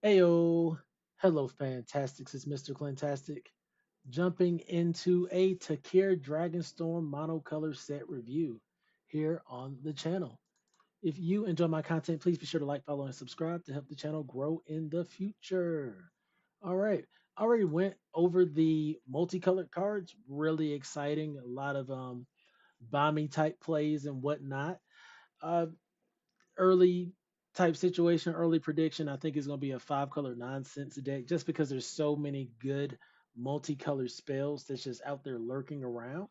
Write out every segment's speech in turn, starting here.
Ayo, hello, Fantastics. It's Mr. Clintastik jumping into a Takir Dragonstorm monocolor set review here on the channel. If you enjoy my content, please be sure to like, follow, and subscribe to help the channel grow in the future. All right, I already went over the multicolored cards. Really exciting. A lot of bombing type plays and whatnot. Uh, Early type situation, early prediction, I think is going to be a five color nonsense deck just because there's so many good multicolored spells that's just out there lurking around.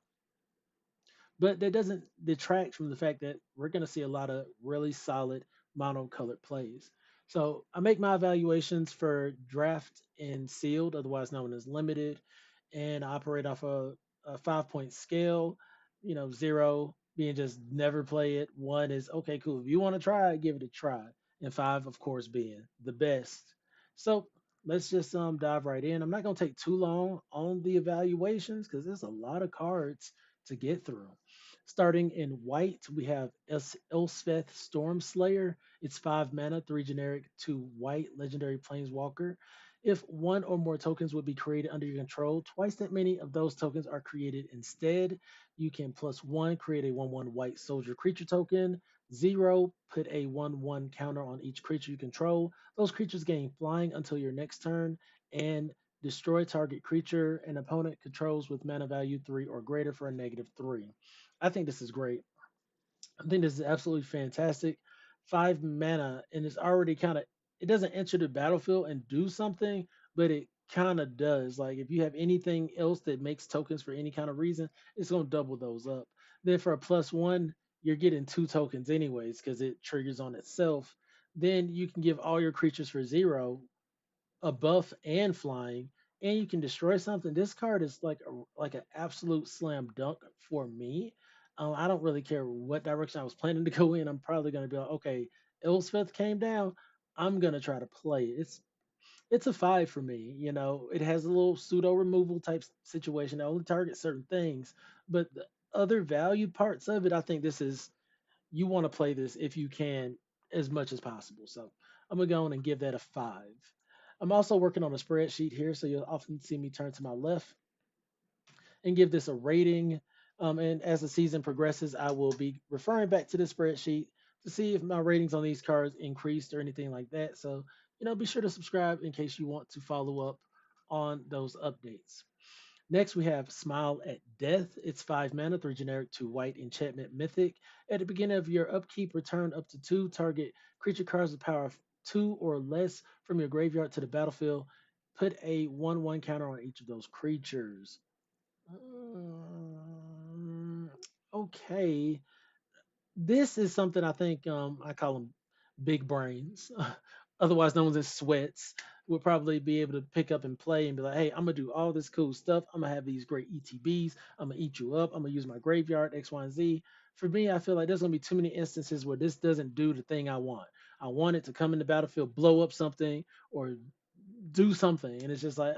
But that doesn't detract from the fact that we're going to see a lot of really solid monocolored plays. So I make my evaluations for draft and sealed, otherwise known as limited, and I operate off a 5 point scale. Zero being just never play it. One is okay, cool. If you want to try it, give it a try. And five, of course, being the best. So let's just dive right in. I'm not gonna take too long on the evaluations because there's a lot of cards to get through. Starting in white, we have Elspeth Stormslayer. It's 5 mana, 3 generic, 2 white, legendary planeswalker. If one or more tokens would be created under your control, twice that many of those tokens are created instead. You can +1 create a 1/1 white soldier creature token. 0, put a 1/1 counter on each creature you control. Those creatures gain flying until your next turn, and destroy target creature an opponent controls with mana value 3 or greater for a -3. I think this is great. I think this is absolutely fantastic. 5 mana, and it's already kind of, it doesn't enter the battlefield and do something, but it kind of does. Like if you have anything else that makes tokens for any kind of reason, it's going to double those up. Then for a +1, you're getting 2 tokens anyways because it triggers on itself. Then you can give all your creatures for 0 a buff and flying, and you can destroy something. This card is like an absolute slam dunk for me. I don't really care what direction I was planning to go in. I'm probably going to be like, okay, Elspeth came down. I'm going to try to play it. It's a five for me. It has a little pseudo removal type situation. It only targets certain things, but the other value parts of it, I think this is, you want to play this if you can as much as possible. So I'm gonna go on and give that a five. I'm also working on a spreadsheet here, so you'll often see me turn to my left and give this a rating. And as the season progresses, I will be referring back to the spreadsheet to see if my ratings on these cards increased or anything like that. So, be sure to subscribe in case you want to follow up on those updates. Next, we have Smile at Death. It's 5 mana, 3 generic, 2 white, enchantment mythic. At the beginning of your upkeep, return up to 2 target creature cards with power of 2 or less from your graveyard to the battlefield. Put a 1/1 counter on each of those creatures. Um, okay. This is something I think I call them big brains, otherwise known as sweats, will probably be able to pick up and play and be like, hey, I'm gonna do all this cool stuff. I'm gonna have these great ETBs. I'm gonna eat you up. I'm gonna use my graveyard X, Y, and Z. For me, I feel like there's gonna be too many instances where this doesn't do the thing I want. I want it to come in the battlefield, blow up something, or do something, and it's just like,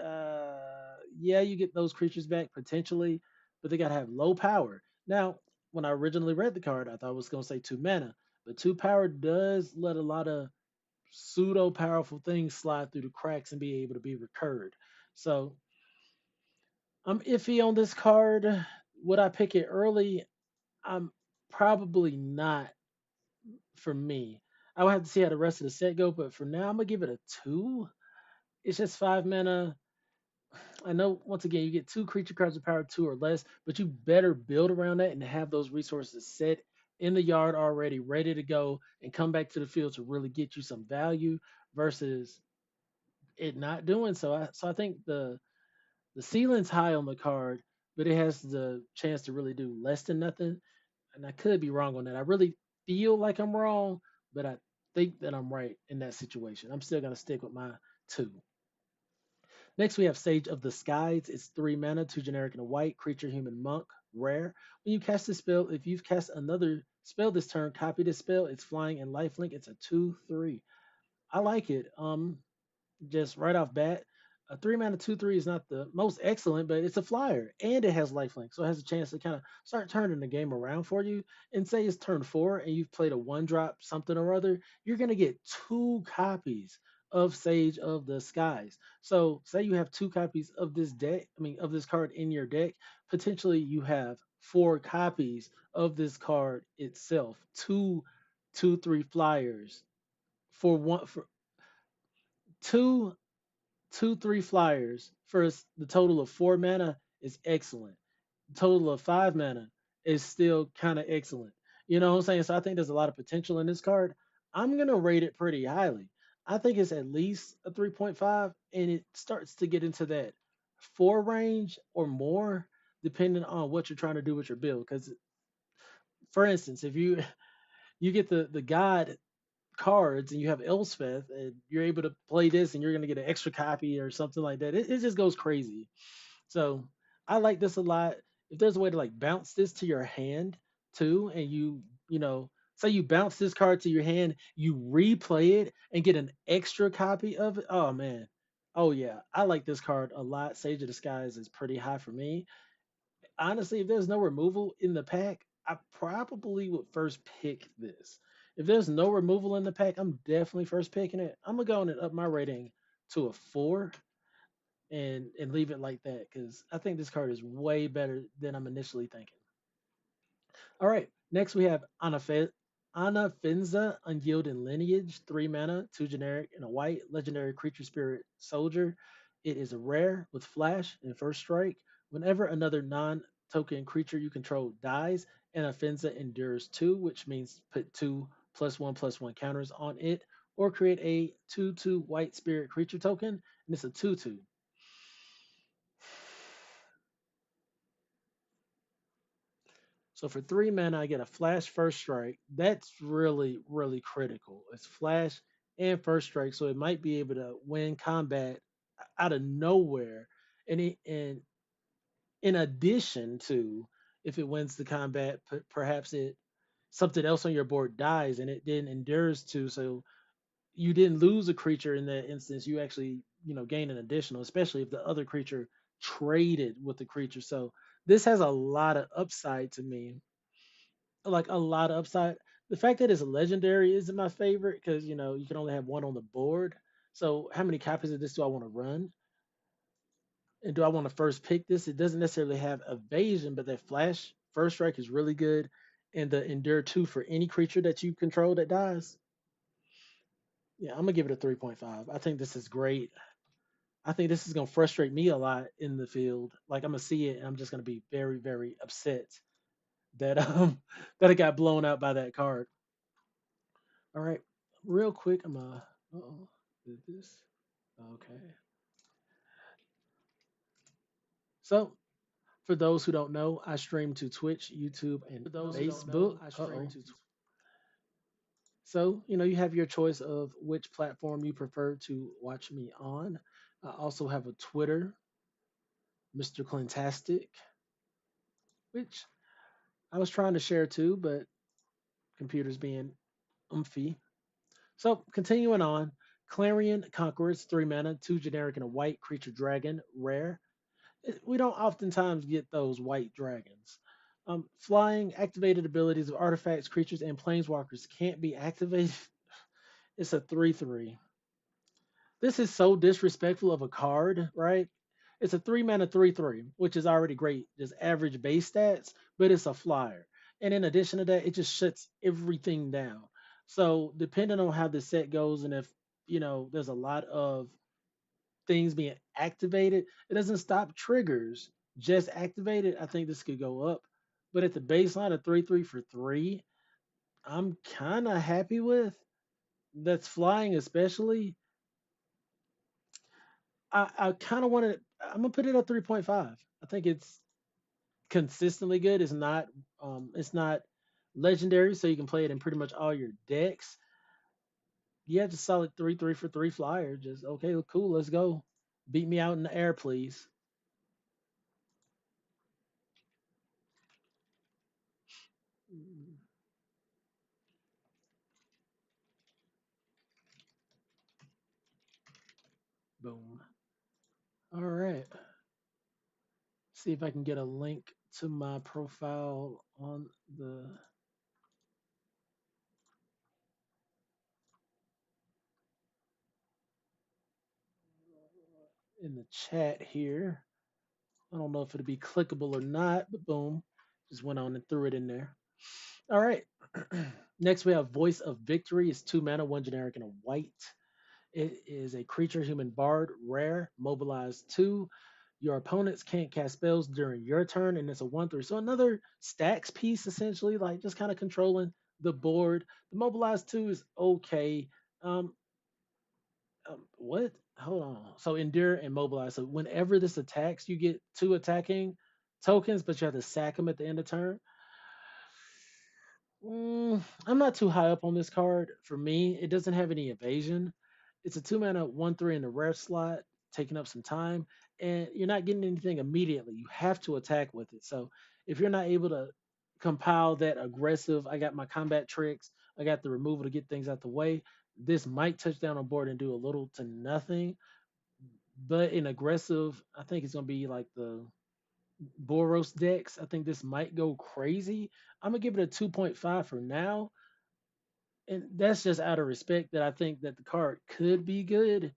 yeah, you get those creatures back potentially, but they gotta have low power. Now, when I originally read the card, I thought it was gonna say 2 mana, but 2 power does let a lot of pseudo powerful things slide through the cracks and be able to be recurred. So I'm iffy on this card. Would I pick it early? I'm probably not for me. I would have to see how the rest of the set go, but for now, I'm gonna give it a two. It's just 5 mana. I know once again you get 2 creature cards with power 2 or less, but you better build around that and have those resources set in the yard already, ready to go, and come back to the field to really get you some value versus it not doing so. So I think the ceiling's high on the card, but it has the chance to really do less than nothing. And I could be wrong on that. I really feel like I'm wrong, but I think that I'm right in that situation. I'm still gonna stick with my two. Next, we have Sage of the Skies. It's 3 mana, 2 generic, and a white creature, human monk, rare. When you cast this spell, if you've cast another spell this turn, copy this spell. It's flying and lifelink. It's a 2/3. I like it. Just right off bat, a 3 mana 2/3 is not the most excellent, but it's a flyer and it has lifelink, so it has a chance to kind of start turning the game around for you. And say it's turn 4 and you've played a 1 drop something or other, you're gonna get 2 copies of Sage of the Skies. So, say you have two copies of this deck, I mean, of this card in your deck, potentially you have four copies of this card itself, three flyers for one, for two, three flyers for the total of 4 mana is excellent. Total of 5 mana is still kind of excellent. You know what I'm saying? So I think there's a lot of potential in this card. I'm gonna rate it pretty highly. I think it's at least a 3.5, and it starts to get into that four range or more, depending on what you're trying to do with your build. Because, for instance, if you get the god cards and you have Elspeth and you're able to play this and you're gonna get an extra copy or something like that, it just goes crazy. So I like this a lot. If there's a way to like bounce this to your hand too, and you know, say you bounce this card to your hand, you replay it and get an extra copy of it. Oh man. Oh yeah. I like this card a lot. Sage of the Skies is pretty high for me. Honestly, if there's no removal in the pack, I probably would first pick this. If there's no removal in the pack, I'm definitely first picking it. I'm gonna go on and up my rating to a 4 and leave it like that because I think this card is way better than I'm initially thinking. All right, next we have Anafinza, Unyielding Lineage, 3 mana, 2 generic, and a white legendary creature spirit soldier. It is a rare with flash and first strike. Whenever another non-token creature you control dies, Anafinza endures 2, which means put 2+1/+1 counters on it, or create a 2/2 white spirit creature token, and it's a 2/2. So for 3 mana, I get a flash first strike. That's really, really critical. It's flash and first strike, so it might be able to win combat out of nowhere. And in addition to, if it wins the combat, perhaps it something else on your board dies and it then endures to. So you didn't lose a creature in that instance. You actually, gain an additional, especially if the other creature traded with the creature. So this has a lot of upside to me, like a lot of upside. The fact that it's legendary isn't my favorite because you can only have one on the board. So how many copies of this do I want to run? And do I want to first pick this? It doesn't necessarily have evasion, but that flash first strike is really good. And the endure 2 for any creature that you control that dies. Yeah, I'm gonna give it a 3.5. I think this is great. I think this is gonna frustrate me a lot in the field. Like I'm gonna see it and I'm just gonna be very, very upset that that it got blown out by that card. All right, real quick, I'm oh, did this? Okay. So, for those who don't know, I stream to Twitch, YouTube, and Facebook. Uh-oh. So, you have your choice of which platform you prefer to watch me on. I also have a Twitter, Mr.Clintastik, which I was trying to share too, but computers being umphy. So, continuing on, Clarion Conquerors, 3 mana, 2 generic, and a white creature dragon, rare. We don't oftentimes get those white dragons. Flying activated abilities of artifacts, creatures, and planeswalkers can't be activated. It's a 3/3. This is so disrespectful of a card, right? It's a 3 mana 3/3, which is already great, just average base stats, but it's a flyer. And in addition to that, it just shuts everything down. So depending on how the set goes, and if there's a lot of things being activated, it doesn't stop triggers. Just activated, I think this could go up. But at the baseline of 3/3 for 3, I'm kind of happy with. That's flying, especially. I kind of want to. I'm gonna put it at 3.5. I think it's consistently good. It's not legendary, so you can play it in pretty much all your decks. Yeah, just solid 3/3 for 3 flyer. Just okay, cool. Let's go. Beat me out in the air, please. Mm, boom. All right. See if I can get a link to my profile on the. in the chat here. I don't know if it'll be clickable or not, but boom, just went on and threw it in there. All right. Next, we have Voice of Victory. It's 2 mana, 1 generic, and a white. It is a creature, human bard, rare, mobilized 2. Your opponents can't cast spells during your turn, and it's a 1/3. So another stacks piece, essentially, like just kind of controlling the board. The mobilized 2 is okay. Um, what? Hold on. So endure and mobilize. So whenever this attacks, you get 2 attacking tokens, but you have to sack them at the end of turn. I'm not too high up on this card. For me, it doesn't have any evasion. It's a 2 mana 1/3 in the rare slot, taking up some time, and you're not getting anything immediately. You have to attack with it. So if you're not able to compile that aggressive, I got my combat tricks, I got the removal to get things out the way. This might touch down on board and do a little to nothing. But in aggressive, I think it's gonna be like the Boros decks. I think this might go crazy. I'm gonna give it a 2.5 for now, and that's just out of respect that I think that the card could be good,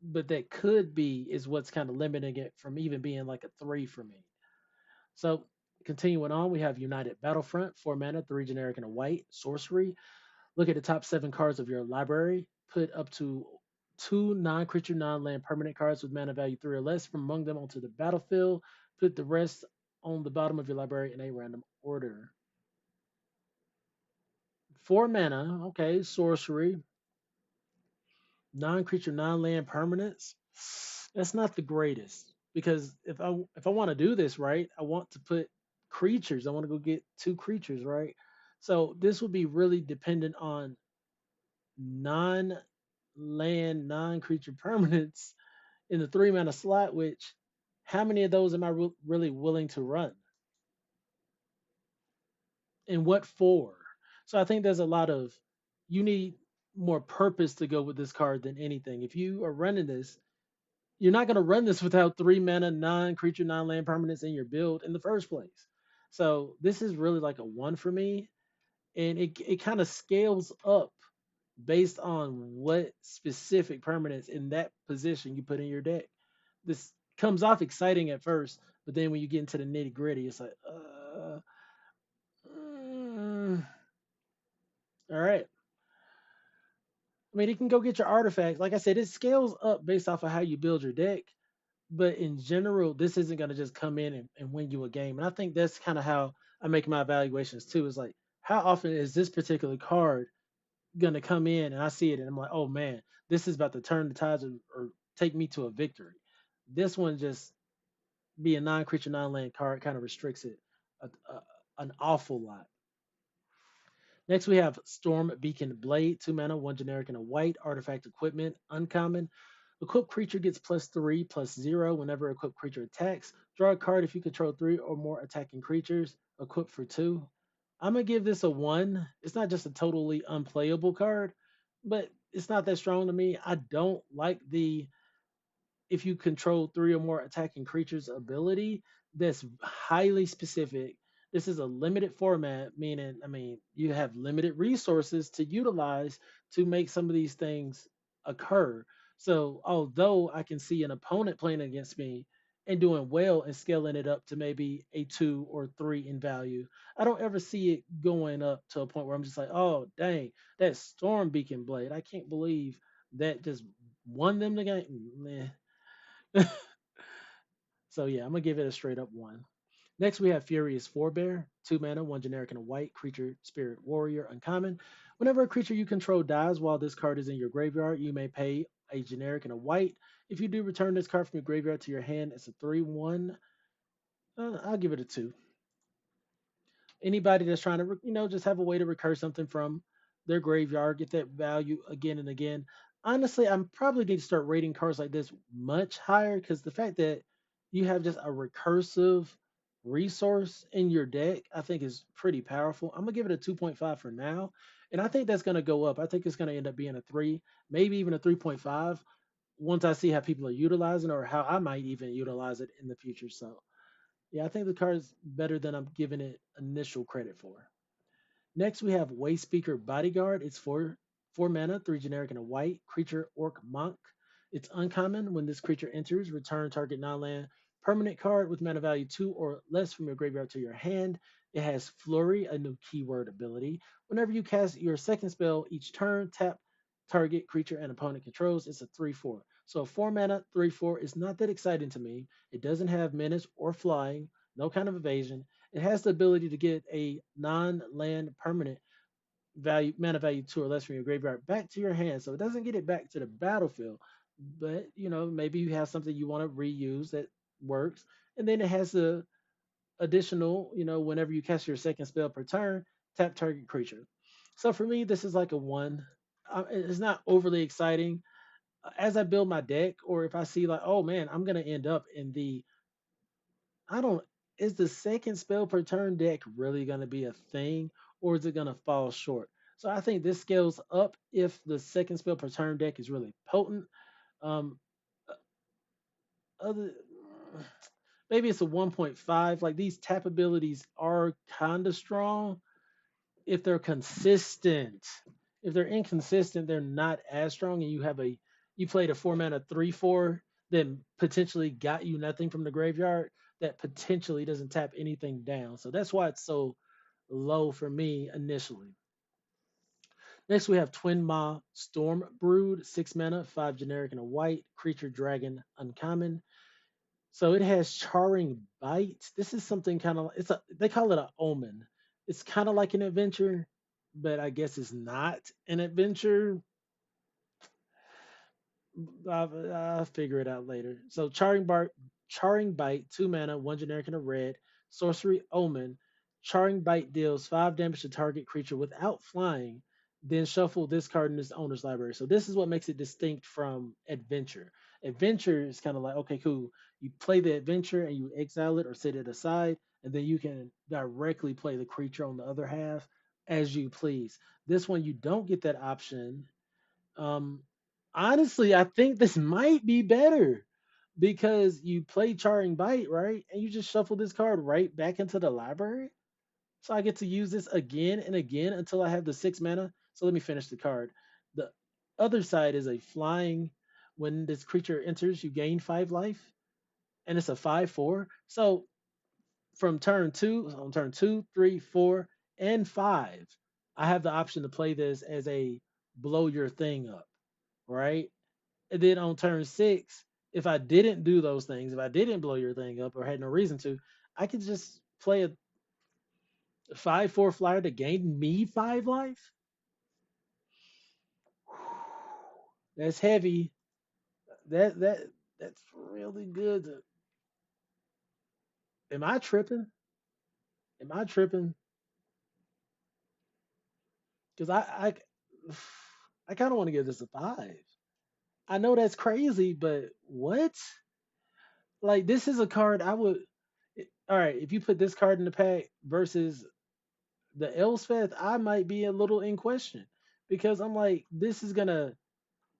but that could be is what's kind of limiting it from even being like a 3 for me. So continuing on, we have United Battlefront, 4 mana, 3 generic, and a white sorcery. Look at the top 7 cards of your library. Put up to 2 non-creature, non-land permanent cards with mana value 3 or less from among them onto the battlefield. Put the rest on the bottom of your library in a random order. 4 mana, okay, sorcery, non-creature, non-land permanents. That's not the greatest because if I want to do this right, I want to put creatures. I want to go get 2 creatures, right? So this would be really dependent on non-land, non-creature permanents in the 3 mana slot. Which, how many of those am I really willing to run, and what for? So I think there's a lot of you need more purpose to go with this card than anything. If you are running this, you're not going to run this without 3 mana non-creature non-land permanents in your build in the first place. So this is really like a 1 for me, and it kind of scales up based on what specific permanents in that position you put in your deck. This comes off exciting at first, but then when you get into the nitty gritty, it's like, mm, all right. I mean, you can go get your artifacts. Like I said, it scales up based off of how you build your deck. But in general, this isn't going to just come in and win you a game. And I think that's kind of how I make my evaluations too. Is like, how often is this particular card going to come in and I see it and I'm like, oh man, this is about to turn the tides or take me to a victory. This one just be a non-creature, non-land card kind of restricts it an awful lot. Next, we have Storm Beacon Blade, 2 mana, 1 generic, and a white artifact equipment, uncommon. Equipped creature gets +3/+0 whenever equipped creature attacks. Draw a card if you control 3 or more attacking creatures. Equipped for 2. I'm gonna give this a 1. It's not just a totally unplayable card, but it's not that strong to me. I don't like the if you control 3 or more attacking creatures ability. That's highly specific. This is a limited format, meaning, I mean, you have limited resources to utilize to make some of these things occur. So, although I can see an opponent playing against me and doing well and scaling it up to maybe a 2 or 3 in value, I don't ever see it going up to a point where I'm just like, oh, dang, that Storm Beacon Blade. I can't believe that just won them the game. Meh. So yeah, I'm gonna give it a straight up 1. Next, we have Furious Forebear, 2 mana, 1 generic, and a white creature, spirit warrior, uncommon. Whenever a creature you control dies while this card is in your graveyard, you may pay a generic and a white. If you do return this card from your graveyard to your hand, it's a 3/1. I'll give it a 2. Anybody that's trying to just have a way to recur something from their graveyard, get that value again and again. Honestly, I'm probably need to start rating cards like this much higher because the fact that you have just a recursive resource in your deck, I think is pretty powerful. I'm gonna give it a 2.5 for now, and I think that's gonna go up. I think it's gonna end up being a 3, maybe even a 3.5 once I see how people are utilizing or how I might even utilize it in the future. So yeah, I think the card is better than I'm giving it initial credit for. Next, we have Wayspeaker Bodyguard. It's four mana, 3 generic, and a white creature orc monk. It's uncommon. When this creature enters, return target non-land permanent card with mana value 2 or less from your graveyard to your hand. It has Flurry, a new keyword ability. Whenever you cast your second spell each turn, tap target creature and opponent controls. It's a 3/4. So a 4 mana 3/4 is not that exciting to me. It doesn't have menace or flying, no kind of evasion. It has the ability to get a non-land permanent value mana value 2 or less from your graveyard back to your hand. So it doesn't get it back to the battlefield. But maybe you have something you want to reuse that works. And then it has the additional, whenever you cast your second spell per turn, tap target creature. So for me, this is like a one. It's not overly exciting. As I build my deck, or if I see like, oh man, I'm gonna end up in the, I don't, is the second spell per turn deck really gonna be a thing, or is it gonna fall short? So I think this scales up if the second spell per turn deck is really potent. Um, other maybe it's a 1.5. Like these tap abilities are kind of strong if they're consistent. If they're inconsistent, they're not as strong. And you played a 4 mana 3/4 that potentially got you nothing from the graveyard. That potentially doesn't tap anything down. So that's why it's so low for me initially. Next, we have Twin Ma Storm Brood, 6 mana, 5 generic and a white creature dragon uncommon. So it has charring bite. This is something kind of they call it an omen. It's kind of like an adventure, but I guess it's not an adventure. I'll figure it out later. So charring bite, 2 mana, 1 generic and a red, sorcery omen. Charring bite deals 5 damage to target creature without flying. Then shuffle this card in its owner's library. So this is what makes it distinct from adventure. Adventure is kind of like, okay, cool. You play the adventure and you exile it or set it aside, and then you can directly play the creature on the other half as you please. This one you don't get that option. um, Honestly, I think this might be better because you play Charring Bite, right? And you just shuffle this card right back into the library. So I get to use this again and again until I have the 6 mana. So let me finish the card. The other side is a flying. When this creature enters, you gain 5 life, and it's a 5/4. So from on turn two, three, 4, and 5, I have the option to play this as a blow your thing up, right? And then on turn 6, if I didn't do those things, if I didn't blow your thing up or had no reason to, I could just play a 5/4 flyer to gain me 5 life. That's heavy. That's really good. Am I tripping? Am I tripping? Because I kind of want to give this a 5. I know that's crazy, but what? Like this is a card I would. All right, if you put this card in the pack versus the Elspeth, I might be a little in question because I'm like, this is gonna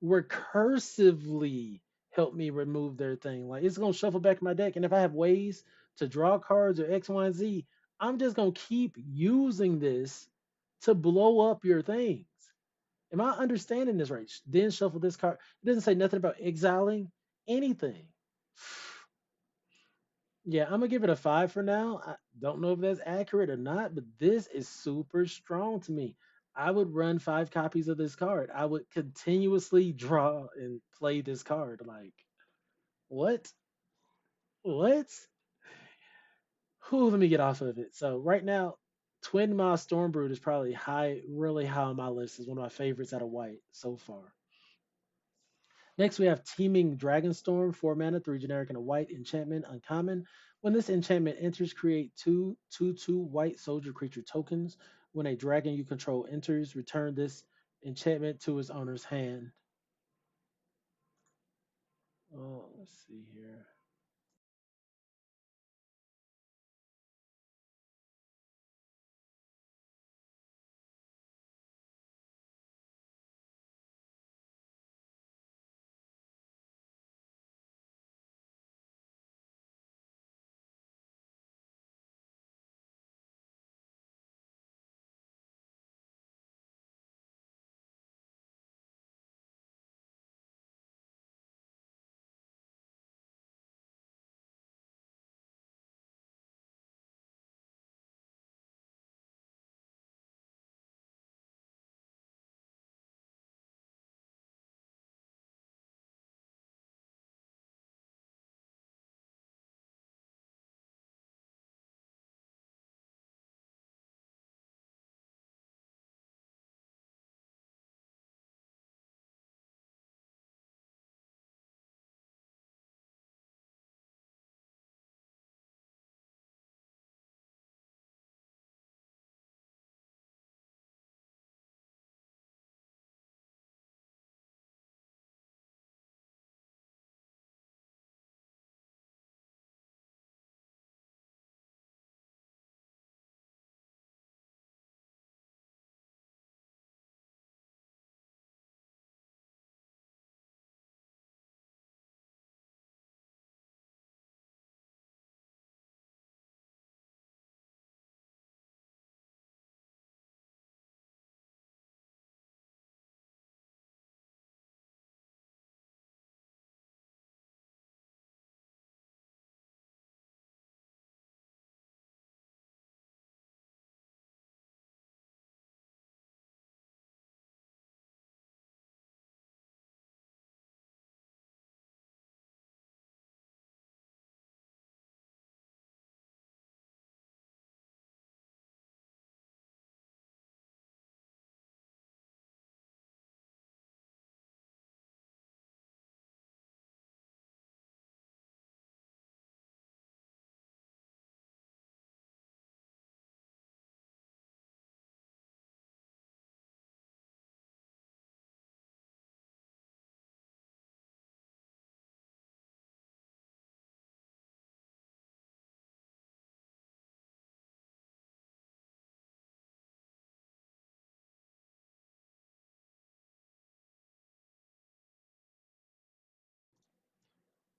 recursively help me remove their thing. Like it's gonna shuffle back my deck, and if I have ways to draw cards or X, Y, and Z, I'm just gonna keep using this to blow up your things. Am I understanding this right? Then shuffle this card. It doesn't say nothing about exiling anything. Yeah, I'm gonna give it a 5 for now. I don't know if that's accurate or not, but this is super strong to me. I would run 5 copies of this card. I would continuously draw and play this card. Like, what? What? Who? Let me get off of it. So right now, Twin Ma Stormbrood is probably really high on my list. Is one of my favorites out of white so far. Next, we have Teeming Dragonstorm, 4 mana, 3 generic, and a white enchantment, uncommon. When this enchantment enters, create two white soldier creature tokens. When a dragon you control enters, return this enchantment to its owner's hand. Oh, let's see here.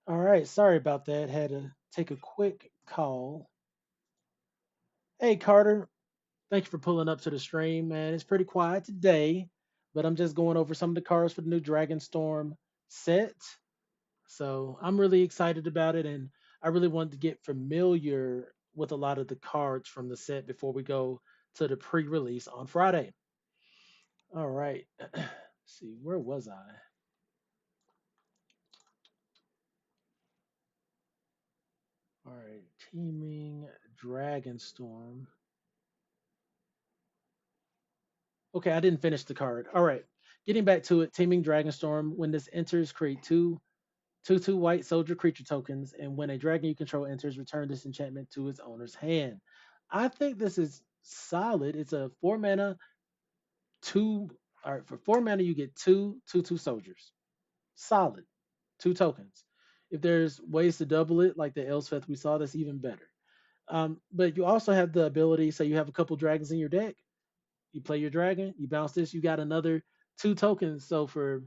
All right, sorry about that. Had to take a quick call. Hey, Carter, thank you for pulling up to the stream, man. It's pretty quiet today, but I'm just going over some of the cards for the new Dragonstorm set. So I'm really excited about it, and I really wanted to get familiar with a lot of the cards from the set before we go to the pre-release on Friday. All right. Let's see, where was I? All right, Teaming Dragonstorm. Okay, I didn't finish the card. All right. Getting back to it, Teaming Dragonstorm. When this enters, create two white soldier creature tokens, and when a dragon you control enters, return this enchantment to its owner's hand. I think this is solid. It's a 4 mana, two. All right, for 4 mana, you get two soldiers. Solid. Two tokens. If there's ways to double it, like the Elspeth we saw, that's even better. But you also have the ability, so you have a couple dragons in your deck. You play your dragon, you bounce this, you got another two tokens. So for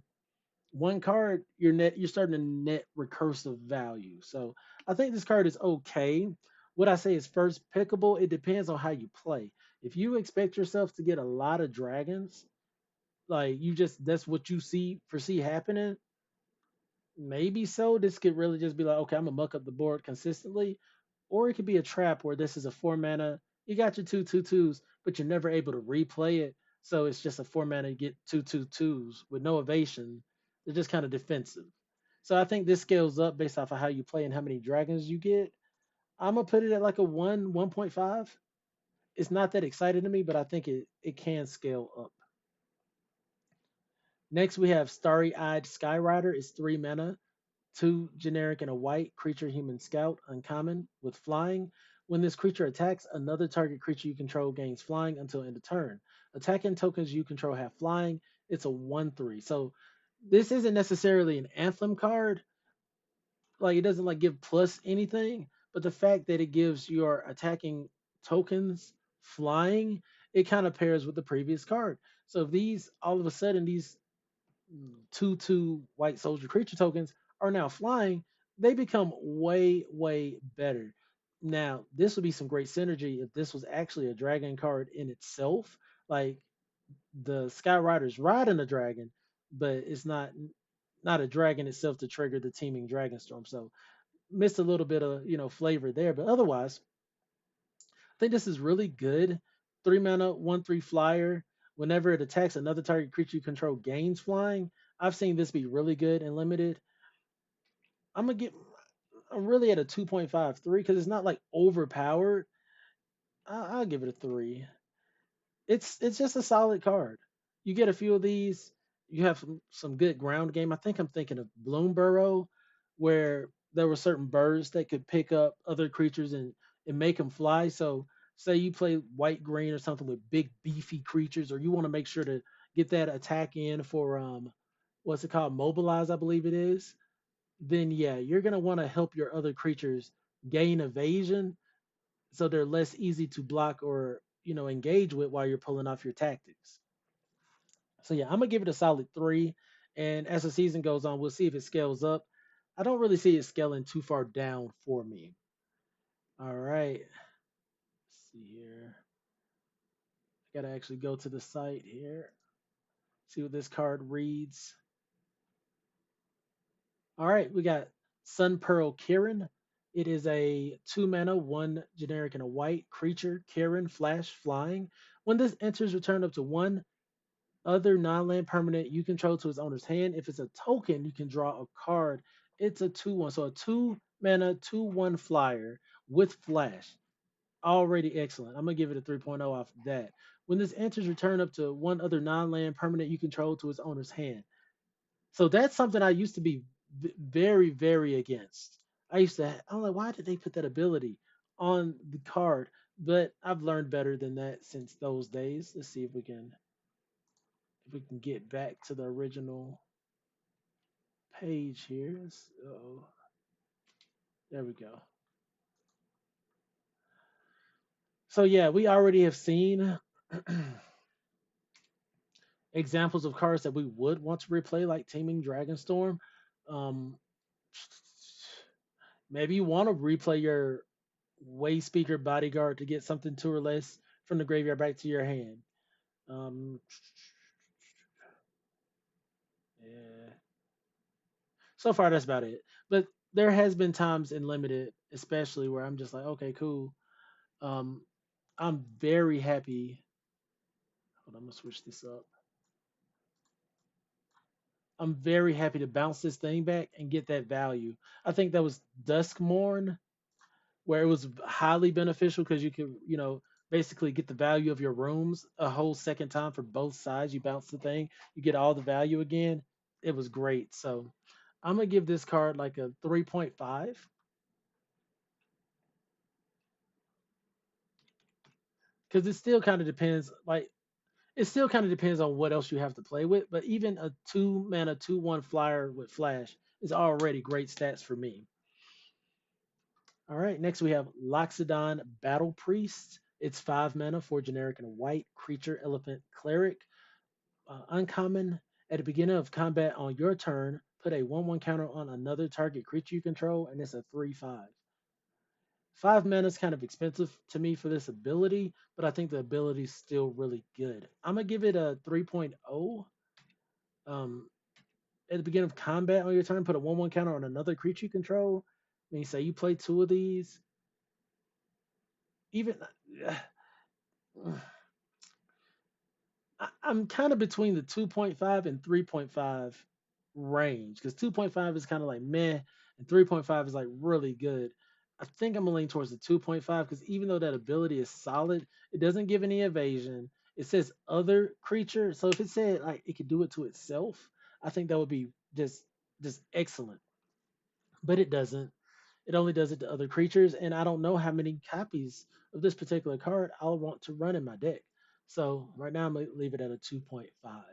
one card, you're starting to net recursive value. So I think this card is okay. What I say is first pickable. It depends on how you play. If you expect yourself to get a lot of dragons, like you just that's what you foresee happening, maybe so. This could really just be like, okay, I'm gonna muck up the board consistently, or it could be a trap where this is a 4 mana. You got your two twos, but you're never able to replay it. So it's just a 4 mana to get two twos with no evasion. They're just kind of defensive. So I think this scales up based off of how you play and how many dragons you get. I'm gonna put it at like a 1.5. It's not that exciting to me, but I think it can scale up. Next we have Starry Eyed Skyrider. It's 3 mana. Two generic and a white creature human scout uncommon with flying. When this creature attacks, another target creature you control gains flying until end of turn. Attacking tokens you control have flying. It's a 1/3. So this isn't necessarily an anthem card. Like it doesn't like give plus anything, but the fact that it gives your attacking tokens flying, it kind of pairs with the previous card. So if these all of a sudden these two white soldier creature tokens are now flying, they become way better. Now, this would be some great synergy if this was actually a dragon card in itself. Like the Sky Rider's riding a dragon, but it's not a dragon itself to trigger the teaming Dragonstorm. So missed a little bit of flavor there, but otherwise, I think this is really good. 3 mana, 1/3 flyer. Whenever it attacks another target creature you control gains flying. I've seen this be really good and limited. I'm gonna get I'm really at a 2.53 because it's not like overpowered. I'll give it a 3. It's just a solid card. You get a few of these, you have some good ground game. I think I'm thinking of Bloomborough, where there were certain birds that could pick up other creatures and make them fly. So say you play white green or something with big beefy creatures, or you want to make sure to get that attack in for what's it called, mobilize, I believe it is. Then yeah, you're gonna want to help your other creatures gain evasion so they're less easy to block or engage with while you're pulling off your tactics. So yeah, I'm gonna give it a solid 3. And as the season goes on, we'll see if it scales up. I don't really see it scaling too far down for me. All right, let's see here. I gotta actually go to the site here, see what this card reads. All right, we got Sun Pearl Kirin. It is a 2 mana, one generic and a white creature. Kirin, flash, flying. When this enters, return up to one other non-land permanent you control to its owner's hand. If it's a token, you can draw a card. It's a 2/1. So a 2 mana, 2/1 flyer with flash. Already excellent. I'm going to give it a 3.0 off of that. When this enters, return up to one other non-land permanent you control to its owner's hand. So that's something I used to be very against. I'm like, why did they put that ability on the card? But I've learned better than that since those days. Let's see if we can get back to the original page here. So there we go. So yeah, we already have seen examples of cards that we would want to replay, like Teaming Dragonstorm. Um, Maybe you want to replay your Way Speaker Bodyguard to get something two or less from the graveyard back to your hand. Um, yeah. So far, that's about it. But there has been times in limited, especially where I'm just like, okay, cool. Um, I'm very happy. Hold on, I'm gonna switch this up. I'm very happy to bounce this thing back and get that value. I think that was Duskmorn where it was highly beneficial because you could, basically get the value of your rooms a whole second time for both sides. You bounce the thing, you get all the value again. It was great. So I'm gonna give this card like a 3.5 because it still kind of depends. Like it still kind of depends on what else you have to play with. But even a 2 mana 2/1 flyer with flash is already great stats for me. All right, next we have Loxodon Battle Priest. It's 5 mana for generic and white creature elephant cleric. Uncommon. At the beginning of combat on your turn, put a 1/1 counter on another target creature you control, and it's a 3/5. 5 mana is kind of expensive to me for this ability, but I think the ability is still really good. I'm gonna give it a 3.0. Um, at the beginning of combat on your turn, put a 1/1 counter on another creature you control. When you say you play two of these, even I'm kind of between the 2.5 and 3.5 range because 2.5 is kind of like meh, and 3.5 is like really good. I think I'm gonna lean towards the 2.5 because even though that ability is solid, it doesn't give any evasion. It says other creature, so if it said like it could do it to itself, I think that would be just excellent. But it doesn't. It only does it to other creatures, and I don't know how many copies of this particular card I'll want to run in my deck. So right now I'm gonna leave it at a 2.5.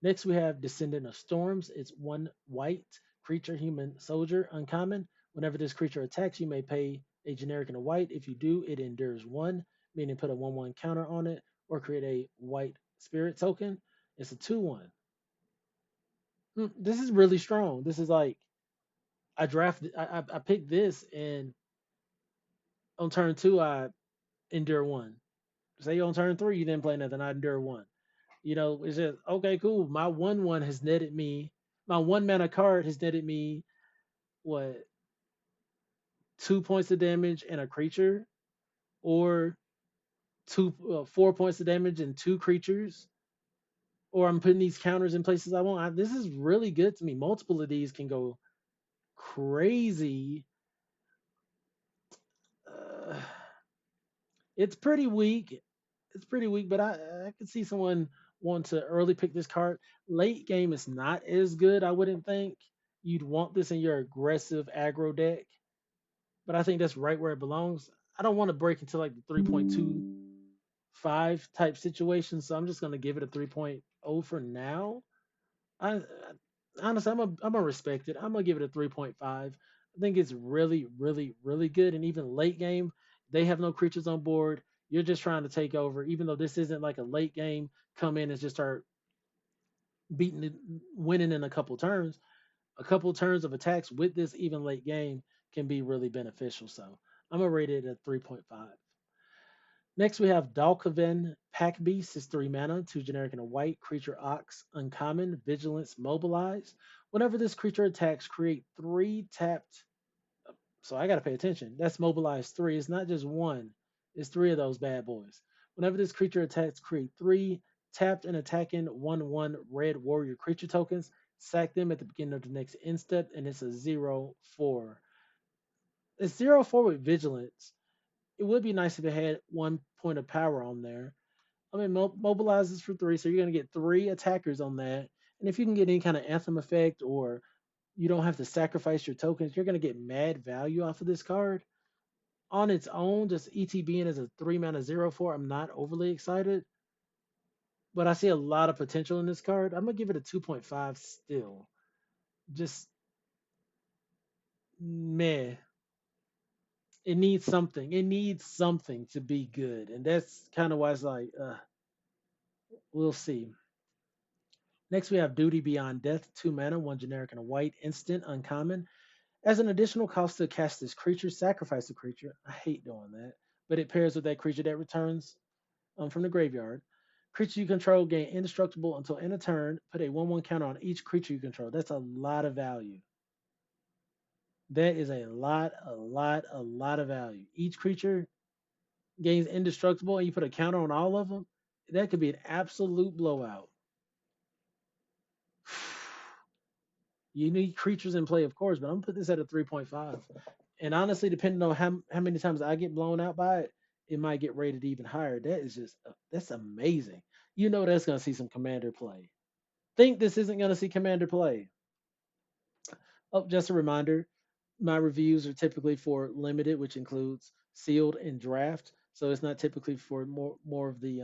Next we have Descendant of Storms. It's one white creature, human soldier, uncommon. Whenever this creature attacks, you may pay a generic and a white. If you do, it endures one, meaning put a 1/1 counter on it, or create a white spirit token. It's a 2/1. This is really strong. This is like I picked this, and on turn two I endure one. Say on turn three you didn't play nothing, I endure one. It's just okay, cool. My 1/1 has netted me. My 1 mana card has netted me what 2 points of damage and a creature, or 4 points of damage and two creatures, or I'm putting these counters in places I want. This is really good to me. Multiple of these can go crazy. Uh, it's pretty weak. It's pretty weak, but I could see someone want to early pick this card. Late game is not as good, I wouldn't think. You'd want this in your aggressive aggro deck, but I think that's right where it belongs. I don't want to break into like the 3.25 type situation, so I'm just gonna give it a 3.0 for now. I honestly, I'm gonna respect it. I'm gonna give it a 3.5. I think it's really, really, really good. And even late game, they have no creatures on board. You're just trying to take over. Even though this isn't like a late game, come in and just start beating it, winning in a couple turns. A couple turns of attacks with this even late game can be really beneficial. So I'm gonna rate it at 3.5. Next, we have Dalkaven Pack Beast. Is 3 mana, 2 generic and a white. Creature Ox, uncommon, Vigilance, Mobilize. Whenever this creature attacks, create 3 tapped. So I got to pay attention. That's Mobilize 3. It's not just one, it's 3 of those bad boys. Whenever this creature attacks, create 3 tapped and attacking 1/1 red warrior creature tokens. Sack them at the beginning of the next end step, and it's a 0/4. It's 0/4 with Vigilance. It would be nice if it had 1 point of power on there. I mean, mobilizes for 3, so you're going to get 3 attackers on that. And if you can get any kind of anthem effect, or you don't have to sacrifice your tokens, you're going to get mad value off of this card. On its own, just ETBing as a 3 mana 0/4, I'm not overly excited, but I see a lot of potential in this card. I'm going to give it a 2.5 still. Just meh. It needs something. It needs something to be good. And that's kind of why it's like, we'll see. Next, we have Duty Beyond Death, 2 mana, 1 generic and a white, instant, uncommon. As an additional cost to cast this creature, sacrifice the creature. I hate doing that, but it pairs with that creature that returns from the graveyard. Creature you control gain indestructible until end of turn. Put a 1/1 counter on each creature you control. That's a lot of value. That is a lot of value. Each creature gains indestructible, and you put a counter on all of them. That could be an absolute blowout. You need creatures in play, of course, but I'm gonna put this at a 3.5. And honestly, depending on how many times I get blown out by it, it might get rated even higher. That is just that's amazing. You know that's gonna see some commander play. Think this isn't gonna see commander play. Oh, just a reminder, my reviews are typically for limited, which includes sealed and draft. So it's not typically for more of the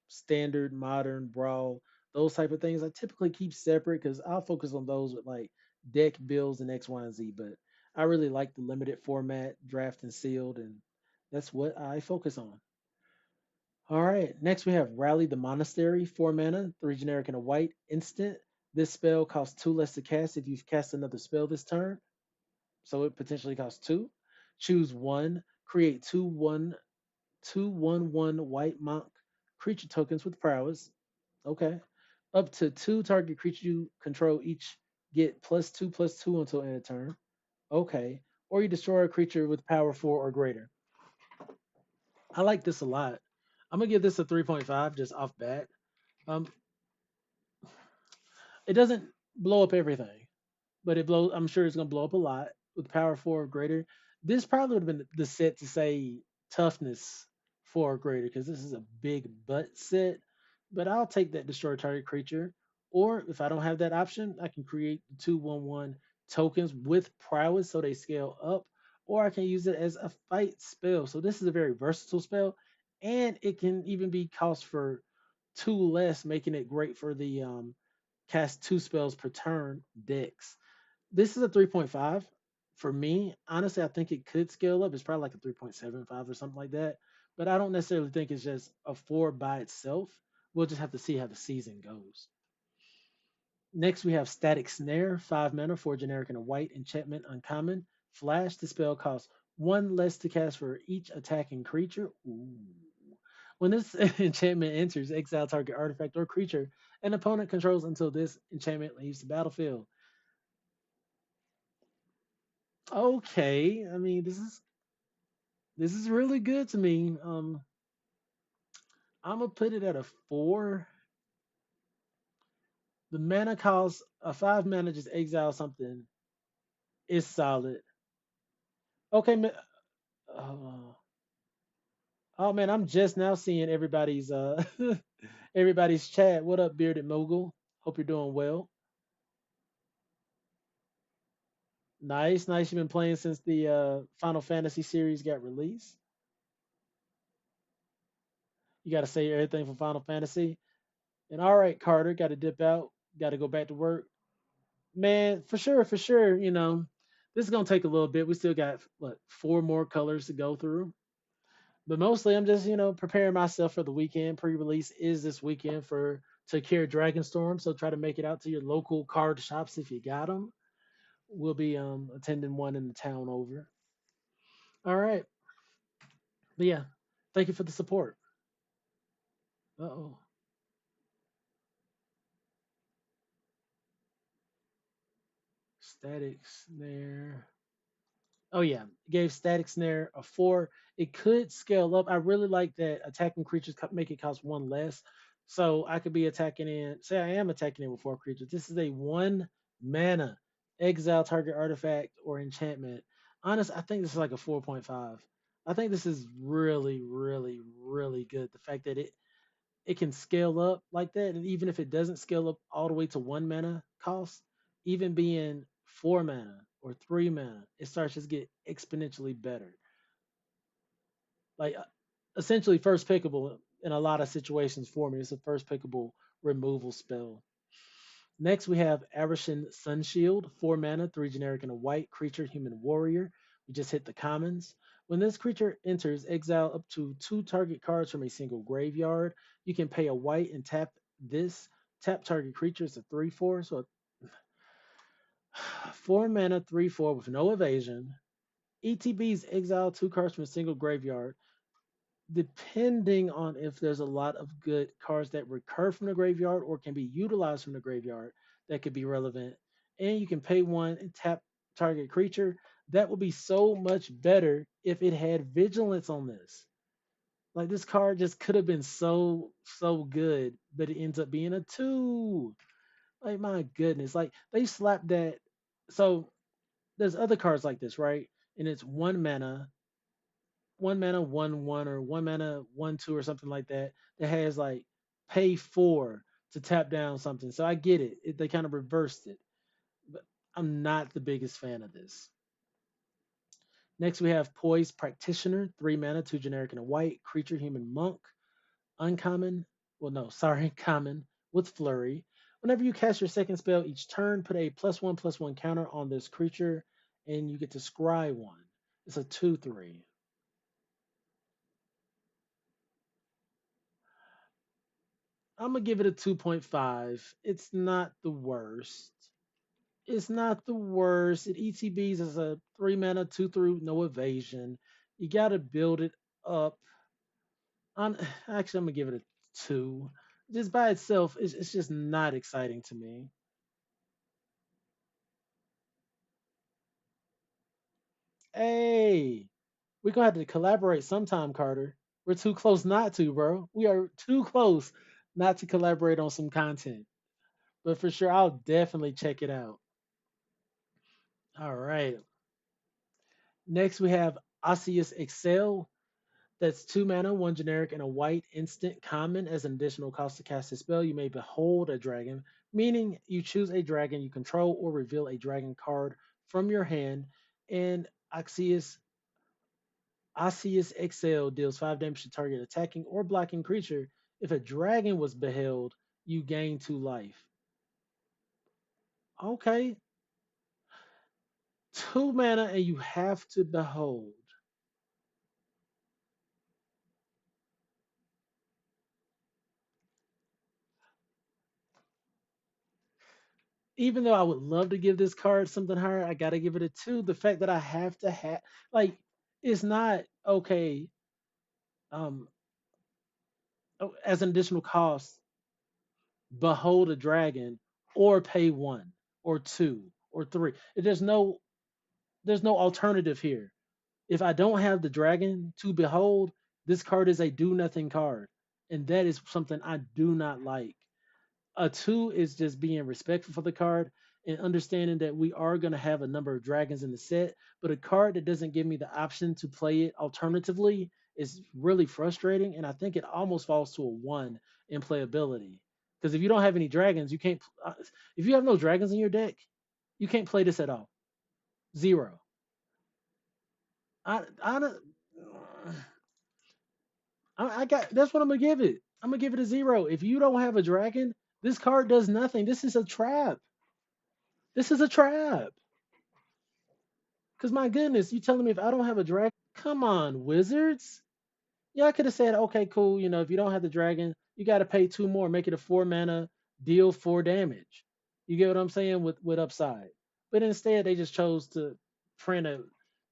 standard, modern, brawl, those type of things. I typically keep separate because I'll focus on those with like deck builds and X, Y, and Z. But I really like the limited format, draft and sealed, and that's what I focus on. All right, next we have Rally the Monastery, 4 mana, 3 generic and a white, instant. This spell costs 2 less to cast if you've cast another spell this turn, so it potentially costs 2. Choose one, create two 1/1 white monk creature tokens with prowess. Okay. Up to 2 target creature you control each get +2/+2 until end of turn. Okay. Or you destroy a creature with power 4 or greater. I like this a lot. I'm gonna give this a 3.5 just off bat. Um, it doesn't blow up everything, but it blows. I'm sure it's gonna blow up a lot with power 4 or greater. This probably would have been the set to say toughness 4 or greater because this is a big butt set. But I'll take that destroy target creature. Or if I don't have that option, I can create the 2/1/1 tokens with prowess so they scale up. Or I can use it as a fight spell. So this is a very versatile spell, and it can even be cost for 2 less, making it great for the cast 2 spells per turn decks. This is a 3.5 for me. Honestly, I think it could scale up. It's probably like a 3.75 or something like that. But I don't necessarily think it's just a 4 by itself. We'll just have to see how the season goes. Next, we have Static Snare, 5 mana, 4 generic and a white, enchantment uncommon. Flash, the spell costs 1 less to cast for each attacking creature. Ooh. When this enchantment enters, exile target artifact or creature an opponent controls until this enchantment leaves the battlefield. Okay, I mean this is really good to me. I'm gonna put it at a 4. The mana cost a 5 mana just exile something is solid. Okay, oh, oh man, I'm just now seeing everybody's everybody's chat. What up, bearded mogul? Hope you're doing well. Nice, nice. You've been playing since the Final Fantasy series got released. You got to say everything from Final Fantasy. And all right, Carter, got to dip out. Got to go back to work. Man, for sure, for sure. This is gonna take a little bit. We still got what 4 more colors to go through. But mostly, I'm just preparing myself for the weekend. Pre-release is this weekend for Takir Dragonstorm, so try to make it out to your local card shops if you got them. We'll be attending one in the town over. All right, but yeah, thank you for the support. Oh, statics there. Oh yeah, gave Static Snare a 4. It could scale up. I really like that attacking creatures make it cost 1 less. So I could be attacking in. Say I am attacking in with 4 creatures. This is a 1 mana exile target artifact or enchantment. Honest, I think this is like a 4.5. I think this is really, really, really good. The fact that it can scale up like that, and even if it doesn't scale up all the way to 1 mana cost, even being 4 mana or 3 mana, it starts to get exponentially better. Like essentially first pickable in a lot of situations for me. It's a first pickable removal spell. Next, we have Arishan Sunshield, 4 mana, 3 generic and a white creature, human warrior. We just hit the commons. When this creature enters, exile up to 2 target cards from a single graveyard. You can pay a white and tap this. Tap target creature is a 3/4. So 4 mana, 3/4 with no evasion. ETBs exile 2 cards from a single graveyard. Depending on if there's a lot of good cards that recur from the graveyard or can be utilized from the graveyard, that could be relevant. And you can pay 1 and tap target creature. That would be so much better if it had vigilance on this. Like this card just could have been so good, but it ends up being a 2. Like my goodness, like they slapped that. So there's other cards like this, right? And it's 1 mana, 1 mana, 1/1, or 1 mana, 1/2, or something like that. That has like pay 4 to tap down something. So I get it. They kind of reversed it, but I'm not the biggest fan of this. Next, we have Poise Practitioner, 3 mana, 2 generic and a white creature, human monk, uncommon. Well, no, sorry, common with flurry. Whenever you cast your second spell each turn, put a +1/+1 counter on this creature, and you get to scry 1. It's a 2/3. I'm gonna give it a 2.5. It's not the worst. It's not the worst. It ETBs as a 3 mana, 2 through, no evasion. You gotta build it up. On Actually, I'm gonna give it a 2. Just by itself, it's just not exciting to me. Hey, we're gonna have to collaborate sometime, Carter. We're too close not to, bro. We are too close not to collaborate on some content. But for sure, I'll definitely check it out. All right. Next, we have Osseous Excel. That's 2 mana, 1 generic, and a white instant common. As an additional cost to cast a spell, you may behold a dragon, meaning you choose a dragon you control or reveal a dragon card from your hand. And Osseous Excel deals 5 damage to target attacking or blocking creature. If a dragon was beheld, you gain 2 life. Okay, 2 mana and you have to behold. Even though I would love to give this card something higher, I gotta give it a 2. The fact that I have to have, like, it's not okay. Um, as an additional cost, behold a dragon, or pay 1 or 2 or 3. There's no alternative here. If I don't have the dragon to behold, this card is a do nothing card, and that is something I do not like. A 2 is just being respectful for the card and understanding that we are going to have a number of dragons in the set, but a card that doesn't give me the option to play it alternatively is really frustrating, and I think it almost falls to a 1 in playability. Because if you don't have any dragons, you can't. If you have no dragons in your deck, you can't play this at all. Zero. I don't. I got. That's what I'm gonna give it. I'm gonna give it a 0. If you don't have a dragon, this card does nothing. This is a trap. This is a trap. Cause my goodness, you telling me if I don't have a dragon? Come on, Wizards. Yeah, I could have said, okay, cool. If you don't have the dragon, you got to pay 2 more, make it a 4 mana, deal 4 damage. You get what I'm saying with upside. But instead, they just chose to print a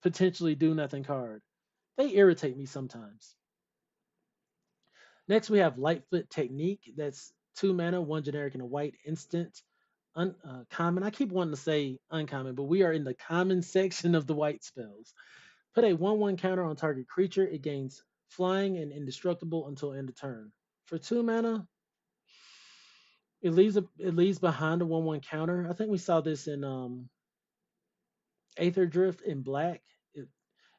potentially do nothing card. They irritate me sometimes. Next, we have Lightfoot Technique. That's 2 mana, 1 generic, and a white instant. Common. I keep wanting to say uncommon, but we are in the common section of the white spells. Put a 1/1 counter on target creature. It gains flying and indestructible until end of turn. For 2 mana, it leaves behind a 1/1 counter. I think we saw this in Aether Drift in black. It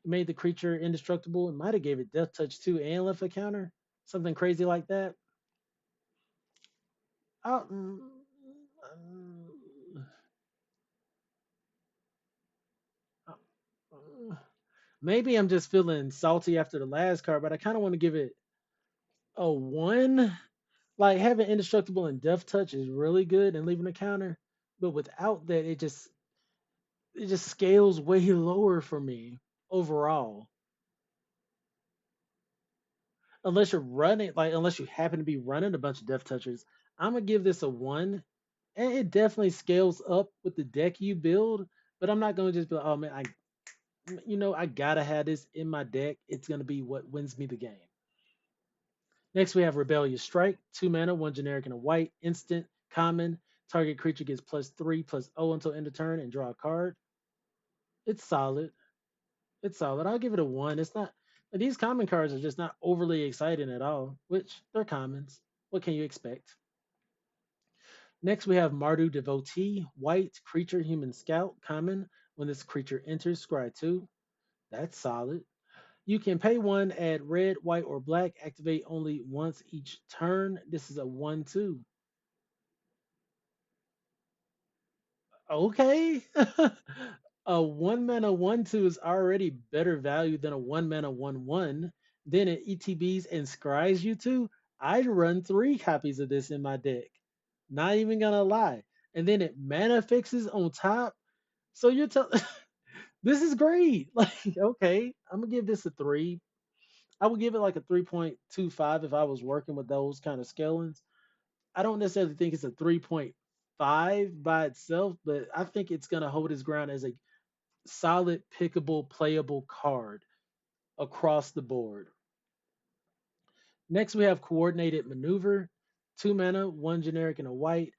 made the creature indestructible. It might have gave it Death Touch too and left a counter. Something crazy like that. Oh, maybe I'm just feeling salty after the last card, but I kind of want to give it a 1. Like having indestructible and death touch is really good and leaving a counter, but without that, it just scales way lower for me overall. Unless you're running, like unless you happen to be running a bunch of death touchers, I'm gonna give this a 1. And it definitely scales up with the deck you build. But I'm not gonna just be like, oh man, I gotta have this in my deck. It's gonna be what wins me the game. Next, we have Rebellious Strike, 2 mana, one generic and a white, instant, common. Target creature gets +3/+0 until end of turn and draw a card. It's solid. It's solid. I'll give it a one. It's not. These common cards are just not overly exciting at all, which they're commons. What can you expect? Next, we have Mardu Devotee, white, creature, human scout, common. When this creature enters, scry 2. That's solid. You can pay one, add red, white, or black, activate only once each turn. This is a 1/2. Okay. A 1 mana 1/2 is already better value than a 1 mana 1/1. Then it ETBs and scries you two. I'd run 3 copies of this in my deck. Not even gonna lie. And then it mana fixes on top. So you're telling this is great. Like, okay, I'm gonna give this a 3. I would give it like a 3.25 if I was working with those kind of scalings. I don't necessarily think it's a 3.5 by itself, but I think it's going to hold its ground as a solid, pickable, playable card across the board. Next, we have Coordinated Maneuver. 2 mana, one generic and a white.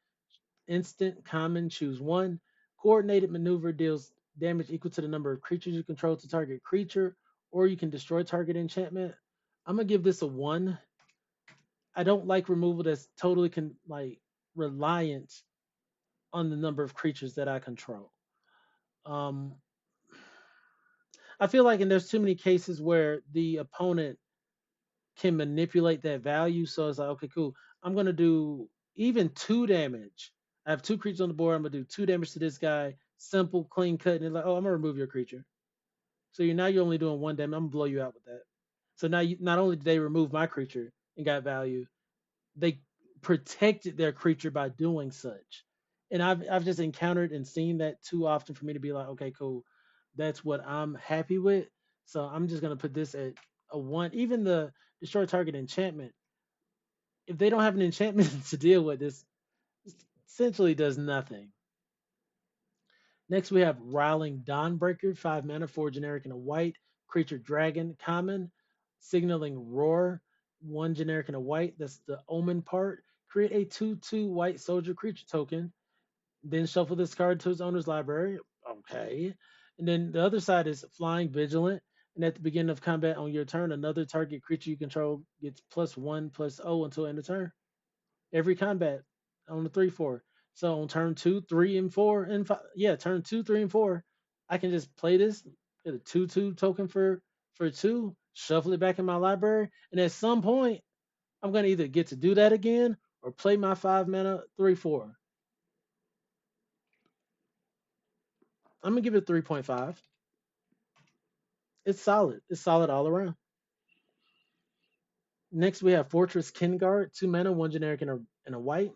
Instant, common, choose one. Coordinated Maneuver deals damage equal to the number of creatures you control to target creature, or you can destroy target enchantment. I'm going to give this a 1. I don't like removal that's totally reliant on the number of creatures that I control. Um, I feel like, and there's too many cases where the opponent can manipulate that value. So it's like, okay, cool. I'm gonna do even 2 damage. I have 2 creatures on the board. I'm gonna do 2 damage to this guy. Simple, clean cut, and it's like, oh, I'm gonna remove your creature. So you're only doing 1 damage. I'm gonna blow you out with that. So now you not only did they remove my creature and got value, they protected their creature by doing such. And I've just encountered and seen that too often for me to be like, okay, cool, that's what I'm happy with. So I'm just gonna put this at a 1. Even the destroy target enchantment, if they don't have an enchantment to deal with, this essentially does nothing. Next we have Riling Dawnbreaker, 5 mana, 4 generic and a white, creature dragon, common, signaling roar, 1 generic and a white. That's the omen part. Create a 2/2 white soldier creature token. Then shuffle this card to its owner's library. Okay. And then the other side is Flying Vigilant. And at the beginning of combat on your turn, another target creature you control gets +1/+0 until end of turn. Every combat on the 3/4. So on turn 2, 3, and 4, and 5, yeah, turn 2, 3, and 4, I can just play this, get a 2/2 token for 2, shuffle it back in my library, and at some point, I'm gonna either get to do that again or play my 5 mana 3/4. I'm gonna give it 3.5. It's solid. It's solid all around. Next, we have Fortress Kingguard, 2 mana, one generic and a white.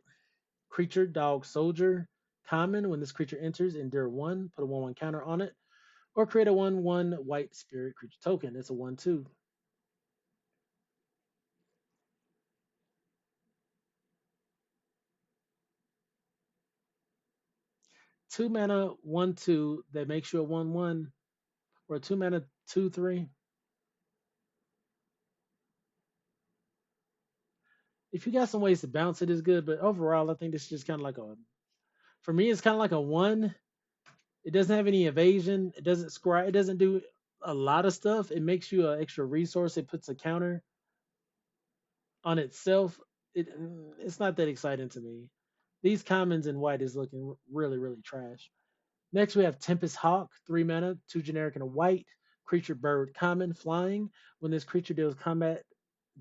Creature, dog, soldier. Common, when this creature enters, endure 1, put a 1/1 counter on it, or create a 1/1 white spirit creature token. It's a 1/2. 2 mana, 1/2 that makes you a 1/1, or a 2 mana, 2/3. If you got some ways to bounce it, is good, but overall, I think this is just kind of like for me, it's kind of like a 1. It doesn't have any evasion. It doesn't scry. It doesn't do a lot of stuff. It makes you an extra resource. It puts a counter on itself. It's not that exciting to me. These commons in white is looking really, really trash. Next, we have Tempest Hawk, 3 mana, 2 generic and a white. Creature bird common, flying. When this creature deals combat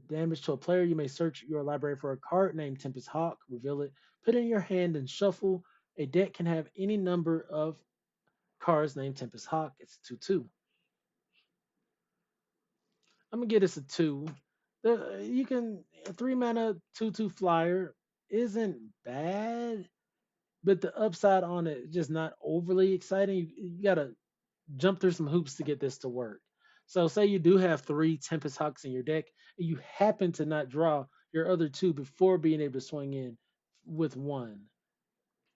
damage to a player, you may search your library for a card named Tempest Hawk, reveal it, put it in your hand, and shuffle. A deck can have any number of cards named Tempest Hawk. It's 2/2. I'm gonna get this a 2. You can a 3 mana 2/2 flyer isn't bad, but the upside on it is just not overly exciting. You gotta jump through some hoops to get this to work. So say you do have 3 Tempest Hawks in your deck, and you happen to not draw your other 2 before being able to swing in with 1.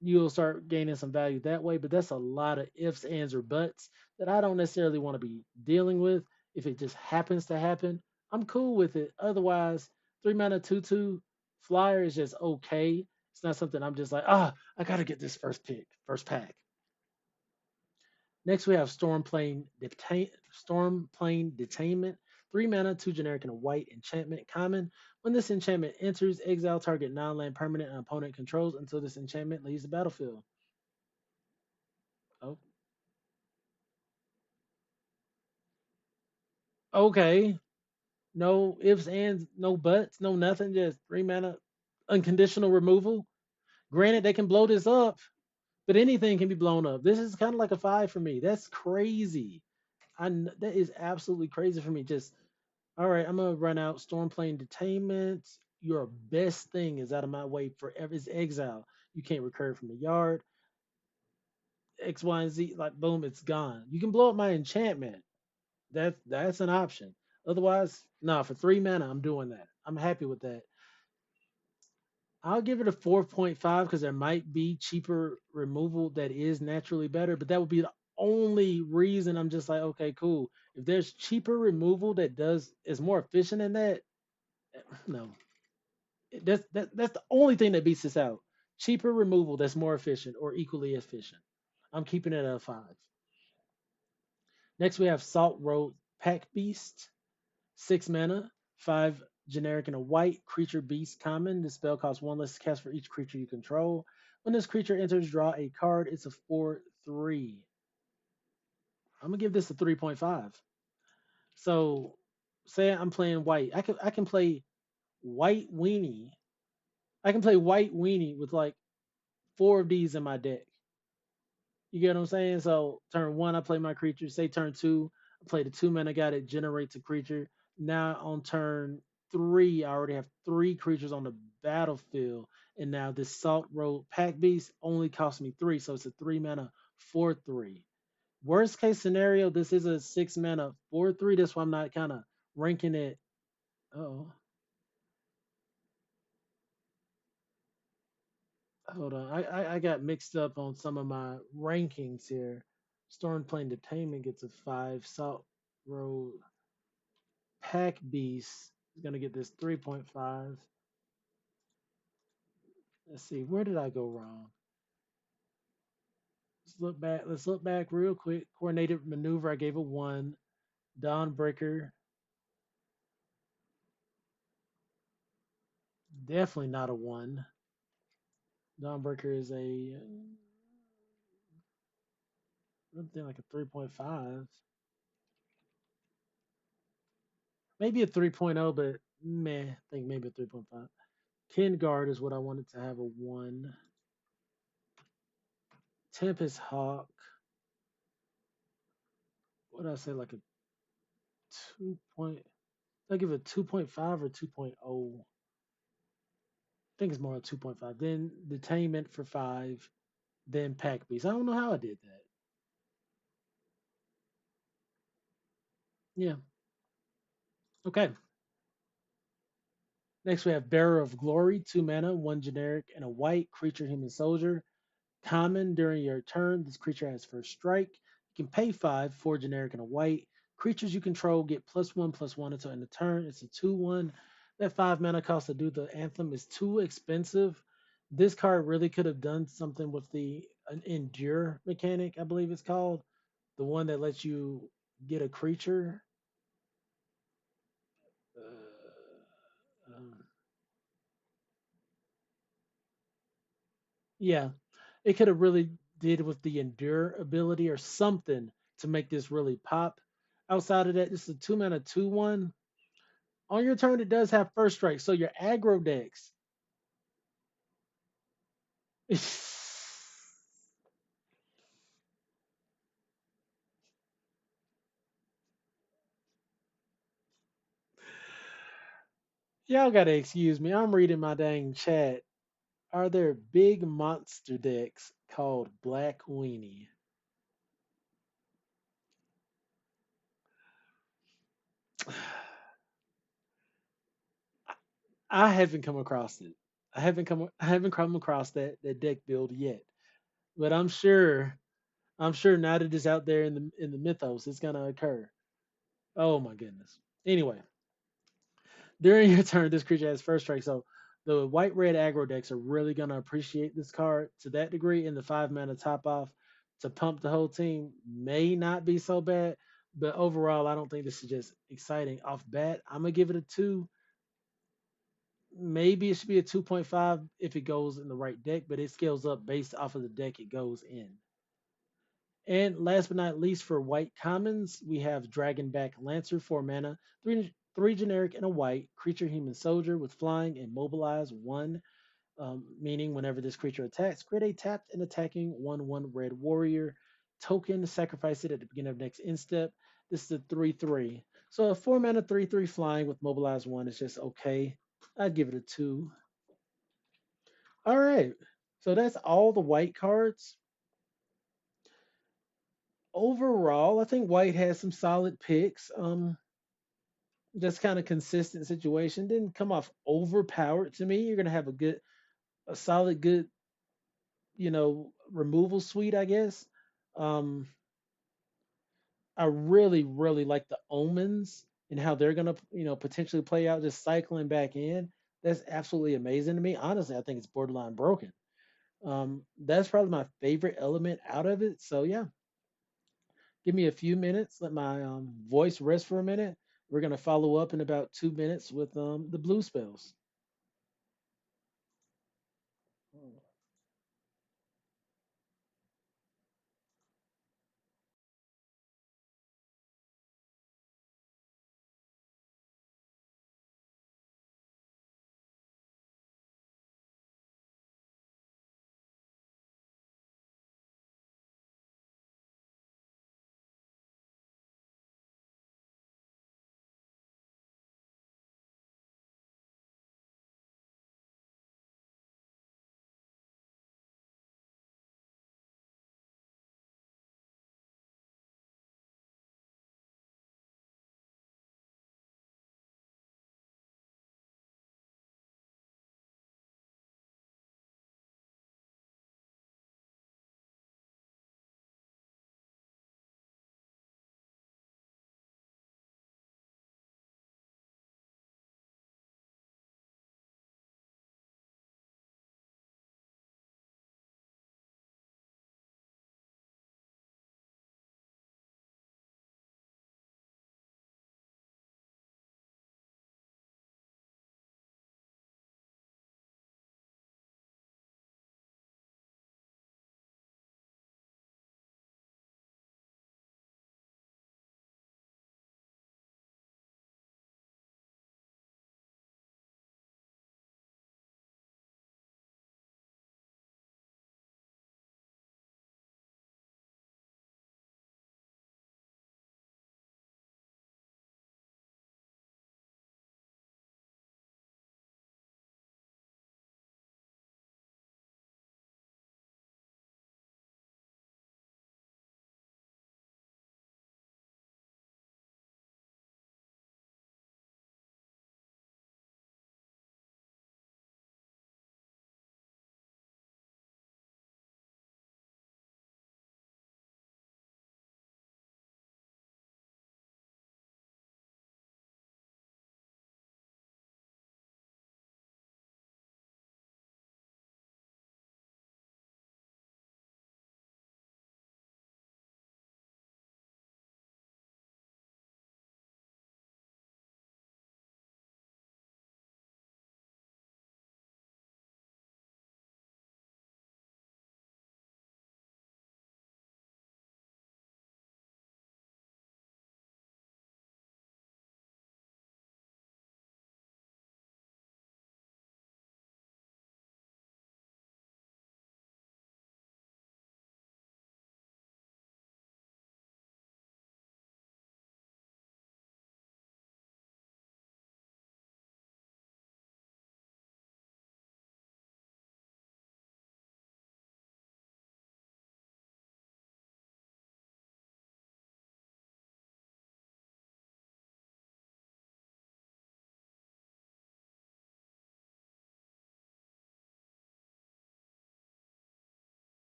you'll start gaining some value that way. But that's a lot of ifs, ands, or buts that I don't necessarily want to be dealing with. If it just happens to happen, I'm cool with it. Otherwise, 3 mana 2/2 flyer is just okay. It's not something I'm just like, I gotta get this first pick, first pack. Next, we have Storm Plane Detainment. 3 mana, 2 generic, and a white enchantment common. When this enchantment enters, exile target non-land permanent an opponent controls until this enchantment leaves the battlefield. Oh, okay. No ifs, ands, no buts, no nothing. Just 3 mana, unconditional removal. Granted, they can blow this up, but anything can be blown up. This is kind of like a 5 for me. That's crazy. That is absolutely crazy for me. Just all right, I'm gonna run out Storm Plane Detainment. Your best thing is out of my way forever. Is exile. You can't recur from the yard. X, Y, and Z. Like boom, it's gone. You can blow up my enchantment. That's an option. Otherwise, no. For 3 mana, I'm doing that. I'm happy with that. I'll give it a 4.5 because there might be cheaper removal that is naturally better, but that would be the only reason I'm just like, okay, cool. If there's cheaper removal that does is more efficient than that, no, that's the only thing that beats this out. Cheaper removal that's more efficient or equally efficient. I'm keeping it at a 5. Next we have Salt Road Pack Beast, 6 mana, 5 generic and a white creature beast common. This spell costs 1 less to cast for each creature you control. When this creature enters, draw a card. It's a 4/3. I'm gonna give this a 3.5. So say I'm playing white. I can play white weenie. I can play white weenie with like 4 of these in my deck. You get what I'm saying? So turn one, I play my creature. Say turn two, I play the 2 mana guy that generates a creature. Now on turn three, I already have 3 creatures on the battlefield. And now this Salt Road Pack Beast only costs me 3. So it's a 3 mana 4/3. Worst case scenario, this is a 6 mana 4/3. That's why I'm not kind of ranking it. Oh, hold on. I got mixed up on some of my rankings here. Storm Plane Detainment gets a 5. Salt Road Pack Beast is going to get this 3.5. Let's see, where did I go wrong? Let's look back. Let's look back real quick. Coordinated maneuver, I gave a 1. Dawnbreaker, definitely not a 1. Dawnbreaker is something like a 3.5. Maybe a 3.0, but meh, I think maybe a 3.5. Ken Guard is what I wanted to have a 1. Tempest Hawk, what did I say, like a 2 point, I give it a 2.5 or 2.0. Think it's more like 2.5. Then Detainment for 5. Then Pack Beast. I don't know how I did that. Yeah. Okay. Next we have Bearer of Glory. 2 mana, 1 generic, and a white creature human soldier. Common during your turn. This creature has first strike. You can pay 5, 4 generic, and a white. Creatures you control get +1/+1 until end of turn. It's a 2/1. That 5 mana cost to do the anthem is too expensive. This card really could have done something with the an endure mechanic, I believe it's called. The one that lets you get a creature. Um, yeah, it could have really did with the endure ability or something to make this really pop. Outside of that, this is a 2 mana 2/1. On your turn, it does have first strike, so your aggro decks. Y'all gotta excuse me. I'm reading my dang chat. Are there big monster decks called Black Weenie? I haven't come across it. I haven't come across that deck build yet. but I'm sure now that it's out there in the mythos, it's gonna occur. Oh my goodness. Anyway, during your turn, this creature has first strike. So the white red aggro decks are really gonna appreciate this card to that degree. In the 5 mana top off to pump the whole team may not be so bad, but overall, I don't think this is just exciting off bat. I'm gonna give it a two. Maybe it should be a 2.5 if it goes in the right deck, but it scales up based off of the deck it goes in. And last but not least, for white commons, we have Dragonback Lancer, 4 mana, three generic and a white creature, human soldier with flying and mobilize one. Meaning whenever this creature attacks, create a tapped and attacking 1/1 red warrior token. Sacrifice it at the beginning of next end step. This is a 3/3. So a 4 mana 3/3 flying with mobilize one is just okay. I'd give it a two. All right. So that's all the white cards. Overall, I think white has some solid picks. Just kind of consistent situation. Didn't come off overpowered to me. You're gonna have a solid, good, removal suite, I guess. Um, I really, really like the omens and how they're gonna, potentially play out, just cycling back in. That's absolutely amazing to me. Honestly, I think it's borderline broken. That's probably my favorite element out of it. So yeah, give me a few minutes. Let my voice rest for a minute. We're gonna follow up in about 2 minutes with the blue spells.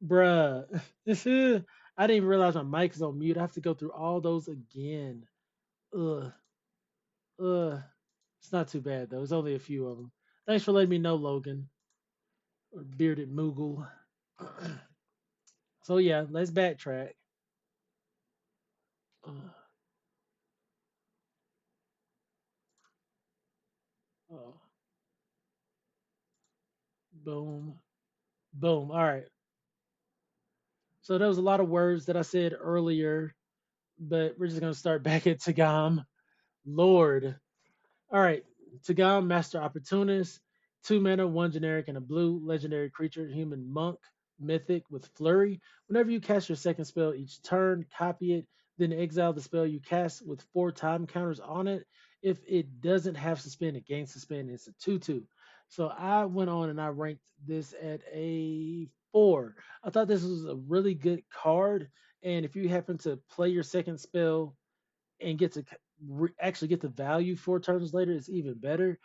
Bruh. I didn't even realize my mic is on mute. I have to go through all those again. Ugh. Ugh. It's not too bad though. It's only a few of them. Thanks for letting me know, Logan. Or bearded Moogle. So yeah, let's backtrack. Uh, oh, boom. Boom. All right. So there was a lot of words that I said earlier, but we're just gonna start back at Tagam. Lord. All right. Tagam, Master Opportunist, 2 mana, one generic, and a blue legendary creature, human monk, mythic with flurry. Whenever you cast your second spell each turn, copy it, then exile the spell you cast with 4 time counters on it. If it doesn't have suspend, it gains suspend. It's a 2/2. So I went on and I ranked this at a 4. I thought this was a really good card. And if you happen to play your second spell and get to actually get the value 4 turns later, it's even better.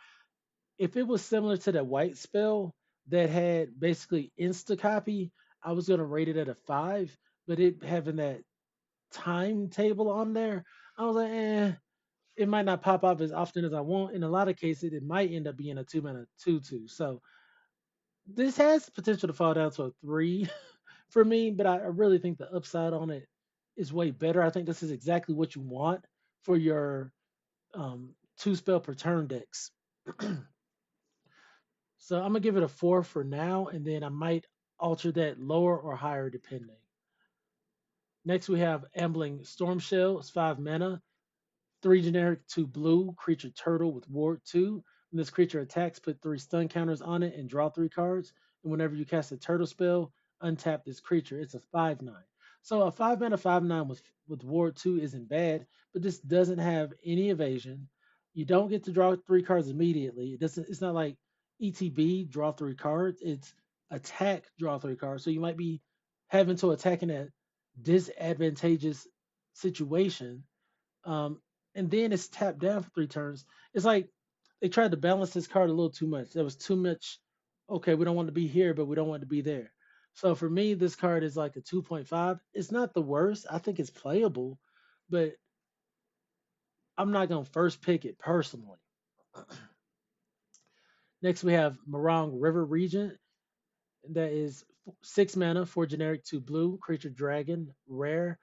If it was similar to that white spell that had basically insta copy, I was gonna rate it at a 5. But it having that timetable on there, I was like, it might not pop off as often as I want. In a lot of cases, it might end up being a 2 mana 2/2. So this has potential to fall down to a 3 for me, but I really think the upside on it is way better. I think this is exactly what you want for your 2 spell per turn decks. So I'm gonna give it a 4 for now, and then I might alter that lower or higher depending. Next we have Ambling Storm Shell. It's 5 mana. 3 generic, 2 blue, creature turtle with ward 2. When this creature attacks, put 3 stun counters on it and draw 3 cards. And whenever you cast a turtle spell, untap this creature. It's a 5/9. So a 5 mana 5/9 with ward 2 isn't bad, but this doesn't have any evasion. You don't get to draw 3 cards immediately. It's not like ETB draw 3 cards. It's attack draw 3 cards. So you might be having to attack in a disadvantageous situation, um, and then it's tapped down for 3 turns. It's like they tried to balance this card a little too much. There was too much. Okay, we don't want to be here, but we don't want to be there. So for me, this card is like a 2.5. It's not the worst. I think it's playable, but I'm not gonna first pick it personally. Next, we have Morong River Regent. That is 6 mana, 4 generic, 2 blue, creature dragon, rare.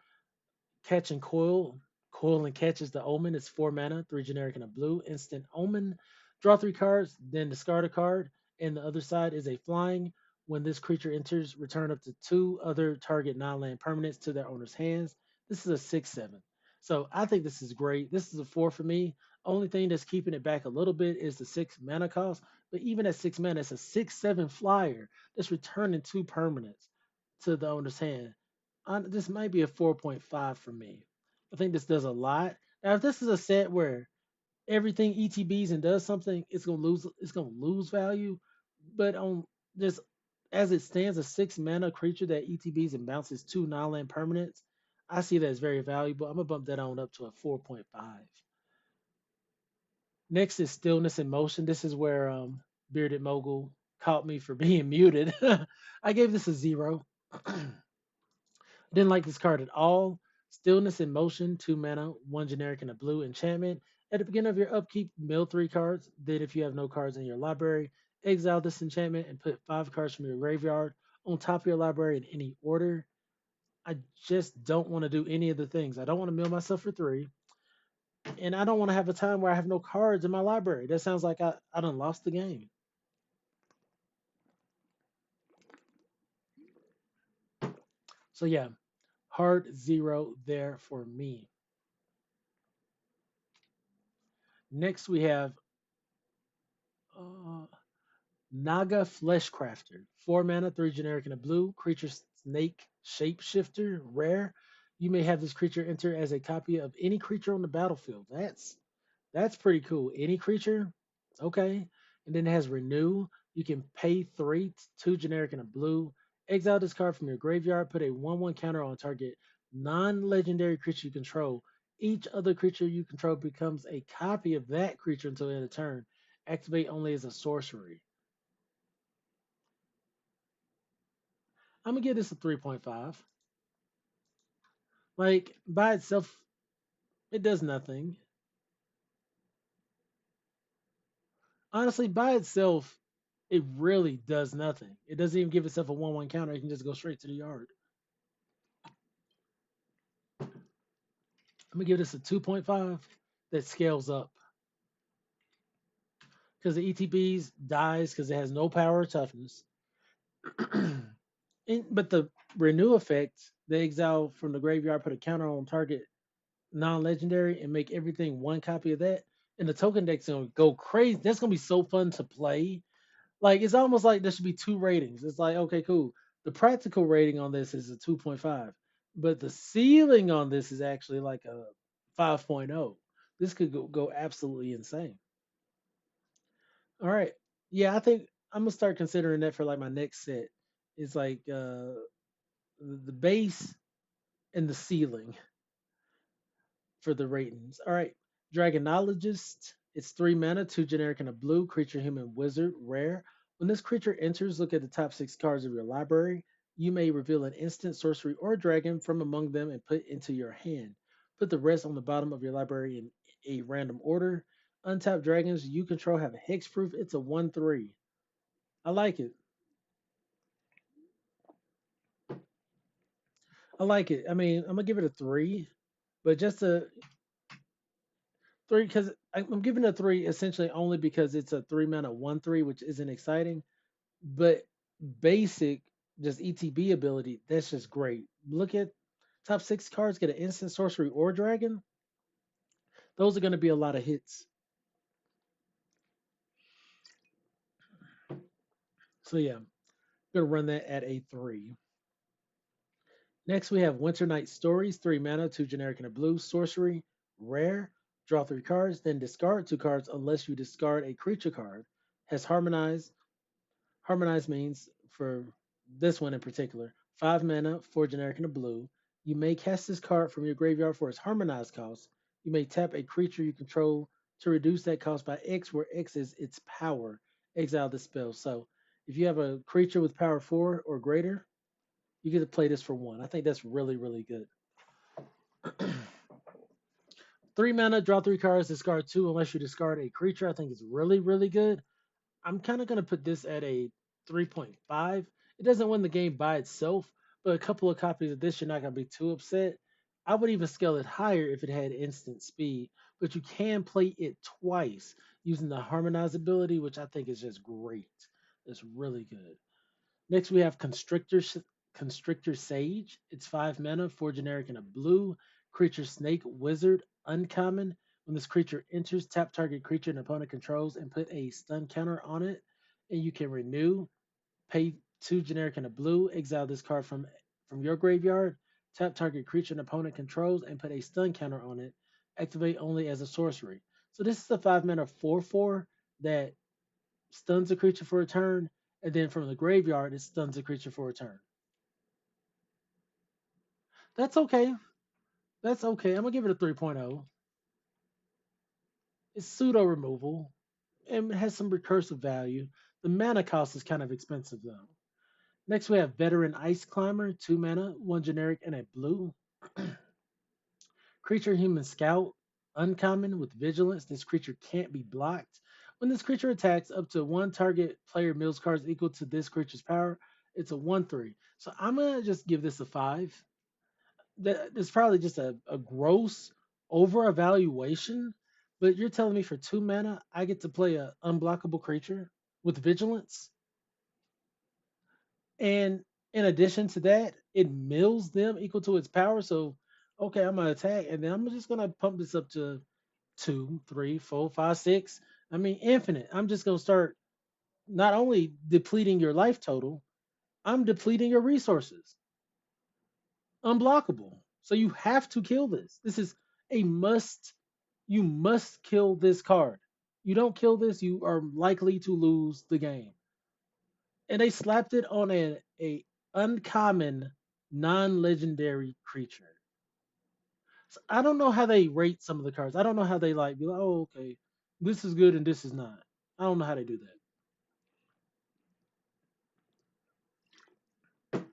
Catch and Coil. Coil and Catch is the Omen. It's 4 mana, 3 generic, and a blue. Instant Omen. Draw 3 cards, then discard a card. And the other side is a flying. When this creature enters, return up to 2 other target non-land permanents to their owner's hands. This is a 6/7. So I think this is great. This is a 4 for me. Only thing that's keeping it back a little bit is the 6 mana cost. But even at 6 mana, it's a 6/7 flyer that's returning 2 permanents to the owner's hand. This might be a 4.5 for me. I think this does a lot. Now, if this is a set where everything ETBs and does something, it's gonna lose. It's gonna lose value. But on just as it stands, a 6 mana creature that ETBs and bounces 2 non-land permanents, I see that as very valuable. I'm gonna bump that on up to a 4.5. Next is Stillness in Motion. This is where Bearded Mogul caught me for being muted. I gave this a 0. Didn't like this card at all. Stillness in Motion, 2 mana, 1 generic, and a blue enchantment. At the beginning of your upkeep, mill 3 cards. Then, if you have no cards in your library, exile this enchantment and put 5 cards from your graveyard on top of your library in any order. I just don't want to do any of the things. I don't want to mill myself for 3, and I don't want to have a time where I have no cards in my library. That sounds like I done lost the game. So, yeah, hard 0 there for me. Next, we have uh, Naga Fleshcrafter. 4 mana, 3 generic, and a blue. Creature snake shapeshifter. Rare. You may have this creature enter as a copy of any creature on the battlefield. That's pretty cool. Any creature? Okay. And then it has renew. You can pay 3, 2 generic, and a blue. Exile this card from your graveyard. Put a 1/1 counter on target non-legendary creature you control. Each other creature you control becomes a copy of that creature until end of turn. Activate only as a sorcery. I'm gonna give this a 3.5. Like by itself, it does nothing. Honestly, by itself, it really does nothing. It doesn't even give itself a 1-1 counter. It can just go straight to the yard. I'm gonna give this a 2.5 that scales up because the ETBs dies because it has no power or toughness. But the renew effect, the exile from the graveyard put a counter on target non-legendary and make everything one copy of that. And the token deck's gonna go crazy. That's gonna be so fun to play. Like it's almost like there should be two ratings. It's like, okay, cool. The practical rating on this is a 2.5, but the ceiling on this is actually like a 5.0. This could go absolutely insane. All right. Yeah, I think I'm gonna start considering that for like my next set. It's like the base and the ceiling for the ratings. All right. Dragonologist. It's 3 mana, 2 generic and a blue creature, human, wizard, rare. When this creature enters, look at the top 6 cards of your library. You may reveal an instant, sorcery, or dragon from among them and put into your hand. Put the rest on the bottom of your library in a random order. Untapped dragons you control have a hexproof. It's a 1/3. I like it. I like it. I mean, I'm gonna give it a 3, but just a 3 because I'm giving it a 3 essentially only because it's a 3 mana 1/3, which isn't exciting. But basic, just ETB ability, that's just great. Look at top 6 cards, get an instant sorcery or dragon. Those are going to be a lot of hits. So yeah, I'm gonna run that at a 3. Next we have Winter Night Stories, 3 mana, 2 generic and a blue, sorcery, rare. Draw 3 cards, then discard 2 cards unless you discard a creature card. Has harmonized. Harmonized means for this one in particular, 5 mana, 4 generic and a blue. You may cast this card from your graveyard for its harmonized cost. You may tap a creature you control to reduce that cost by X, where X is its power. Exile this spell. So if you have a creature with power 4 or greater, you get to play this for 1. I think that's really, really good. 3 mana, draw 3 cards, discard 2 unless you discard a creature. I think it's really, really good. I'm kind of going to put this at a 3.5. It doesn't win the game by itself, but a couple of copies of this, you're not going to be too upset. I would even scale it higher if it had instant speed, but you can play it twice using the harmonize ability, which I think is just great. It's really good. Next, we have Constrictor Sage. It's 5 mana, 4 generic and a blue. Creature Snake Wizard, uncommon. When this creature enters, tap target creature an opponent controls and put a stun counter on it. And you can renew, pay 2 generic and a blue, exile this card from your graveyard, tap target creature an opponent controls and put a stun counter on it. Activate only as a sorcery. So this is a 5 mana 4/4 that stuns a creature for a turn, and then from the graveyard, it stuns a creature for a turn. That's okay. That's okay. I'm gonna give it a 3.0. It's pseudo removal and it has some recursive value. The mana cost is kind of expensive though. Next, we have Veteran Ice Climber, 2 mana, 1 generic and a blue. Creature Human Scout, uncommon with vigilance. This creature can't be blocked. When this creature attacks, up to one target player mills cards equal to this creature's power. It's a 1/3. So I'm gonna just give this a 5. That's probably just a gross over evaluation. But you're telling me for 2 mana, I get to play a unblockable creature with vigilance, and in addition to that, it mills them equal to its power. So, okay, I'm gonna attack, and then I'm just gonna pump this up to 2, 3, 4, 5, 6. I mean, infinite. I'm just gonna start not only depleting your life total, I'm depleting your resources. Unblockable. So you have to kill this. This is a must. You must kill this card. You don't kill this, you are likely to lose the game. And they slapped it on a uncommon non-legendary creature. So I don't know how they rate some of the cards. I don't know how they like be like, oh, okay, this is good and this is not. I don't know how they do that.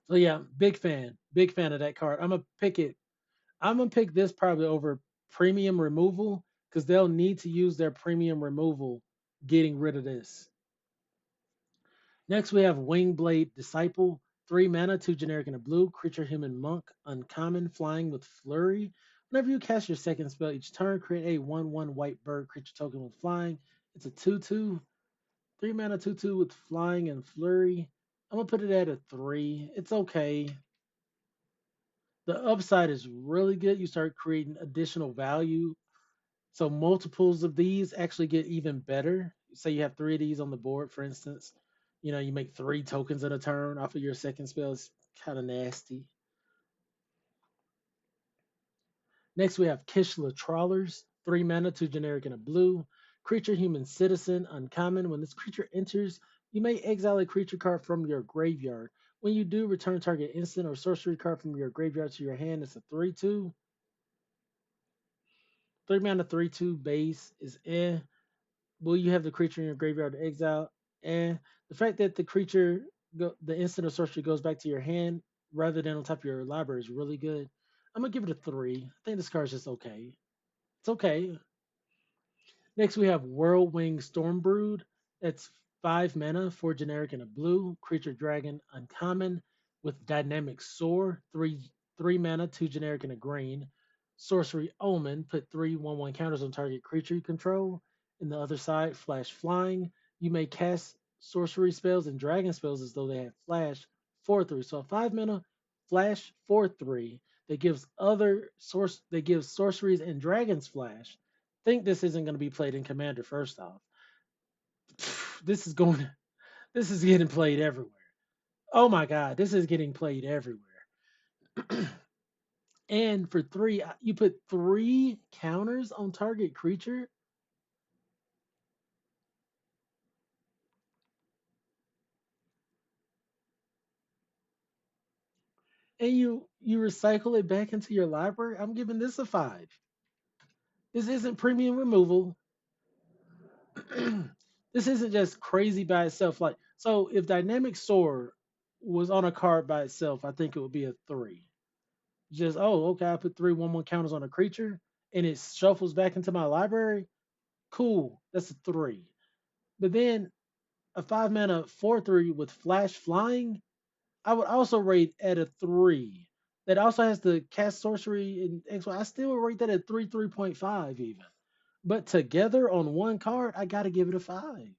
So yeah, big fan of that card. I'm gonna pick it. I'm gonna pick this probably over premium removal because they'll need to use their premium removal getting rid of this. Next, we have Wingblade Disciple. 3 mana, 2 generic and a blue. Creature human monk. Uncommon, flying with flurry. Whenever you cast your second spell each turn, create a 1/1 white bird creature token with flying. It's a 2/2. 3 mana, 2/2 with flying and flurry. I'm going to put it at a 3. It's okay. The upside is really good. You start creating additional value. So multiples of these actually get even better. Say you have 3 of these on the board, for instance. You make 3 tokens in a turn off of your second spell. It's kind of nasty. Next, we have Kishla Trawlers. 3 mana, 2 generic and a blue. Creature human citizen, uncommon. When this creature enters, you may exile a creature card from your graveyard. When you do, return target instant or sorcery card from your graveyard to your hand. It's a 3/2. 3 mana, 3/2 base is eh. Will you have the creature in your graveyard to exile? And the fact that the instant or sorcery goes back to your hand rather than on top of your library is really good. I'm gonna give it a 3. I think this card's just okay. It's okay. Next, we have Whirlwing Stormbrood. That's 5 mana, 4 generic and a blue creature dragon, uncommon with dynamic soar. Three mana, 2 generic and a green. Sorcery Omen. Put 3/1/1 counters on target creature you control. In the other side, flash flying. You may cast sorcery spells and dragon spells as though they have flash 4/3. So a 5 mana flash 4/3 that gives sorceries and dragons flash. Think this isn't going to be played in Commander first off. This is going this is getting played everywhere. Oh my god, this is getting played everywhere. And for 3, you put 3 counters on target creature and you recycle it back into your library. I'm giving this a 5. This isn't premium removal. This isn't just crazy by itself. Like, so if Dynamic Sword was on a card by itself, I think it would be a 3. Just, oh, okay, I put 3/1/1 counters on a creature and it shuffles back into my library. Cool, that's a 3. But then a 5 mana 4/3 with flash flying, I would also rate at a 3. That also has the cast sorcery and XY. I still rate that at 3.5 even. But together on one card, I gotta give it a 5.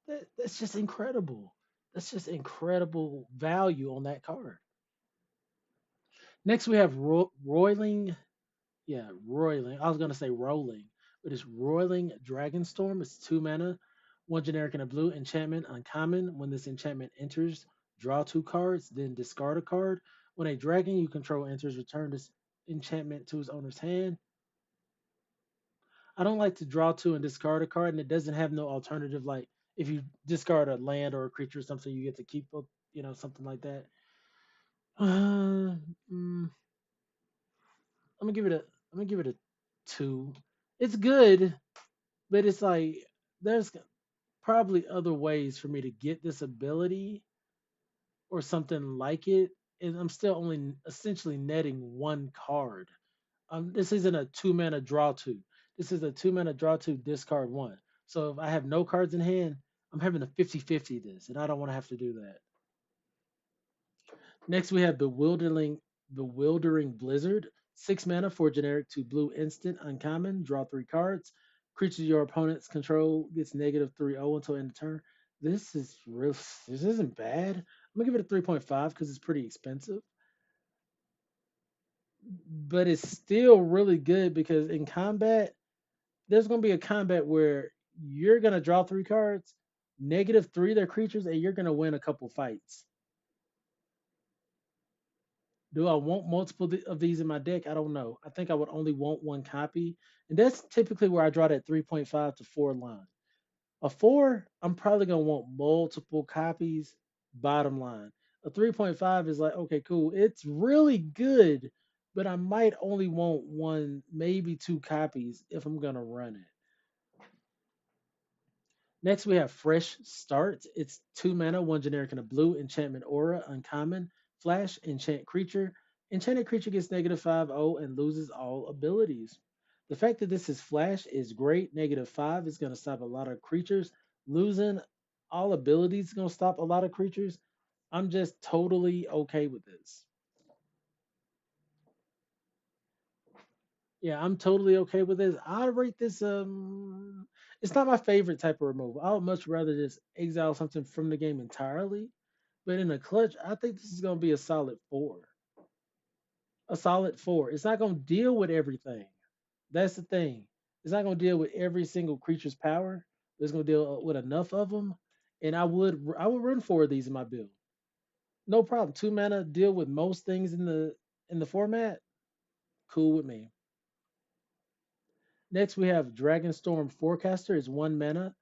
That's just incredible. That's just incredible value on that card. Next, we have Roiling. Yeah, Roiling. I was gonna say Rolling, but it's Roiling Dragonstorm. It's 2 mana, 1 generic and a blue enchantment, uncommon. When this enchantment enters, draw 2 cards, then discard a card. When a dragon you control enters, return this enchantment to its owner's hand. I don't like to draw 2 and discard a card, and it doesn't have no alternative. Like if you discard a land or a creature or something, you get to keep, something like that. Uh, mm, I'm gonna give it a. I'm gonna give it a 2. It's good, but it's like there's probably other ways for me to get this ability or something like it, and I'm still only essentially netting 1 card. This isn't a 2 mana draw 2. This is a 2 mana draw 2 discard 1. So if I have no cards in hand, I'm having a 50-50 this, and I don't want to have to do that. Next, we have Bewildering Blizzard. 6 mana, 4 generic, 2 blue, instant, uncommon. Draw 3 cards. Creature your opponent's control gets -3/0 until end of turn. This is real. This isn't bad. I'm gonna give it a 3.5 because it's pretty expensive, but it's still really good because in combat, there's gonna be a combat where you're gonna draw 3 cards, -3 their creatures, and you're gonna win a couple fights. Do I want multiple of these in my deck? I don't know. I think I would only want 1 copy. And that's typically where I draw that 3.5 to 4 line. A 4, I'm probably going to want multiple copies, bottom line. A 3.5 is like, okay, cool. It's really good, but I might only want 1, maybe 2 copies if I'm going to run it. Next, we have Fresh Start. It's 2 mana, 1 generic and a blue, enchantment aura, uncommon. Flash, enchant creature. Enchanted creature gets -5/0 and loses all abilities. The fact that this is Flash is great. -5 is going to stop a lot of creatures. Losing all abilities is going to stop a lot of creatures. I'm just totally okay with this. Yeah, I'm totally okay with this. I rate this it's not my favorite type of removal. I would much rather just exile something from the game entirely. But in a clutch, I think this is gonna be a solid four. A solid four. It's not gonna deal with everything. That's the thing. It's not gonna deal with every single creature's power. But it's gonna deal with enough of them. And I would run four of these in my build. No problem. 2 mana deal with most things in the format. Cool with me. Next, we have Dragonstorm Forecaster. It's 1 mana,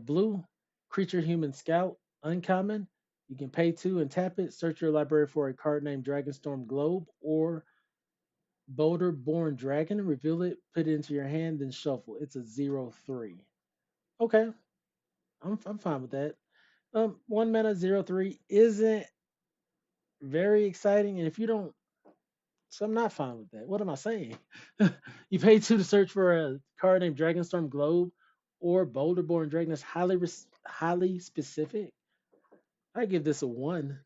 blue, creature human scout, uncommon. You can pay two and tap it. Search your library for a card named Dragonstorm Globe or Boulder Born Dragon. Reveal it, put it into your hand, then shuffle. It's a 0/3. Okay, I'm fine with that. 1 mana 0/3 isn't very exciting, and if you don't, so I'm not fine with that. What am I saying? You pay two to search for a card named Dragonstorm Globe or Boulderborn Dragon. That's highly specific. I give this a one.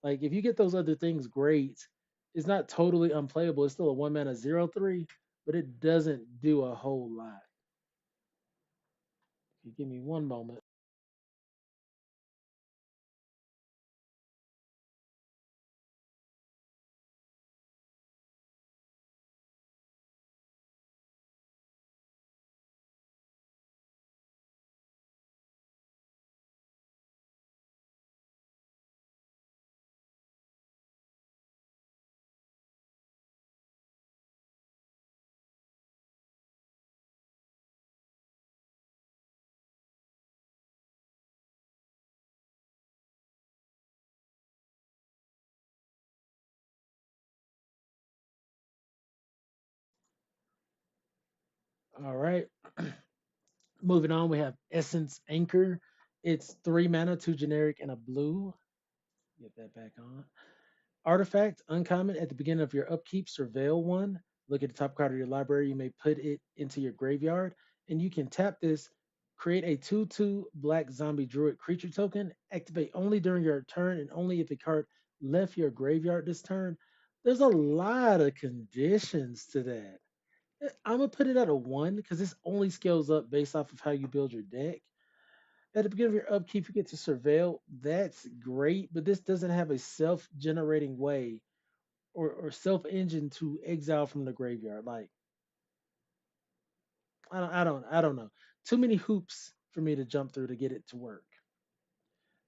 Like if you get those other things, great. It's not totally unplayable. It's still a 1 mana 0/3, but it doesn't do a whole lot. If you give me one moment. All right. Moving on, we have Essence Anchor. It's 3 mana, two generic, and a blue. Get that back on. Artifact, uncommon, at the beginning of your upkeep, surveil one. Look at the top card of your library. You may put it into your graveyard, and you can tap this, create a 2/2 black zombie druid creature token. Activate only during your turn and only if a card left your graveyard this turn. There's a lot of conditions to that. I'm gonna put it at a one because this only scales up based off of how you build your deck. At the beginning of your upkeep, you get to surveil. That's great, but this doesn't have a self-generating way or self-engine to exile from the graveyard. Like I don't know. Too many hoops for me to jump through to get it to work.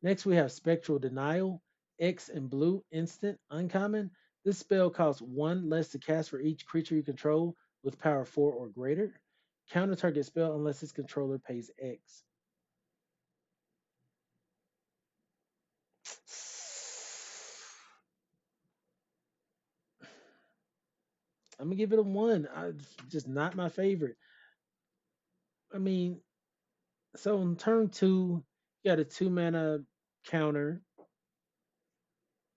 Next, we have Spectral Denial, X and blue, instant, uncommon. This spell costs one less to cast for each creature you control with power four or greater. Counter target spell unless its controller pays X. I'm gonna give it a one. Just not my favorite. I mean, so in turn two, you got a 2 mana counter,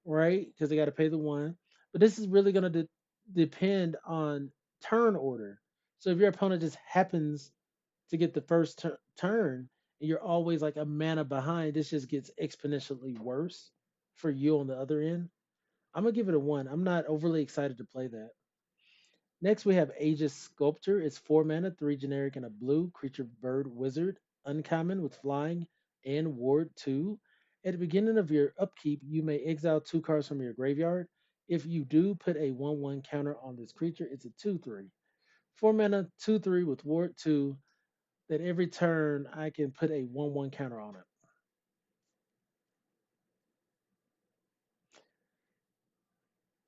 right? Because they got to pay the one. But this is really going to depend on turn order. So if your opponent just happens to get the first turn and you're always like a mana behind, this just gets exponentially worse for you on the other end. I'm gonna give it a one. I'm not overly excited to play that. Next, we have Aegis Sculptor. It's 4 mana, three generic, and a blue creature bird wizard, uncommon with flying and ward two. At the beginning of your upkeep, you may exile two cards from your graveyard. If you do, put a 1/1 counter on this creature. It's a 2/3. 4 mana, 2/3 with ward two. That every turn I can put a 1/1 counter on it.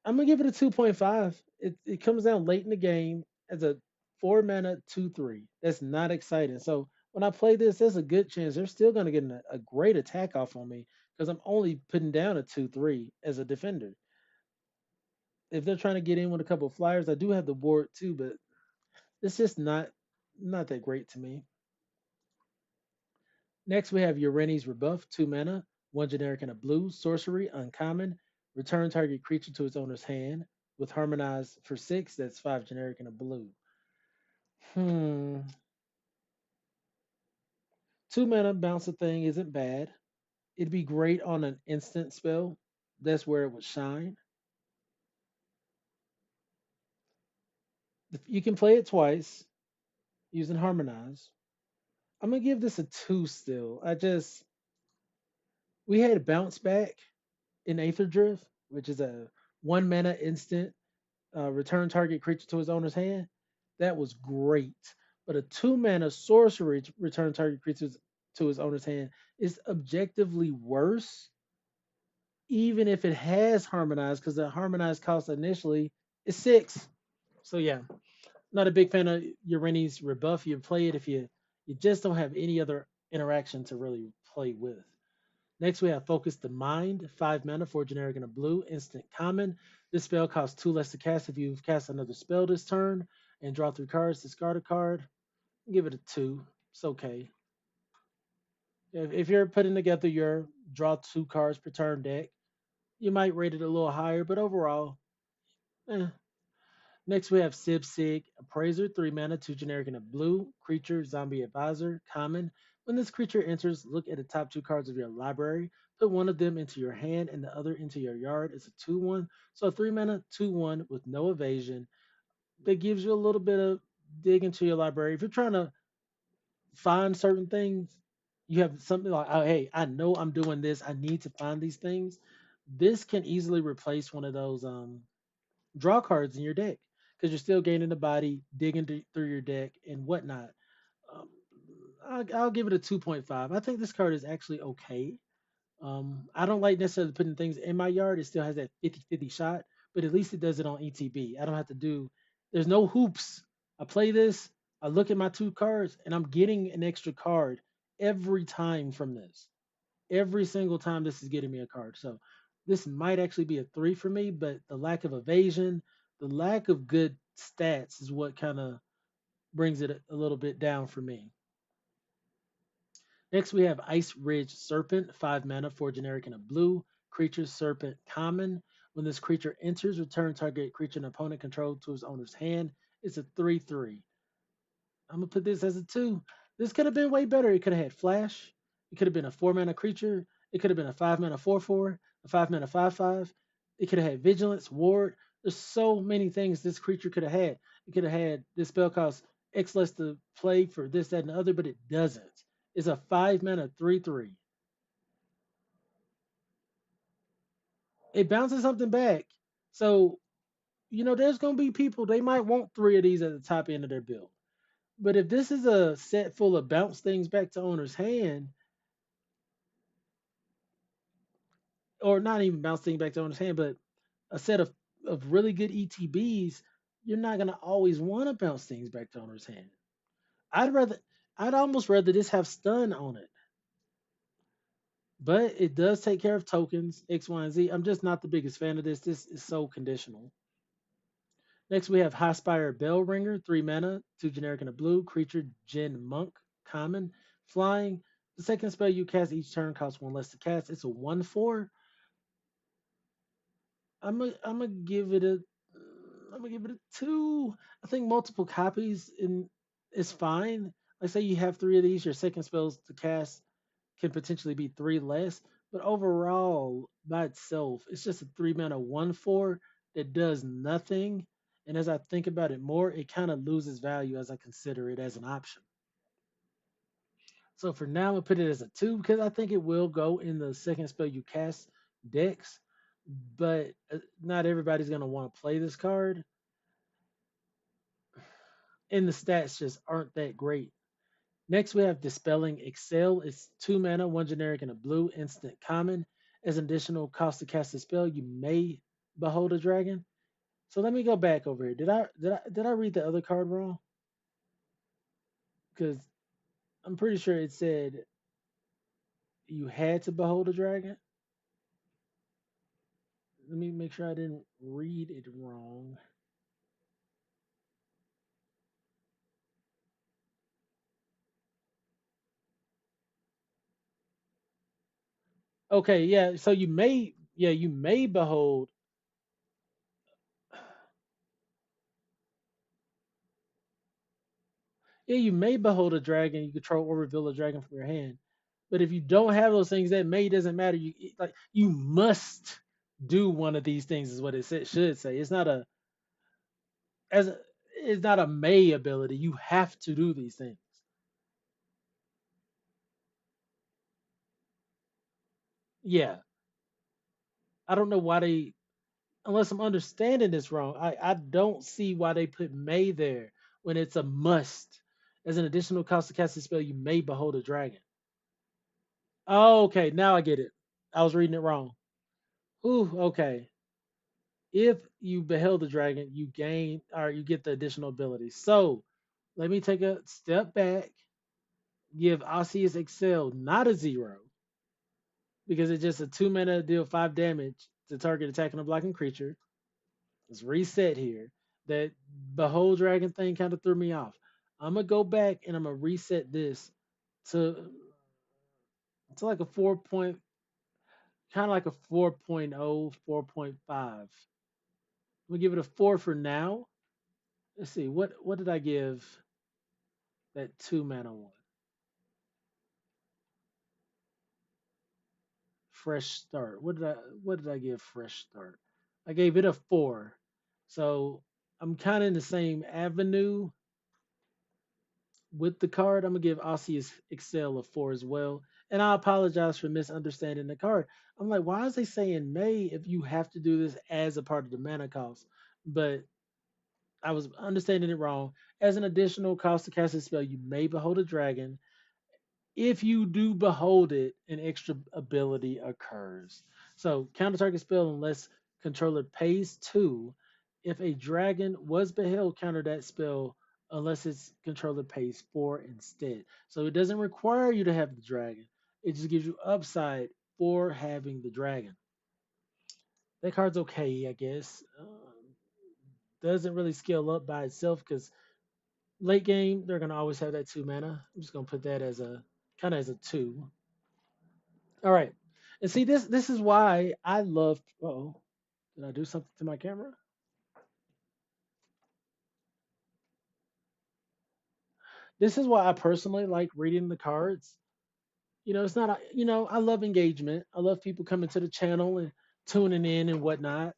I'm gonna give it a 2.5. It comes down late in the game as a 4 mana 2/3. That's not exciting. So when I play this, there's a good chance they're still gonna get a great attack off on me because I'm only putting down a 2/3 as a defender. If they're trying to get in with a couple of flyers, I do have the board too, but it's just not that great to me. Next we have Urani's Rebuff, 2 mana. one generic and a blue. Sorcery, uncommon. Return target creature to its owner's hand with harmonize for 6. That's 5 generic and a blue. Hmm. 2 mana bounce a thing isn't bad. It'd be great on an instant spell. That's where it would shine. You can play it twice using harmonize. I'm gonna give this a 2 still. We had a bounce back in Aether Drift, which is a 1 mana instant return target creature to his owner's hand. That was great. But a 2 mana sorcery return target creature to his owner's hand is objectively worse, even if it has harmonized, because the harmonized cost initially is 6. So yeah, not a big fan of Urani's rebuff. You play it if you just don't have any other interaction to really play with. Next, we have Focus the Mind, 5 mana, 4 generic and a blue, instant common. This spell costs 2 less to cast if you've cast another spell this turn and draw 3 cards, discard a card. Give it a 2. It's okay. If you're putting together your draw 2 cards per turn deck, you might rate it a little higher, but overall, eh. Next, we have Sib Sig Appraiser, 3 mana, 2 generic and a blue, creature, zombie advisor, common. When this creature enters, look at the top 2 cards of your library. Put one of them into your hand and the other into your yard. It's a 2/1. So a 3 mana, 2/1 with no evasion. That gives you a little bit of dig into your library. If you're trying to find certain things, you have something like, oh, hey, I know I'm doing this. I need to find these things. This can easily replace one of those draw cards in your deck because you're still gaining the body, digging through your deck and whatnot. Um, I'll give it a 2.5. I think this card is actually okay. I don't like necessarily putting things in my yard. It still has that 50-50 shot, but at least it does it on ETB. I don't have to do, there's no hoops. I play this, I look at my 2 cards, and I'm getting an extra card every time from this. Every single time this is getting me a card. So this might actually be a 3 for me, but the lack of evasion, the lack of good stats is what kind of brings it a little bit down for me. Next, we have Ice Ridge Serpent, 5 mana, 4 generic, and a blue. Creature Serpent common. When this creature enters, return target creature an opponent controlled to his owner's hand. It's a 3/3. I'm gonna put this as a 2. This could have been way better. It could have had flash. It could have been a 4 mana creature. It could have been a 5 mana 4/4, a 5 mana 5/5. It could have had vigilance, ward. There's so many things this creature could have had. It could have had this spell cost X less to play for this, that, and the other, but it doesn't. It's a 5 mana 3/3. It bounces something back. So, there's gonna be people, they might want 3 of these at the top end of their build. But if this is a set full of bounce things back to owner's hand, or not even bounce things back to owner's hand, but a set of really good ETBs, you're not gonna always want to bounce things back to owner's hand. I'd rather I'd almost rather this have stun on it. But it does take care of tokens, X, Y, and Z. I'm just not the biggest fan of this. This is so conditional. Next, we have Highspire Bellringer, 3 mana, 2 generic and a blue. Creature, Jin Monk, common. Flying. The second spell you cast each turn costs 1 less to cast. It's a 1/4. I'm gonna give it a I'm gonna give it a 2. I think multiple copies in is fine. Like say you have 3 of these, your second spells to cast can potentially be 3 less. But overall, by itself, it's just a 3 mana 1/4 that does nothing. And as I think about it more, it kind of loses value as I consider it as an option. So for now, I'm gonna put it as a 2 because I think it will go in the second spell you cast decks. But not everybody's gonna want to play this card, and the stats just aren't that great. Next, we have Dispelling Excel. It's 2 mana, 1 generic, and a blue instant common. As an additional cost to cast a spell, you may behold a dragon. So let me go back over here. Did I read the other card wrong? Because I'm pretty sure it said you had to behold a dragon. Let me make sure I didn't read it wrong. Okay, yeah. So you may behold, yeah, you may behold a dragon. You control or reveal a dragon from your hand. But if you don't have those things, that may doesn't matter. Like you must do one of these things, is what should say. As a, it's not a may ability. You have to do these things. Yeah, I don't know why they, unless I'm understanding this wrong. I don't see why they put may there when it's a must. As an additional cost to cast a spell, you may behold a dragon. Oh, okay, now I get it. I was reading it wrong. Ooh, okay. If you beheld the dragon, you gain or you get the additional ability. So let me take a step back. Give Osseous Excel not a zero because it's just a 2 mana deal 5 damage to target attacking a blocking creature. Let's reset here. That behold dragon thing kind of threw me off. I'm gonna go back and I'm gonna reset this to like a 4 point, kind of like a 4.0, 4.5. I'm gonna give it a 4 for now. Let's see, what did I give that 2 mana one? Fresh start. What did I give fresh start? I gave it a 4. So I'm kind of in the same avenue with the card. I'm gonna give Osseous Excel a 4 as well. And I apologize for misunderstanding the card. I'm like, why is they saying May if you have to do this as a part of the mana cost? But I was understanding it wrong. As an additional cost to cast a spell, you may behold a dragon. If you do behold it, an extra ability occurs. So counter target spell unless controller pays 2. If a dragon was beheld, counter that spell unless its controller pays 4 instead. So it doesn't require you to have the dragon. It just gives you upside for having the dragon. That card's okay, I guess. Doesn't really scale up by itself because late game they're gonna always have that 2 mana. I'm just gonna put that as a kind of as a 2. All right. And see this is why I love oh, did I do something to my camera? This is why I personally like reading the cards. It's not I love engagement. I love people coming to the channel and tuning in and whatnot.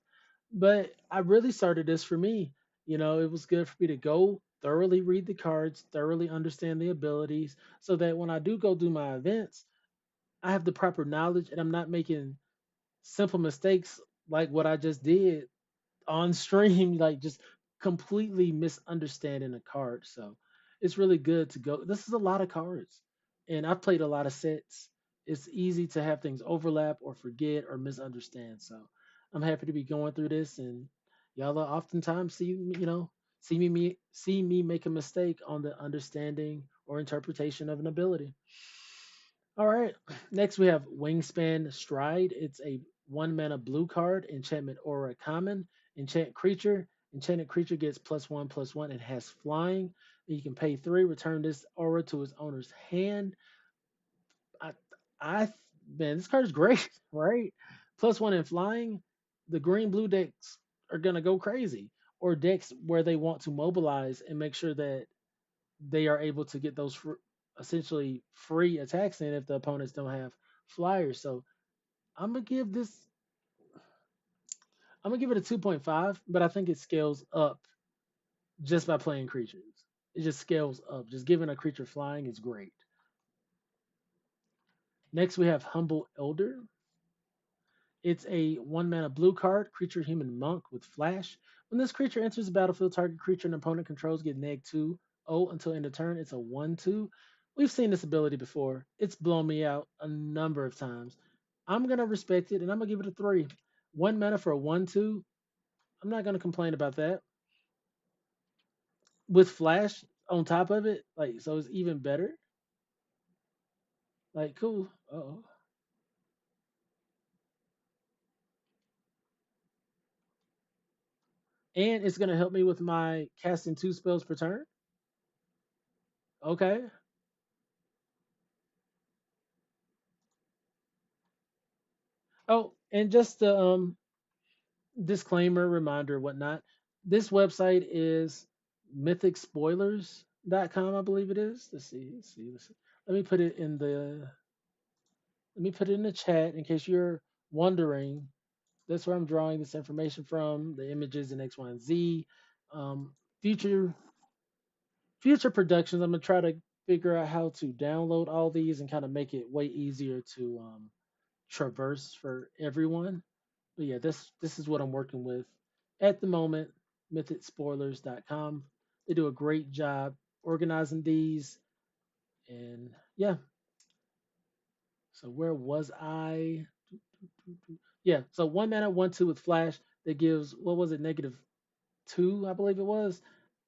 But I really started this for me. It was good for me to go thoroughly read the cards, thoroughly understand the abilities, so that when I do go do my events, I have the proper knowledge and I'm not making simple mistakes like what I just did on stream, like just completely misunderstanding a card. So it's really good to go. This is a lot of cards, and I've played a lot of sets. It's easy to have things overlap or forget or misunderstand. So I'm happy to be going through this, and y'all are oftentimes see me make a mistake on the understanding or interpretation of an ability. All right. Next we have Wingspan Stride. It's a 1 mana blue card, enchantment aura common, Enchanted creature gets +1/+1 and has flying. You can pay 3, return this aura to its owner's hand. I, I, man, this card is great, right? +1 and flying. The green blue decks are gonna go crazy, or decks where they want to mobilize and make sure that they are able to get those essentially free attacks in if the opponents don't have flyers. So I'm gonna give this. I'm gonna give it a 2.5, but I think it scales up just by playing creatures. It just scales up. Just giving a creature flying is great. Next, we have Humble Elder. It's a 1 mana blue card, creature human monk with flash. When this creature enters the battlefield, target creature an opponent controls get -2/0 until end of turn. It's a 1/2. We've seen this ability before. It's blown me out a number of times. I'm gonna respect it and I'm gonna give it a 3. 1 mana for a 1/2. I'm not gonna complain about that. With flash on top of it, like so it's even better. Like cool. Oh. And it's gonna help me with my casting 2 spells per turn. Okay. Oh, and just the disclaimer, reminder, whatnot. This website is mythicspoilers.com, I believe it is. Let's see. Let me put it in the let me put it in the chat in case you're wondering. That's where I'm drawing this information from, the images in X, Y, and Z. Um, future future productions, I'm gonna try to figure out how to download all these and kind of make it way easier to traverse for everyone. But yeah, this is what I'm working with at the moment. MythicSpoilers.com. They do a great job organizing these, and yeah. So where was I? Yeah. So 1 mana, 1/2 with flash that gives what was it, -2, I believe it was.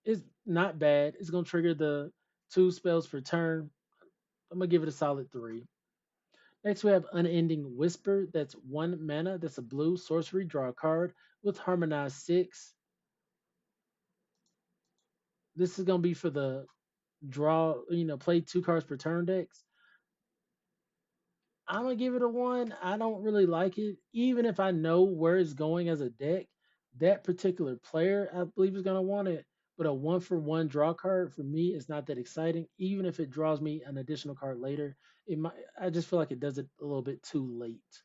It's not bad. It's gonna trigger the 2 spells per turn. I'm gonna give it a solid 3. Next, we have Unending Whisper. That's 1 mana. That's a blue sorcery. Draw a card with Harmonize 6. This is gonna be for the draw, play 2 cards per turn decks. I'm gonna give it a 1. I don't really like it, even if I know where it's going as a deck. That particular player, I believe, is gonna want it. But a 1 for 1 draw card for me is not that exciting. Even if it draws me an additional card later, it might. I just feel like it does it a little bit too late.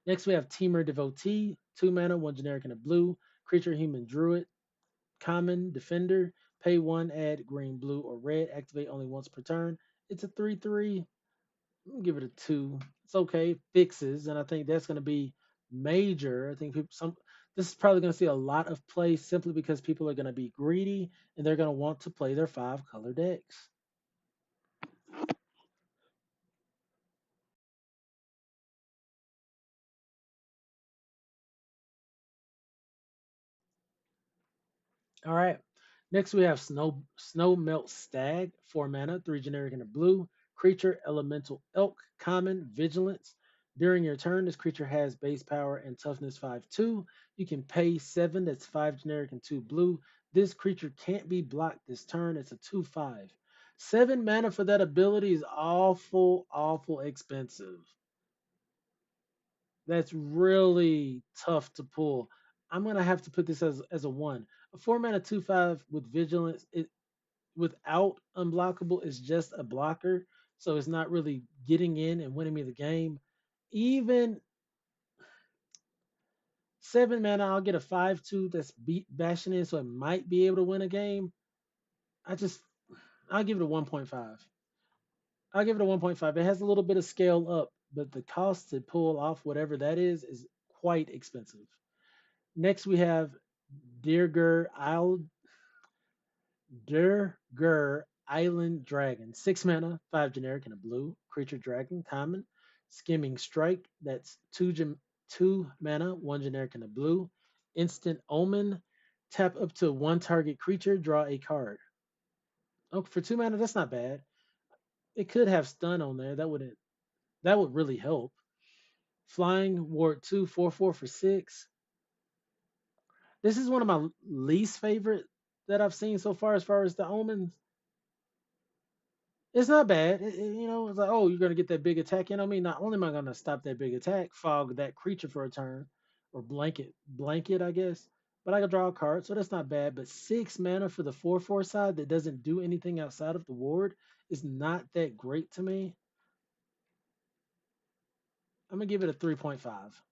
Next, we have Teamer Devotee, 2 mana, 1 generic and a blue creature, human druid, common defender. Pay 1, add green, blue, or red. Activate only once per turn. It's a 3/3. I'm gonna give it a 2. It's okay. Fixes, and I think that's gonna be major. I think this is probably gonna see a lot of play simply because people are gonna be greedy and they're gonna want to play their 5 color decks. All right. Next we have Snow Melt Stag, 4 mana, 3 generic and a blue creature, elemental elk, common, vigilance. During your turn, this creature has base power and toughness 5/2. You can pay 7. That's 5 generic and 2 blue. This creature can't be blocked this turn. It's a 2/5. 7 mana for that ability is awful, awful expensive. That's really tough to pull. I'm gonna have to put this as a 1. A 4 mana 2/5 with vigilance, without unblockable is just a blocker, so it's not really getting in and winning me the game. Even 7 mana, I'll get a 5/2 that's bashing in, so it might be able to win a game. I just I'll give it a 1.5. I'll give it a 1.5. It has a little bit of scale up, but the cost to pull off whatever that is quite expensive. Next, we have Dirger Isle Durgur Island Dragon. 6 mana, 5 generic and a blue. Creature dragon, common. Skimming Strike. That's 2 mana, 1 generic and a blue. Instant Omen. Tap up to 1 target creature, draw a card. Oh, for 2 mana, that's not bad. It could have stun on there. That would really help. Flying Ward 2, 4/4 for 6. This is one of my least favorite that I've seen so far as the omens. It's not bad. It's like, oh, you're gonna get that big attack in on me. Not only am I gonna stop that big attack, fog that creature for a turn, or blanket, I guess. But I can draw a card, so that's not bad. But 6 mana for the 4/4 side that doesn't do anything outside of the ward is not that great to me. I'm gonna give it a 3.5.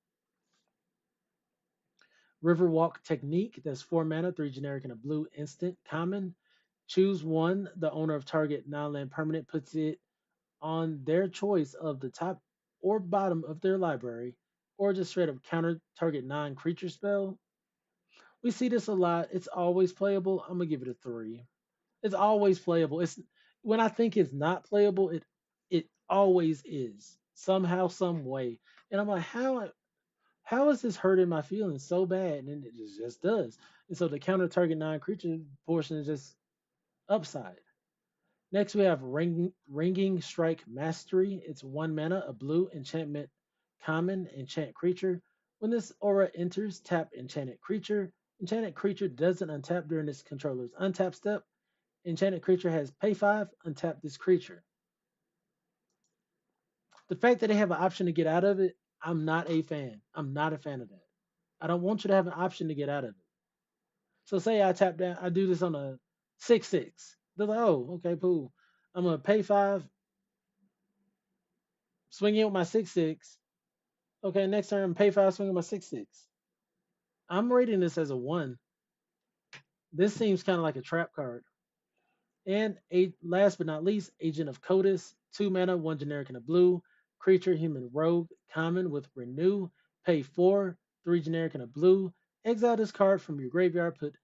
Riverwalk Technique. That's 4 mana, 3 generic and a blue instant common. Choose one. The owner of target non-land permanent puts it on their choice of the top or bottom of their library, or just straight up counter target non-creature spell. We see this a lot. It's always playable. I'm gonna give it a 3. It's always playable. It's when I think it's not playable, it always is somehow, some way. And I'm like, how is this hurting my feelings so bad? And it just does. And so the counter target non-creature portion is just upside. Next, we have Ringing Strike Mastery. It's 1 mana, a blue enchantment, common enchant creature. When this aura enters, tap enchanted creature. Enchanted creature doesn't untap during its controller's untap step. Enchanted creature has pay 5, untap this creature. The fact that they have an option to get out of it, I'm not a fan. I'm not a fan of that. I don't want you to have an option to get out of it. So say I tap down, I do this on a 6/6. They're like, oh, okay, cool. I'm gonna pay five, swing in with my 6/6. Okay, next turn, pay five, swing with my 6/6. I'm rating this as a one. This seems kind of like a trap card. And last but not least, Agent of Codis, 2 mana, 1 generic and a blue. Creature, human rogue, common with renew. Pay four, 3 generic and a blue. Exile this card from your graveyard. Put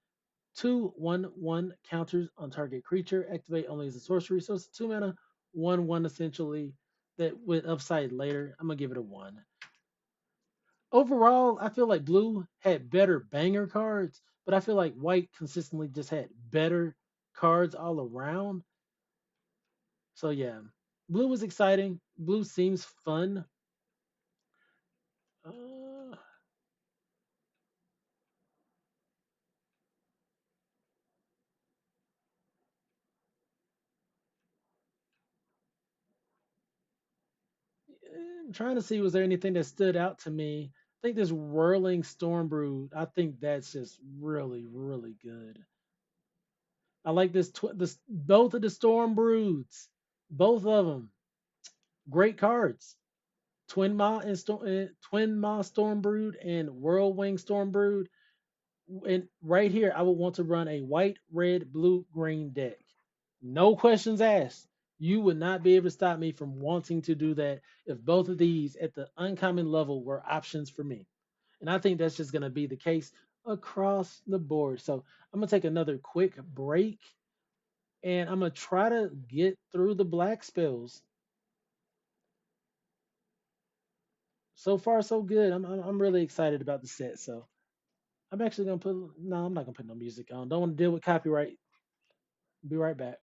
2/1/1 counters on target creature. Activate only as a sorcery. So it's 2 mana, 1/1 essentially. That with upside later. I'm gonna give it a one. Overall, I feel like blue had better banger cards, but I feel like white consistently just had better cards all around. So yeah, blue was exciting. Blue seems fun. Uh, I'm trying to see was there anything that stood out to me. I think this whirling storm brood. I think that's just really really good. I like this both of the storm broods, both of them great cards. Twin Ma Storm Brood and Whirlwing Storm Brood. And right here, I would want to run a white, red, blue, green deck. No questions asked. You would not be able to stop me from wanting to do that if both of these at the uncommon level were options for me. And I think that's just going to be the case across the board. So I'm going to take another quick break and I'm going to try to get through the black spells. So far, so good. I'm really excited about the set. So I'm actually going to put, no, I'm not going to put no music on. Don't want to deal with copyright. Be right back.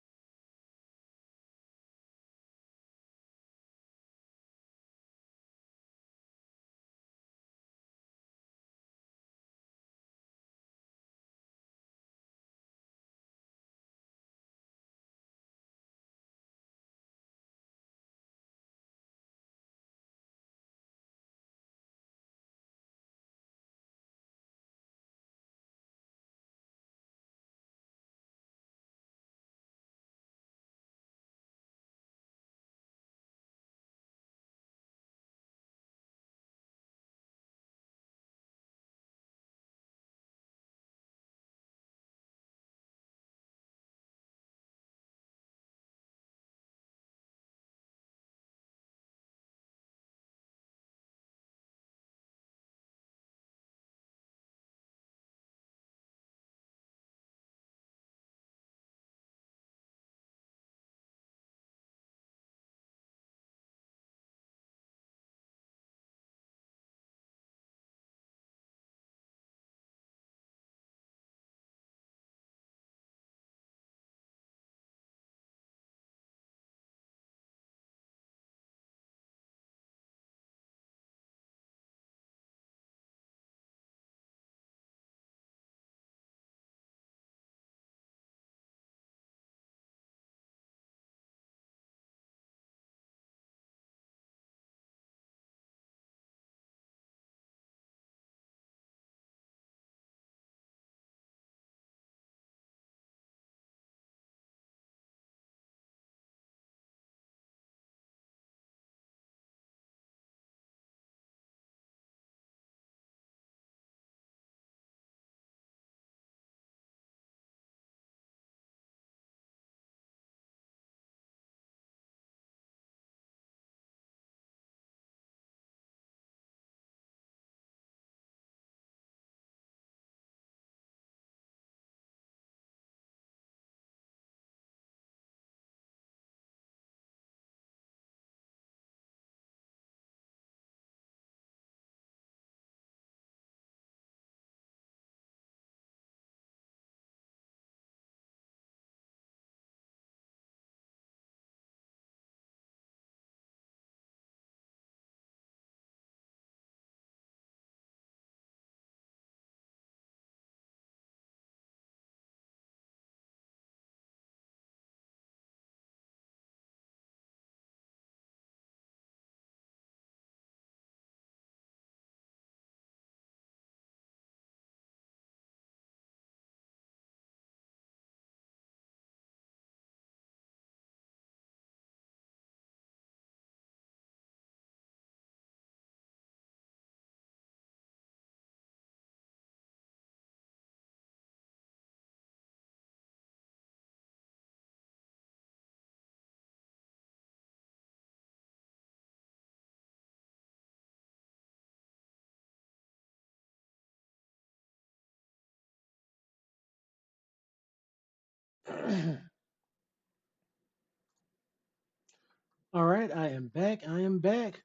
All right, I am back. I am back.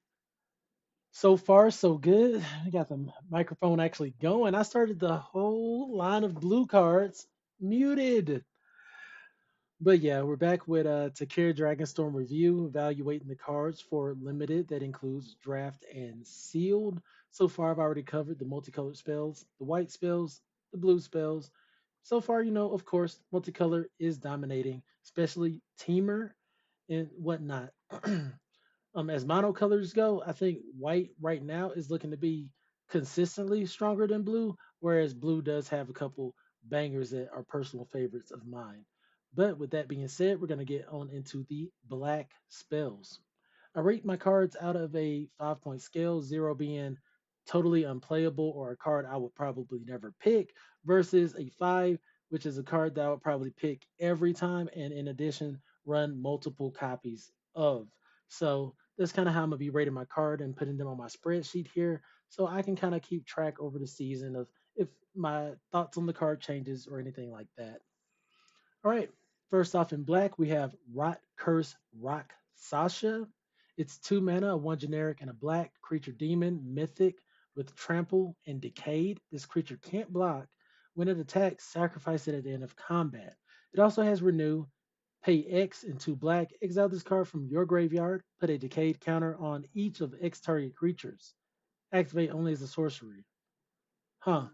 So far, so good. I got the microphone actually going. I started the whole line of blue cards muted. But yeah, we're back with Takir Dragonstorm review, evaluating the cards for limited. That includes draft and sealed. So far, I've already covered the multicolored spells, the white spells, the blue spells. So far, of course, multicolor is dominating, especially Teamer and whatnot. As monocolors go, I think white right now is looking to be consistently stronger than blue, whereas blue does have a couple bangers that are personal favorites of mine. But with that being said, we're going to get on into the black spells. I rate my cards out of a 5 point scale, zero being totally unplayable or a card I would probably never pick, versus a five, which is a card that I would probably pick every time and in addition run multiple copies of. So that's kind of how I'm gonna be rating my card and putting them on my spreadsheet here, so I can kind of keep track over the season of if my thoughts on the card changes or anything like that. All right. First off, in black, we have Rot Curse Rock Sasha. It's 2 mana, a one generic, and a black creature demon, mythic, with trample and decayed. This creature can't block. When it attacks, sacrifice it at the end of combat. It also has renew. Pay X in two black. Exile this card from your graveyard. Put a decayed counter on each of X target creatures. Activate only as a sorcery. Huh.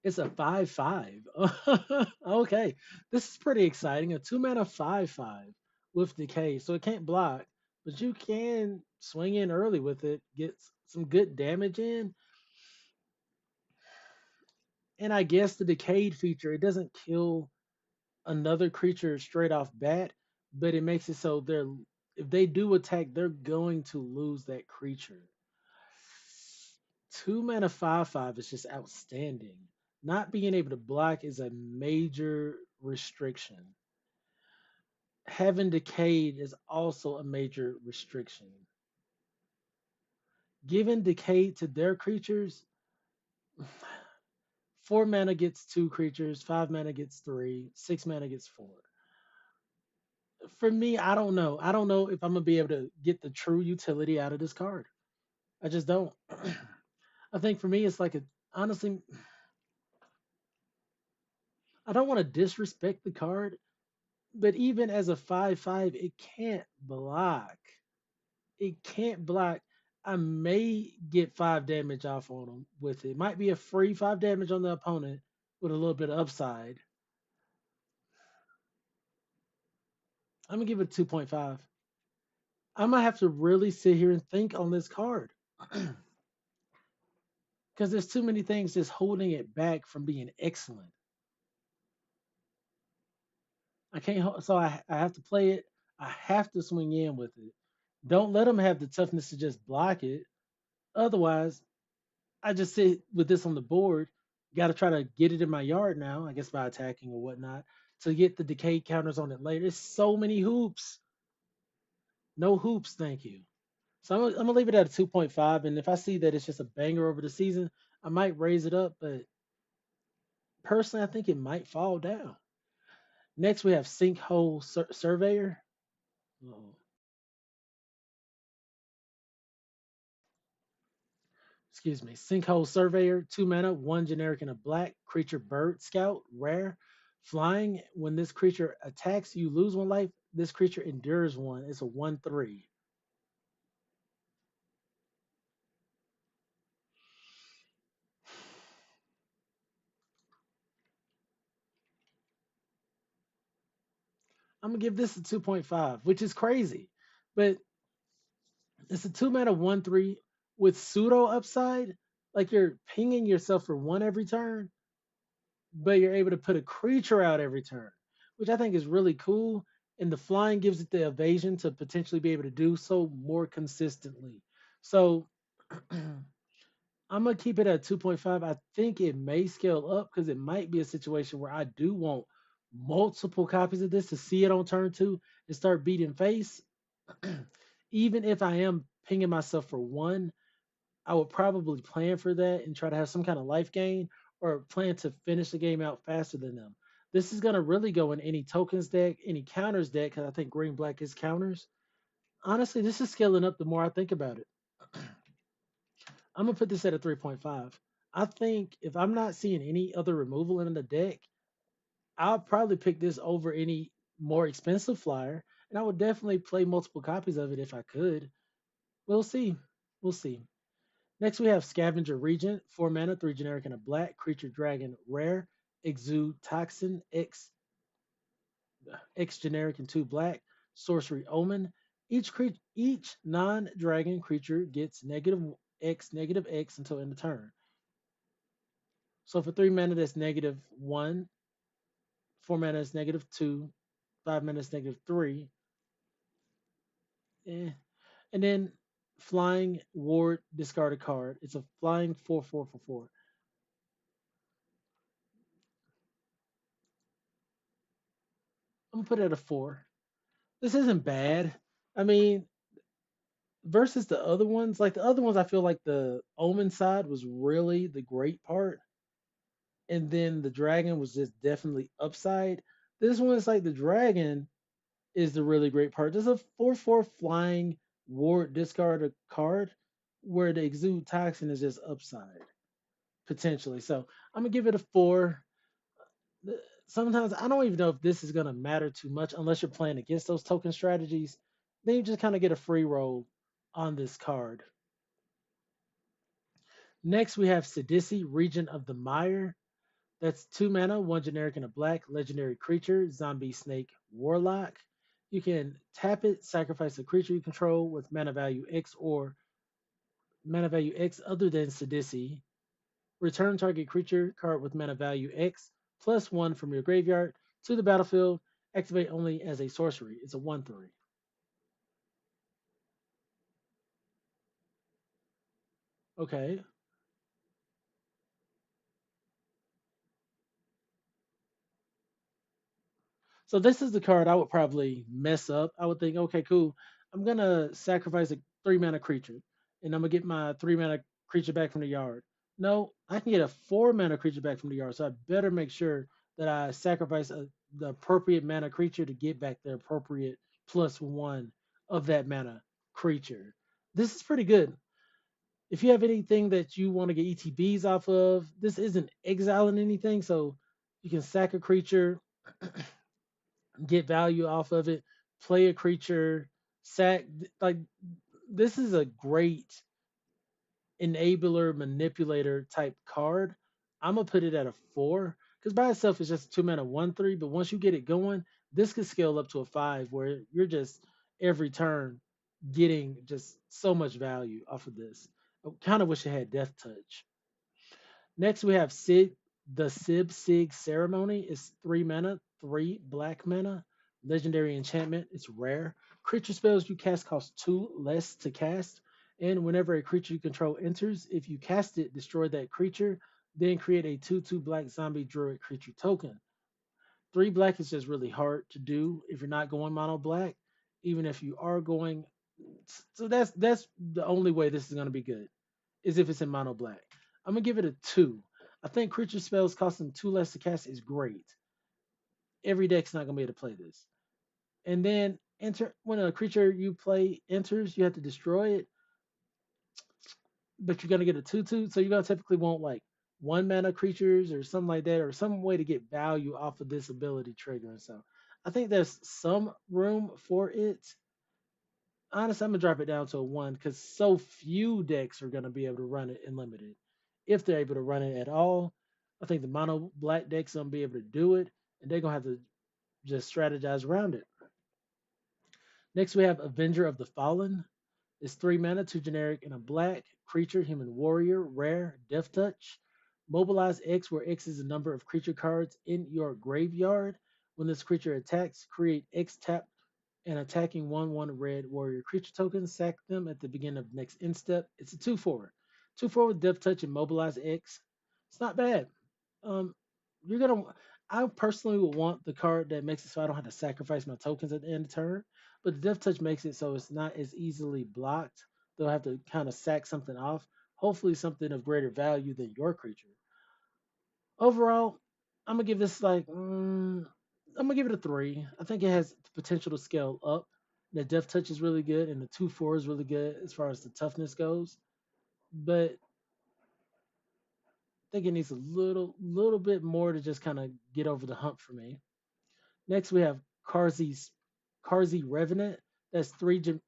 It's a 5/5. Okay. This is pretty exciting. A 2 mana 5/5 with decay. So it can't block, but you can swing in early with it, get some good damage in. And I guess the decayed feature, it doesn't kill another creature straight off bat, but it makes it so they're if they do attack, they're going to lose that creature. 2 mana 5/5 is just outstanding. Not being able to block is a major restriction. Having decayed is also a major restriction. Giving decayed to their creatures, 4 mana gets two creatures, 5 mana gets three, 6 mana gets four. For me, I don't know. I don't know if I'm gonna be able to get the true utility out of this card. I just don't. I think for me, it's like a honestly, I don't want to disrespect the card, but even as a 5/5, it can't block. It can't block. I may get 5 damage off on him with it. Might be a free 5 damage on the opponent with a little bit of upside. I'm gonna give it 2.5. I'm gonna have to really sit here and think on this card because there's too many things just holding it back from being excellent. I can't, so I have to play it. I have to swing in with it. Don't let them have the toughness to just block it. Otherwise, I just sit with this on the board. Got to try to get it in my yard now, I guess by attacking or whatnot, to get the decay counters on it later. There's so many hoops. No hoops, thank you. So I'm gonna leave it at a 2.5. And if I see that it's just a banger over the season, I might raise it up. But personally, I think it might fall down. Next, we have Sinkhole Surveyor. Oh, excuse me. Sinkhole Surveyor, 2 mana, one generic and a black creature bird scout, rare. Flying, when this creature attacks, you lose one life. This creature endures one. It's a 1/3. I'm gonna give this a 2.5, which is crazy. But it's a 2 mana 1/3 with pseudo upside. Like you're pinging yourself for one every turn, but you're able to put a creature out every turn, which I think is really cool. And the flying gives it the evasion to potentially be able to do so more consistently. So I'm gonna keep it at 2.5. I think it may scale up because it might be a situation where I do want multiple copies of this to see it on turn two and start beating face. Even if I am pinging myself for one, I would probably plan for that and try to have some kind of life gain, or plan to finish the game out faster than them. This is going to really go in any tokens deck, any counters deck, because I think green black is counters. Honestly, this is scaling up the more I think about it. I'm going to put this at a 3.5. I think if I'm not seeing any other removal in the deck, I'll probably pick this over any more expensive flyer, and I would definitely play multiple copies of it if I could. We'll see. We'll see. Next, we have Scavenger Regent, 4 mana, 3 generic, and a black creature dragon rare. Exude Toxin, X generic, and 2 black. Sorcery Omen. Each non-dragon creature gets negative X until end of turn. So for 3 mana, that's -1. 4 mana is -2. 5 mana is -3. Eh. And then Flying Ward, discard a card. It's a flying 4/4 for 4. I'm gonna put it at a 4. This isn't bad. I mean, versus the other ones, like the other ones, I feel like the Omen side was really the great part, and then the Dragon was just definitely upside. This one is like the Dragon is the really great part. There's a 4/4 flying ward discard a card where the Exude Toxin is just upside potentially. So I'm gonna give it a 4. Sometimes I don't even know if this is gonna matter too much unless you're playing against those token strategies. Then you just kind of get a free roll on this card. Next, we have Sidisi, Regent of the Mire. That's 2 mana, 1 generic and a black, legendary creature, zombie snake, warlock. You can tap it, sacrifice a creature you control with mana value X or mana value X other than Sidisi. Return target creature card with mana value X +1 from your graveyard to the battlefield. Activate only as a sorcery. It's a 1/3. Okay. So this is the card I would probably mess up. I would think, okay, cool. I'm gonna sacrifice a 3 mana creature, and I'm gonna get my 3 mana creature back from the yard. No, I can get a 4 mana creature back from the yard. So I better make sure that I sacrifice the appropriate mana creature to get back the appropriate +1 of that mana creature. This is pretty good. If you have anything that you want to get ETBs off of, this isn't exiling anything, so you can sack a creature, get value off of it, play a creature, sack. Like this is a great enabler manipulator type card. I'm gonna put it at a 4 because by itself it's just a 2 mana 1/3. But once you get it going, this could scale up to a 5 where you're just every turn getting just so much value off of this. I kind of wish it had Death Touch. Next, we have the Sib Sig Ceremony. It's 3 mana, 3 black mana. Legendary enchantment. It's rare. Creature spells you cast cost 2 less to cast. And whenever a creature you control enters, if you cast it, destroy that creature. Then create a 2/2 black zombie druid creature token. 3 black is just really hard to do if you're not going mono black. Even if you are going, so that's the only way this is going to be good is if it's in mono black. I'm gonna give it a 2. I think creature spells costing 2 less to cast is great. Every deck's not gonna be able to play this. And then enter when a creature you play enters, you have to destroy it, but you're gonna get a 2/2. So you're gonna typically want like 1 mana creatures or something like that, or some way to get value off of this ability trigger. And so I think there's some room for it. Honestly, I'm gonna drop it down to a 1 because so few decks are gonna be able to run it in limited. If they're able to run it at all, I think the mono black decks gonna be able to do it, and they're gonna have to just strategize around it. Next, we have Avenger of the Fallen. It's 3 mana, 2 generic, and a black creature, human warrior, rare, death touch. Mobilize X, where X is the number of creature cards in your graveyard. When this creature attacks, create X tap and attacking 1/1 red warrior creature tokens. Sack them at the beginning of next end step. It's a 2/4. 2/4 with Death Touch and Mobilize X. It's not bad. Um, you're gonna. I personally would want the card that makes it so I don't have to sacrifice my tokens at the end of turn. But the Death Touch makes it so it's not as easily blocked. They'll have to kind of sack something off. Hopefully, something of greater value than your creature. Overall, I'm gonna give this like I'm gonna give it a 3. I think it has the potential to scale up. The Death Touch is really good, and the 2-4 is really good as far as the toughness goes. But I think it needs a little bit more to just kind of get over the hump for me. Next, we have Karzi Revenant. That's 3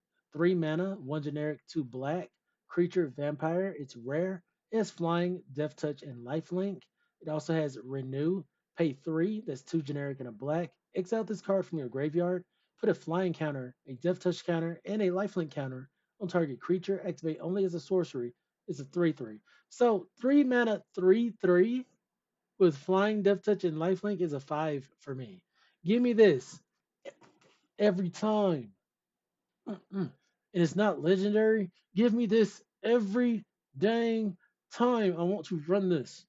mana, 1 generic, 2 black. Creature vampire. It's rare. It has flying, death touch, and lifelink. It also has renew. Pay 3. That's 2 generic and a black. Exile this card from your graveyard. Put a flying counter, a death touch counter, and a lifelink counter on target creature. Activate only as a sorcery. It's a 3/3. So 3 mana, 3/3 with flying, death touch, and lifelink is a 5 for me. Give me this every time. Mm-mm. And it's not legendary. Give me this every dang time. I want to run this.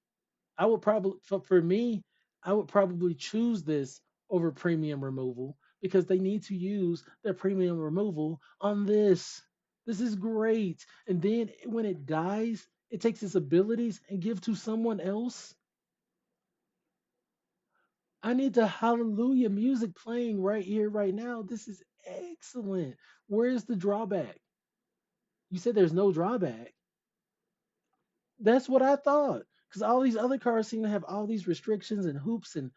I would probably, for me, I would probably choose this over premium removal because they need to use their premium removal on this. This is great. And then when it dies, it takes its abilities and give to someone else. I need the hallelujah music playing right here, right now. This is excellent. Where's the drawback? You said there's no drawback. That's what I thought. Because all these other cars seem to have all these restrictions and hoops and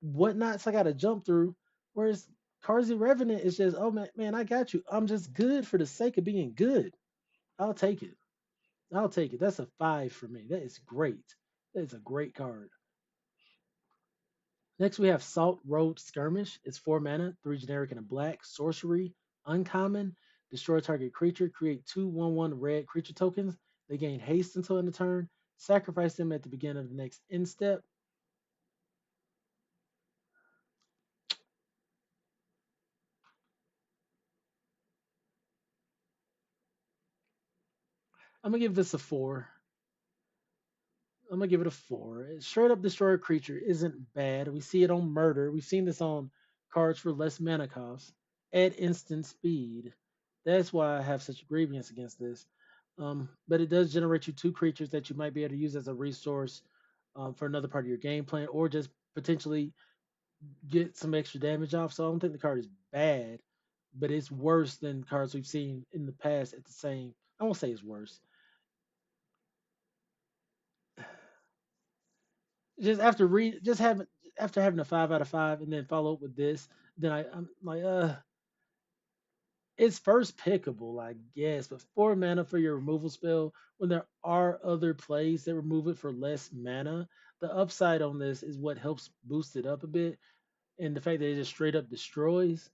whatnots I got to jump through. Whereas Carsy Revenant is just, oh man, I got you. I'm just good for the sake of being good. I'll take it. I'll take it. That's a 5 for me. That is great. That is a great card. Next, we have Salt Road Skirmish. It's 4 mana, 3 generic and a black. Sorcery, uncommon. Destroy target creature. Create 2/1/1 red creature tokens. They gain haste until end of turn. Sacrifice them at the beginning of the next end step. I'm gonna give this a 4. I'm gonna give it a 4. Straight up destroy a creature isn't bad. We see it on murder. We've seen this on cards for less mana cost. Add instant speed. That's why I have such grievance against this. But it does generate you 2 creatures that you might be able to use as a resource for another part of your game plan, or just potentially get some extra damage off. So I don't think the card is bad, but it's worse than cards we've seen in the past at the same. I won't say it's worse. Just after read, just having after having a 5 out of 5, and then follow up with this, then I'm like, it's first pickable, I guess, but 4 mana for your removal spell when there are other plays that remove it for less mana. The upside on this is what helps boost it up a bit, and the fact that it just straight up destroys.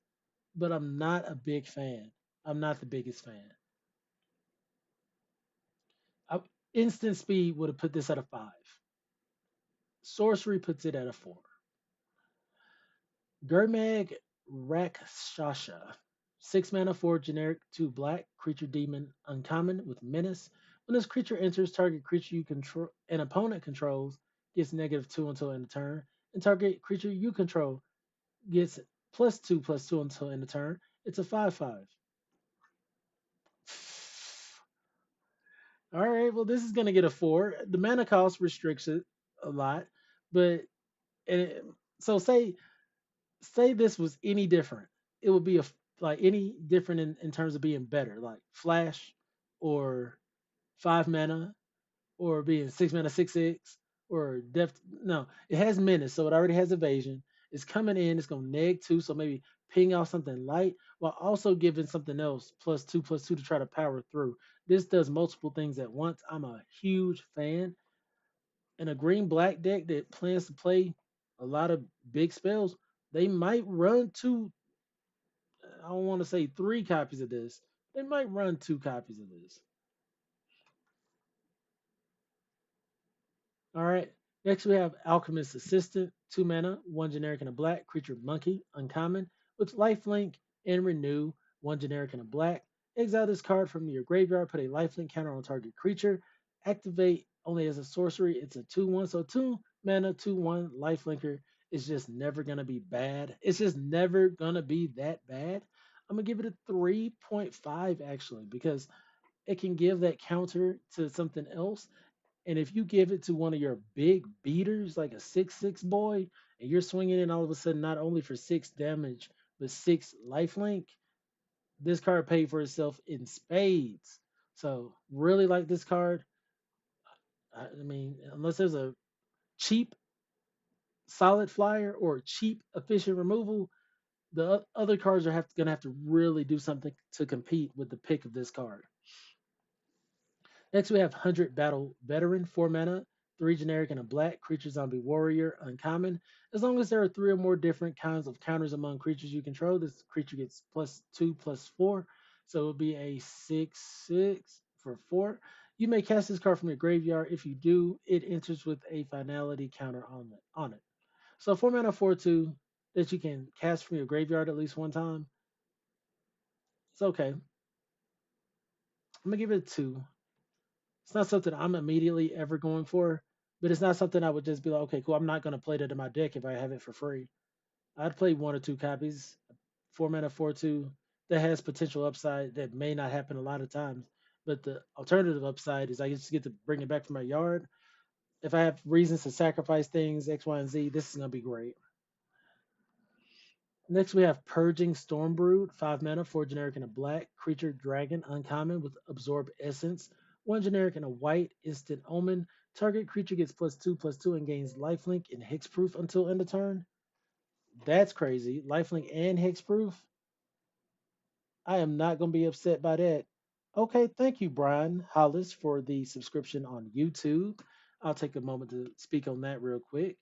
But I'm not a big fan. I'm not the biggest fan. I, instant speed would have put this at a 5. Sorcery puts it at a 4. Gurmag Rakshasha. 6 mana, 4 generic, 2 black, creature demon, uncommon with menace. When this creature enters, target creature you control an opponent controls gets -2 until end of turn, and target creature you control gets +2/+2 until end of turn. It's a 5/5. All right, well, this is gonna get a 4. The mana cost restricts it a lot, but it, so say this was any different, it would be like any different in terms of being better, like flash or 5 mana or being 6 mana 6/6 or depth. No, it has menace, so it already has evasion. It's coming in, it's gonna -2, so maybe ping out something light while also giving something else +2/+2 to try to power through. This does multiple things at once. I'm a huge fan. In a green black deck that plans to play a lot of big spells, they might run two. I don't want to say 3 copies of this. They might run 2 copies of this. All right. Next we have Alchemist Assistant, 2 mana, 1 generic and a black, creature monkey, uncommon, with lifelink and renew, 1 generic and a black. Exile this card from your graveyard, put a lifelink counter on target creature. Activate only as a sorcery. It's a 2/1, so 2 mana, 2/1 lifelinker is just never gonna be bad. It's just never gonna be that bad. I'm gonna give it a 3.5 actually, because it can give that counter to something else. And if you give it to one of your big beaters, like a 6/6 boy, and you're swinging in all of a sudden not only for 6 damage, but 6 lifelink, this card paid for itself in spades. So, really like this card. I mean, unless there's a cheap solid flyer or cheap efficient removal, the other cards are gonna have to really do something to compete with the pick of this card. Next, we have 100 Battle Veteran, 4 mana, 3 generic, and a black creature zombie warrior, uncommon. As long as there are 3 or more different kinds of counters among creatures you control, this creature gets +2/+4. So it'll be a 6/6 for 4. You may cast this card from your graveyard. If you do, it enters with a finality counter on it. So 4 mana 4/2 that you can cast from your graveyard at least one time. It's okay. I'm gonna give it a 2. It's not something I'm immediately ever going for, but it's not something I would just be like, okay, cool. I'm not going to play that in my deck if I have it for free. I'd play 1 or 2 copies, 4 mana, 4/2 that has potential upside that may not happen a lot of times. But the alternative upside is I just get to bring it back from my yard. If I have reasons to sacrifice things, X, Y, and Z, this is going to be great. Next, we have Purging Stormbrood, 5 mana, 4 generic and a black. Creature dragon, uncommon with Absorb Essence. 1 generic and a white, instant omen. Target creature gets +2/+2 and gains lifelink and hexproof until end of turn. That's crazy. Lifelink and hexproof. I am not going to be upset by that. Okay, thank you, Brian Hollis, for the subscription on YouTube. I'll take a moment to speak on that real quick.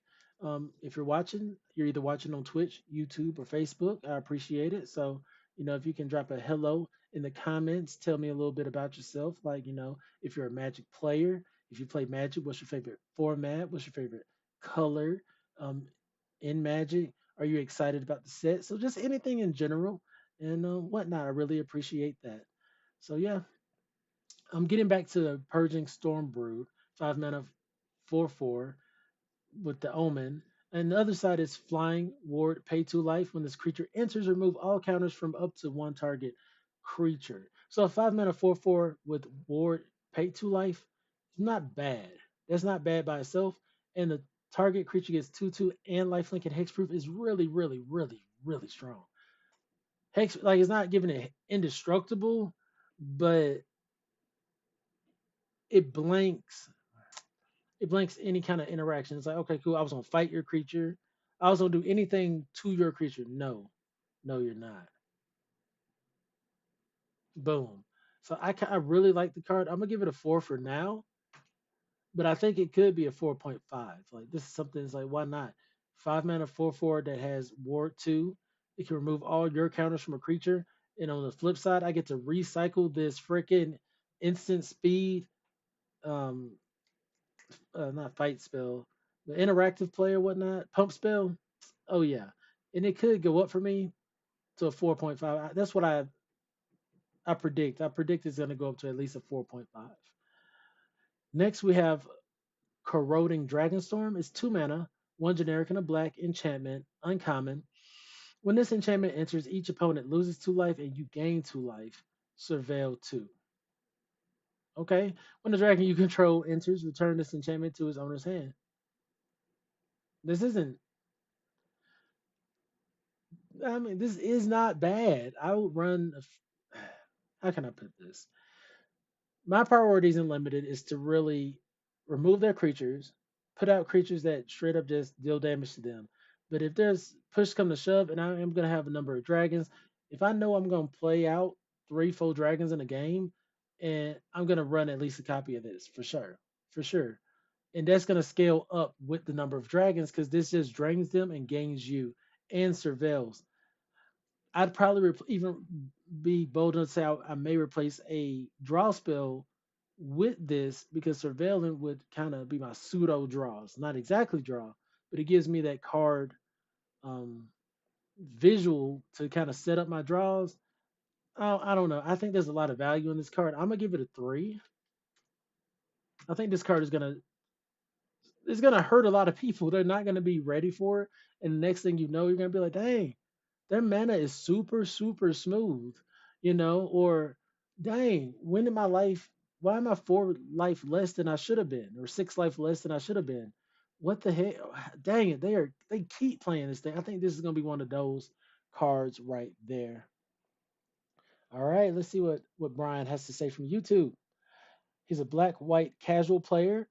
If you're watching, you're either watching on Twitch, YouTube, or Facebook. I appreciate it. So, if you can drop a hello in the comments, tell me a little bit about yourself. Like, if you're a Magic player, if you play Magic, what's your favorite format? What's your favorite color um, in Magic? Are you excited about the set? So, just anything in general and whatnot. I really appreciate that. So yeah, I'm getting back to the Purging Stormbrood, 5 mana, 4/4 with the Omen. And the other side is Flying Ward, pay 2 life. When this creature enters, remove all counters from up to one target creature. So 5 mana, 4/4 with Ward, pay 2 life. It's not bad. That's not bad by itself. And the target creature gets 2/2 and lifelink and hexproof is really, really, really, really strong. Hex, like, it's not giving it indestructible, but it blanks it blanks any kind of interaction. It's like, okay, cool. I was gonna fight your creature. I was gonna do anything to your creature. No, no, you're not. Boom. So I really like the card. I'm gonna give it a 4 for now, but I think it could be a 4.5. Like, this is something that's like, why not? 5 mana, 4/4 that has Ward 2. It can remove all your counters from a creature. And on the flip side, I get to recycle this freaking instant speed, um, not fight spell, the interactive player, whatnot, pump spell. Oh yeah, and it could go up for me to a 4.5. That's what I predict. I predict it's going to go up to at least a 4.5. Next, we have Corroding Dragonstorm. It's 2 mana, 1 generic and a black enchantment, uncommon. When this enchantment enters, each opponent loses 2 life and you gain 2 life. Surveil 2. Okay. When the dragon you control enters, return this enchantment to its owner's hand. This isn't I mean, this is not bad. I would run. How can I put this? My priorities in limited is to really remove their creatures, put out creatures that straight up just deal damage to them. But if there's push come to shove, and I am gonna have a number of dragons, if I know I'm gonna play out 3, 4 dragons in a game, and I'm gonna run at least a copy of this for sure. And that's gonna scale up with the number of dragons because this just drains them and gains you and surveils. I'd probably even be bold enough to say I may replace a draw spell with this because Surveillant would kind of be my pseudo draws. Not exactly draw, but it gives me that card um, visual to kind of set up my draws. I don't know. I think there's a lot of value in this card. I'm gonna give it a 3. I think this card is gonna it's gonna hurt a lot of people. They're not gonna be ready for it, and the next thing you know, you're gonna be like, dang, their mana is super, super smooth, or dang, when in my life? Why am I 4 life less than I should have been, or 6 life less than I should have been? What the heck? Dang it! They keep playing this thing. I think this is gonna be one of those cards right there. All right, let's see what Brian has to say from YouTube. He's a black white casual player.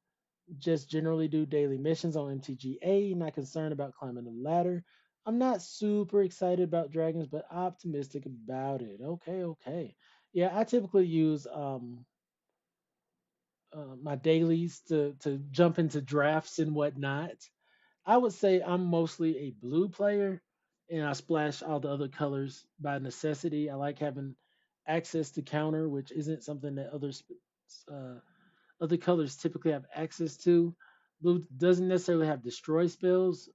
Just generally do daily missions on MTGA. Not concerned about climbing the ladder. I'm not super excited about dragons, but optimistic about it. Okay, okay. Yeah, I typically use my dailies to jump into drafts and whatnot. I would say I'm mostly a blue player, and I splash all the other colors by necessity. I like having access to counter, which isn't something that uh, other colors typically have access to. Blue doesn't necessarily have destroy spells,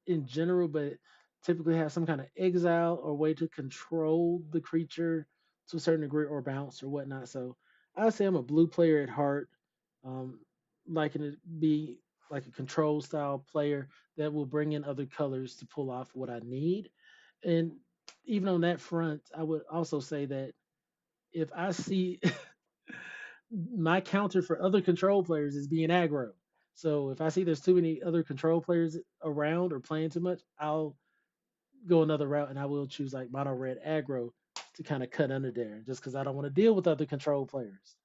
in general, but typically have some kind of exile or way to control the creature to a certain degree or bounce or whatnot. So I would say I'm a blue player at heart, um, liking to be like a control style player that will bring in other colors to pull off what I need. And even on that front, I would also say that if I see my counter for other control players is being aggro. So if I see there's too many other control players around or playing too much, I'll go another route and I will choose like mono red aggro to kind of cut under there just because I don't want to deal with other control players.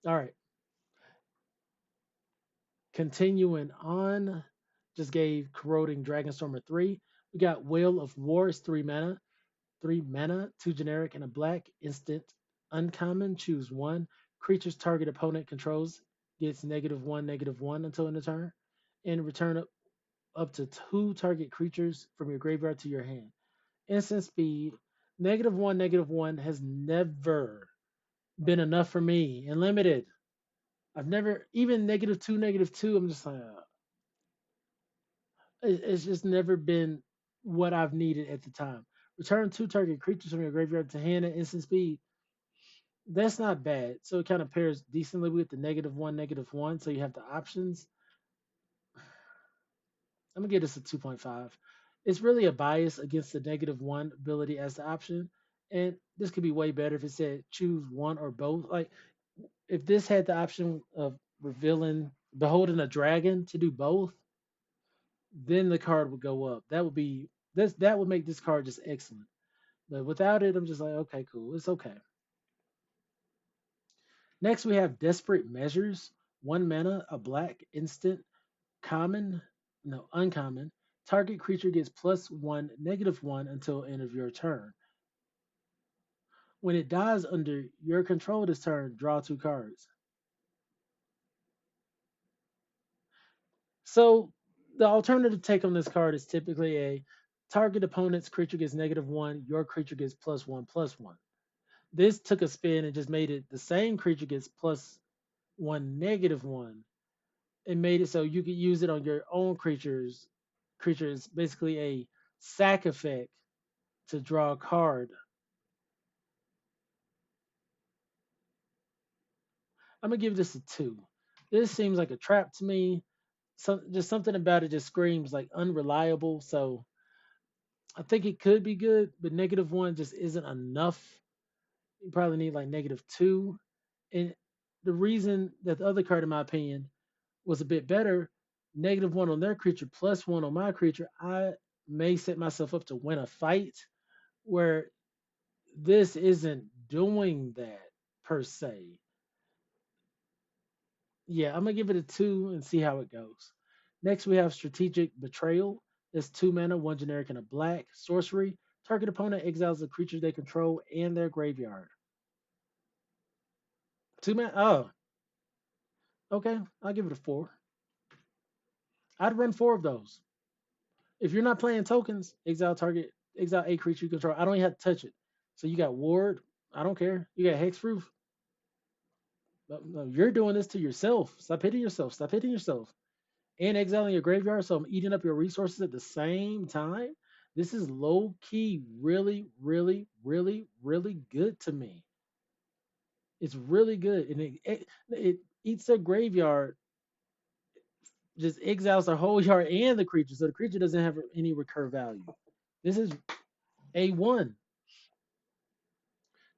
All right, continuing on, just gave Corroding Dragonstorm a 3. We got Whale of War is 3 mana, 2 generic and a black instant uncommon. Choose one. Creatures target opponent controls gets -1/-1 until end of turn, and return up to 2 target creatures from your graveyard to your hand. Instant speed, -1/-1 has never been enough for me and limited. I've never even -2/-2. I'm just like, it's just never been what I've needed at the time. Return 2 target creatures from your graveyard to hand at instant speed. That's not bad. So it kind of pairs decently with the -1/-1. So you have the options. I'm gonna give this a 2.5. It's really a bias against the -1 ability as the option, and this could be way better if it said choose one or both. Like if this had the option of beholding a dragon to do both, then the card would go up. That would make this card just excellent. But without it, I'm just like, okay, cool, it's okay. Next we have Desperate Measures, 1 mana, a black instant common, no, uncommon. Target creature gets +1/-1 until end of your turn. When it dies under your control this turn, draw 2 cards. So the alternative take on this card is typically a target opponent's creature gets -1, your creature gets +1/+1. This took a spin and just made it the same creature gets +1/-1. It made it so you could use it on your own creatures, basically a sack effect to draw a card. I'm gonna give this a 2. This seems like a trap to me. Just something about it just screams like unreliable. So I think it could be good, but -1 just isn't enough. You probably need like -2. And the reason that the other card, in my opinion, was a bit better, -1 on their creature, +1 on my creature, I may set myself up to win a fight where this isn't doing that per se. Yeah, I'm gonna give it a 2 and see how it goes. Next, we have Strategic Betrayal. It's 2 mana, 1 generic, and a black sorcery. Target opponent exiles a creature they control and their graveyard. 2 mana. Oh, okay. I'll give it a 4. I'd run 4 of those. If you're not playing tokens, exile a creature you control. I don't even have to touch it. So you got Ward. I don't care. You got Hexproof. No, you're doing this to yourself. Stop hitting yourself. Stop hitting yourself. And exiling your graveyard, so I'm eating up your resources at the same time. This is low key, really, really, really, really good to me. It's really good, and it eats their graveyard, just exiles the whole yard and the creature, so the creature doesn't have any recur value. This is A1.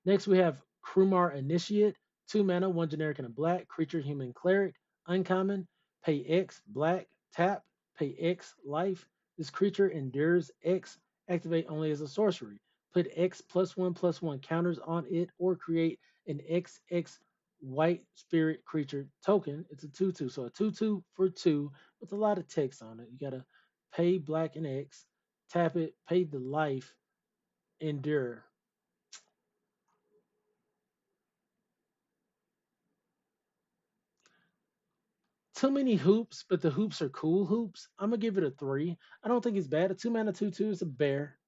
Next, we have Krumar Initiate, 2 mana, 1 generic and a black, creature, human, cleric, uncommon, pay X, black, tap, pay X, life. This creature endures X, activate only as a sorcery. Put X plus one counters on it or create an XX white spirit creature token. It's a 2/2. So a 2/2 for 2 with a lot of text on it. You got to pay black and X, tap it, pay the life, endure. Too many hoops, but the hoops are cool hoops. I'm gonna give it a 3. I don't think it's bad. A 2 mana 2/2 is a bear.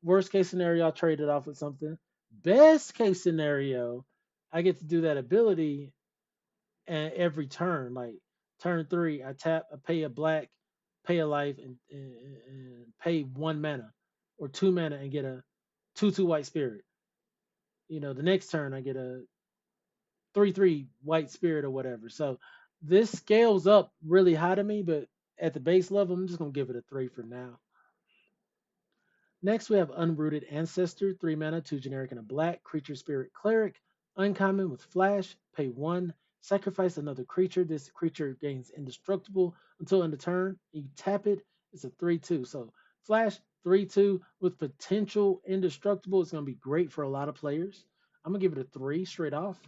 Worst case scenario, I'll trade it off with something. Best case scenario, I get to do that ability and every turn. Like turn 3, I tap, I pay a black, pay a life, and pay 1 mana or 2 mana and get a 2/2 white spirit. The next turn I get a 3/3 white spirit or whatever. So this scales up really high to me, but at the base level, I'm just gonna give it a 3 for now. Next, we have Unrooted Ancestor, 3 mana, 2 generic and a black, creature spirit cleric, uncommon with flash, pay 1, sacrifice another creature. This creature gains indestructible until end of turn. You tap it, it's a 3/2. So flash 3/2 with potential indestructible is gonna be great for a lot of players. I'm gonna give it a 3 straight off.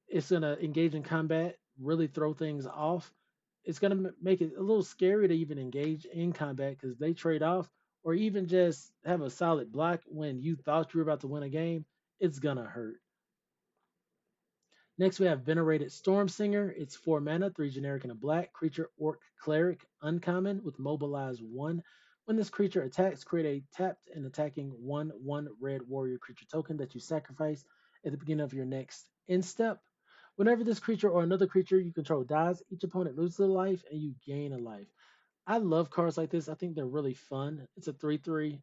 It's gonna engage in combat, really throw things off. It's gonna make it a little scary to even engage in combat because they trade off, or even just have a solid block when you thought you were about to win a game. It's gonna hurt. Next, we have Venerated Storm Singer. It's 4 mana, 3 generic and a black creature, orc cleric, uncommon with mobilize 1. When this creature attacks, create a tapped and attacking 1/1 red warrior creature token that you sacrifice at the beginning of your next end step. Whenever this creature or another creature you control dies, each opponent loses a life and you gain a life. I love cards like this. I think they're really fun. It's a 3/3.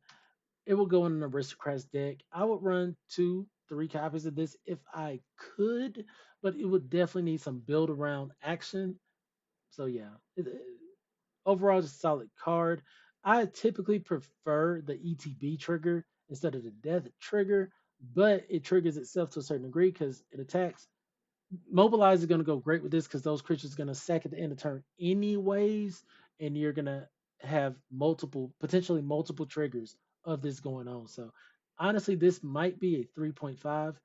It will go in an aristocrats deck. I would run 2, 3 copies of this if I could, but it would definitely need some build around action. So yeah, overall just a solid card. I typically prefer the ETB trigger instead of the death trigger, but it triggers itself to a certain degree because it attacks. Mobilize is going to go great with this because those creatures are going to sack at the end of turn anyways, and you're going to have potentially multiple triggers of this going on. So honestly, this might be a 3.5.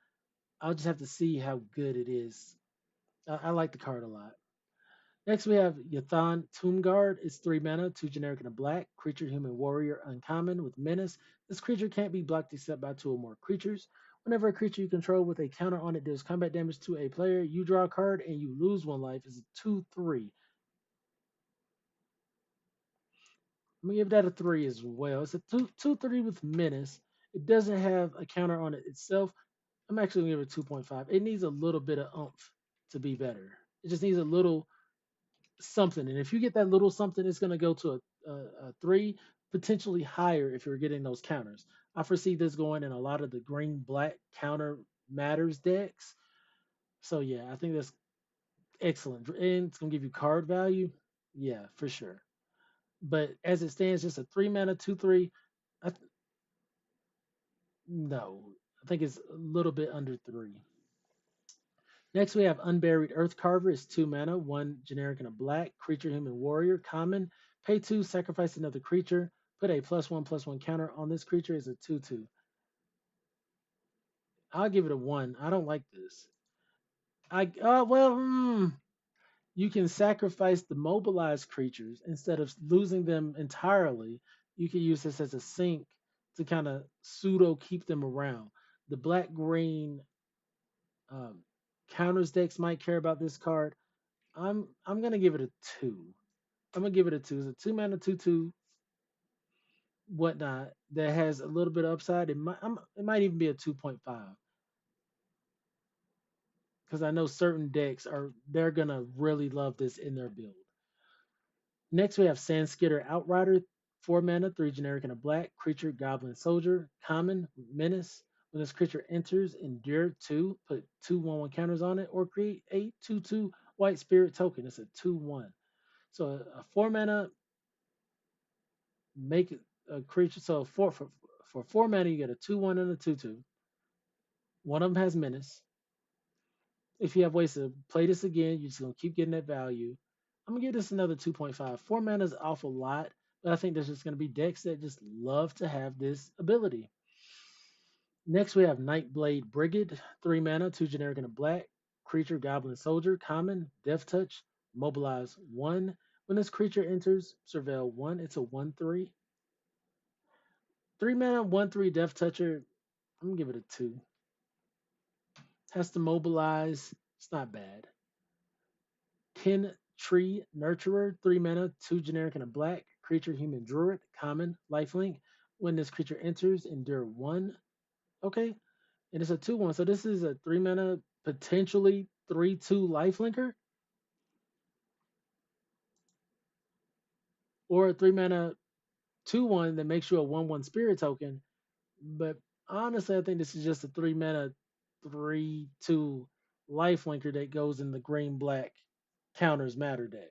I'll just have to see how good it is. I like the card a lot. Next, we have Yathan Tombguard. It's 3 mana, 2 generic and a black. Creature, human, warrior, uncommon with menace. This creature can't be blocked except by 2 or more creatures. Whenever a creature you control with a counter on it deals combat damage to a player, you draw a card and you lose 1 life. It's a 2/3. I'm gonna give that a 3 as well. It's a 2/3 with menace. It doesn't have a counter on it itself. I'm actually gonna give it 2.5. It needs a little bit of oomph to be better. It just needs a little something. And if you get that little something, it's going to go to a 3, potentially higher if you're getting those counters. I foresee this going in a lot of the green black counter matters decks. So yeah, I think that's excellent. And it's going to give you card value. Yeah, for sure. But as it stands, just a 3 mana, 2/3. I th- no, I think it's a little bit under 3. Next, we have Unburied Earth Carver. It's 2 mana, 1 generic and a black. Creature, human, warrior, common. Pay 2, sacrifice another creature. Put a +1/+1 counter on this creature is a 2/2. I'll give it a 1. I don't like this. You can sacrifice the mobilized creatures instead of losing them entirely. You can use this as a sink to kind of pseudo keep them around. The black green um, counters decks might care about this card. I'm gonna give it a 2. I'm gonna give it a 2. It's a 2 mana 2/2 whatnot that has a little bit of upside. It might even be a 2.5 because I know certain decks they're gonna really love this in their build. Next we have Sandskitter Outrider, 4 mana, 3 generic and a black creature, goblin soldier, common menace. When this creature enters, endure 2, put 2/1/1 counters on it, or create a 2/2 white spirit token. It's a 2/1. So a 4 mana make a creature. So for 4 mana, you get a 2/1 and a 2/2. One of them has menace. If you have ways to play this again, you're just gonna keep getting that value. I'm gonna give this another 2.5. 4 mana is an awful lot, but I think there's just gonna be decks that just love to have this ability. Next, we have Nightblade Brigade, 3 mana, 2 generic and a black. Creature, Goblin Soldier, common, Death Touch, Mobilize 1. When this creature enters, Surveil 1. It's a 1/3. 3 mana, 1/3 Death Toucher. I'm gonna give it a 2. Has to mobilize. It's not bad. Kin Tree Nurturer, 3 mana, 2 generic and a black. Creature, Human Druid, common, lifelink. When this creature enters, endure 1. Okay, and it's a 2/1. So this is a 3 mana, potentially 3/2 lifelinker, or a 3 mana 2/1 that makes you a 1/1 spirit token. But honestly, I think this is just a 3 mana 3/2 lifelinker that goes in the green black counters matter deck.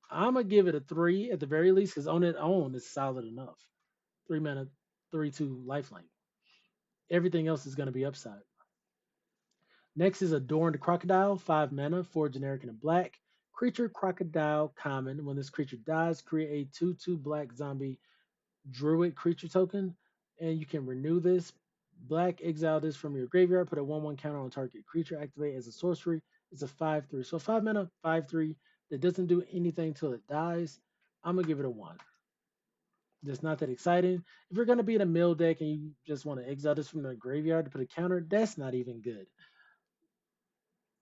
I'm gonna give it a 3 at the very least because on its own it's solid enough. 3 mana 3/2 lifelink. Everything else is gonna be upside. Next is Adorned Crocodile, 5 mana, 4 generic and a black. Creature Crocodile common. When this creature dies, create a 2/2 black zombie druid creature token, and you can renew this. Black, exile this from your graveyard, put a 1/1 counter on target creature, activate as a sorcery. It's a 5/3. So 5 mana, 5/3 that doesn't do anything till it dies. I'm gonna give it a 1. Just not that exciting. If you're gonna be in a mill deck and you just want to exile this from the graveyard to put a counter, that's not even good.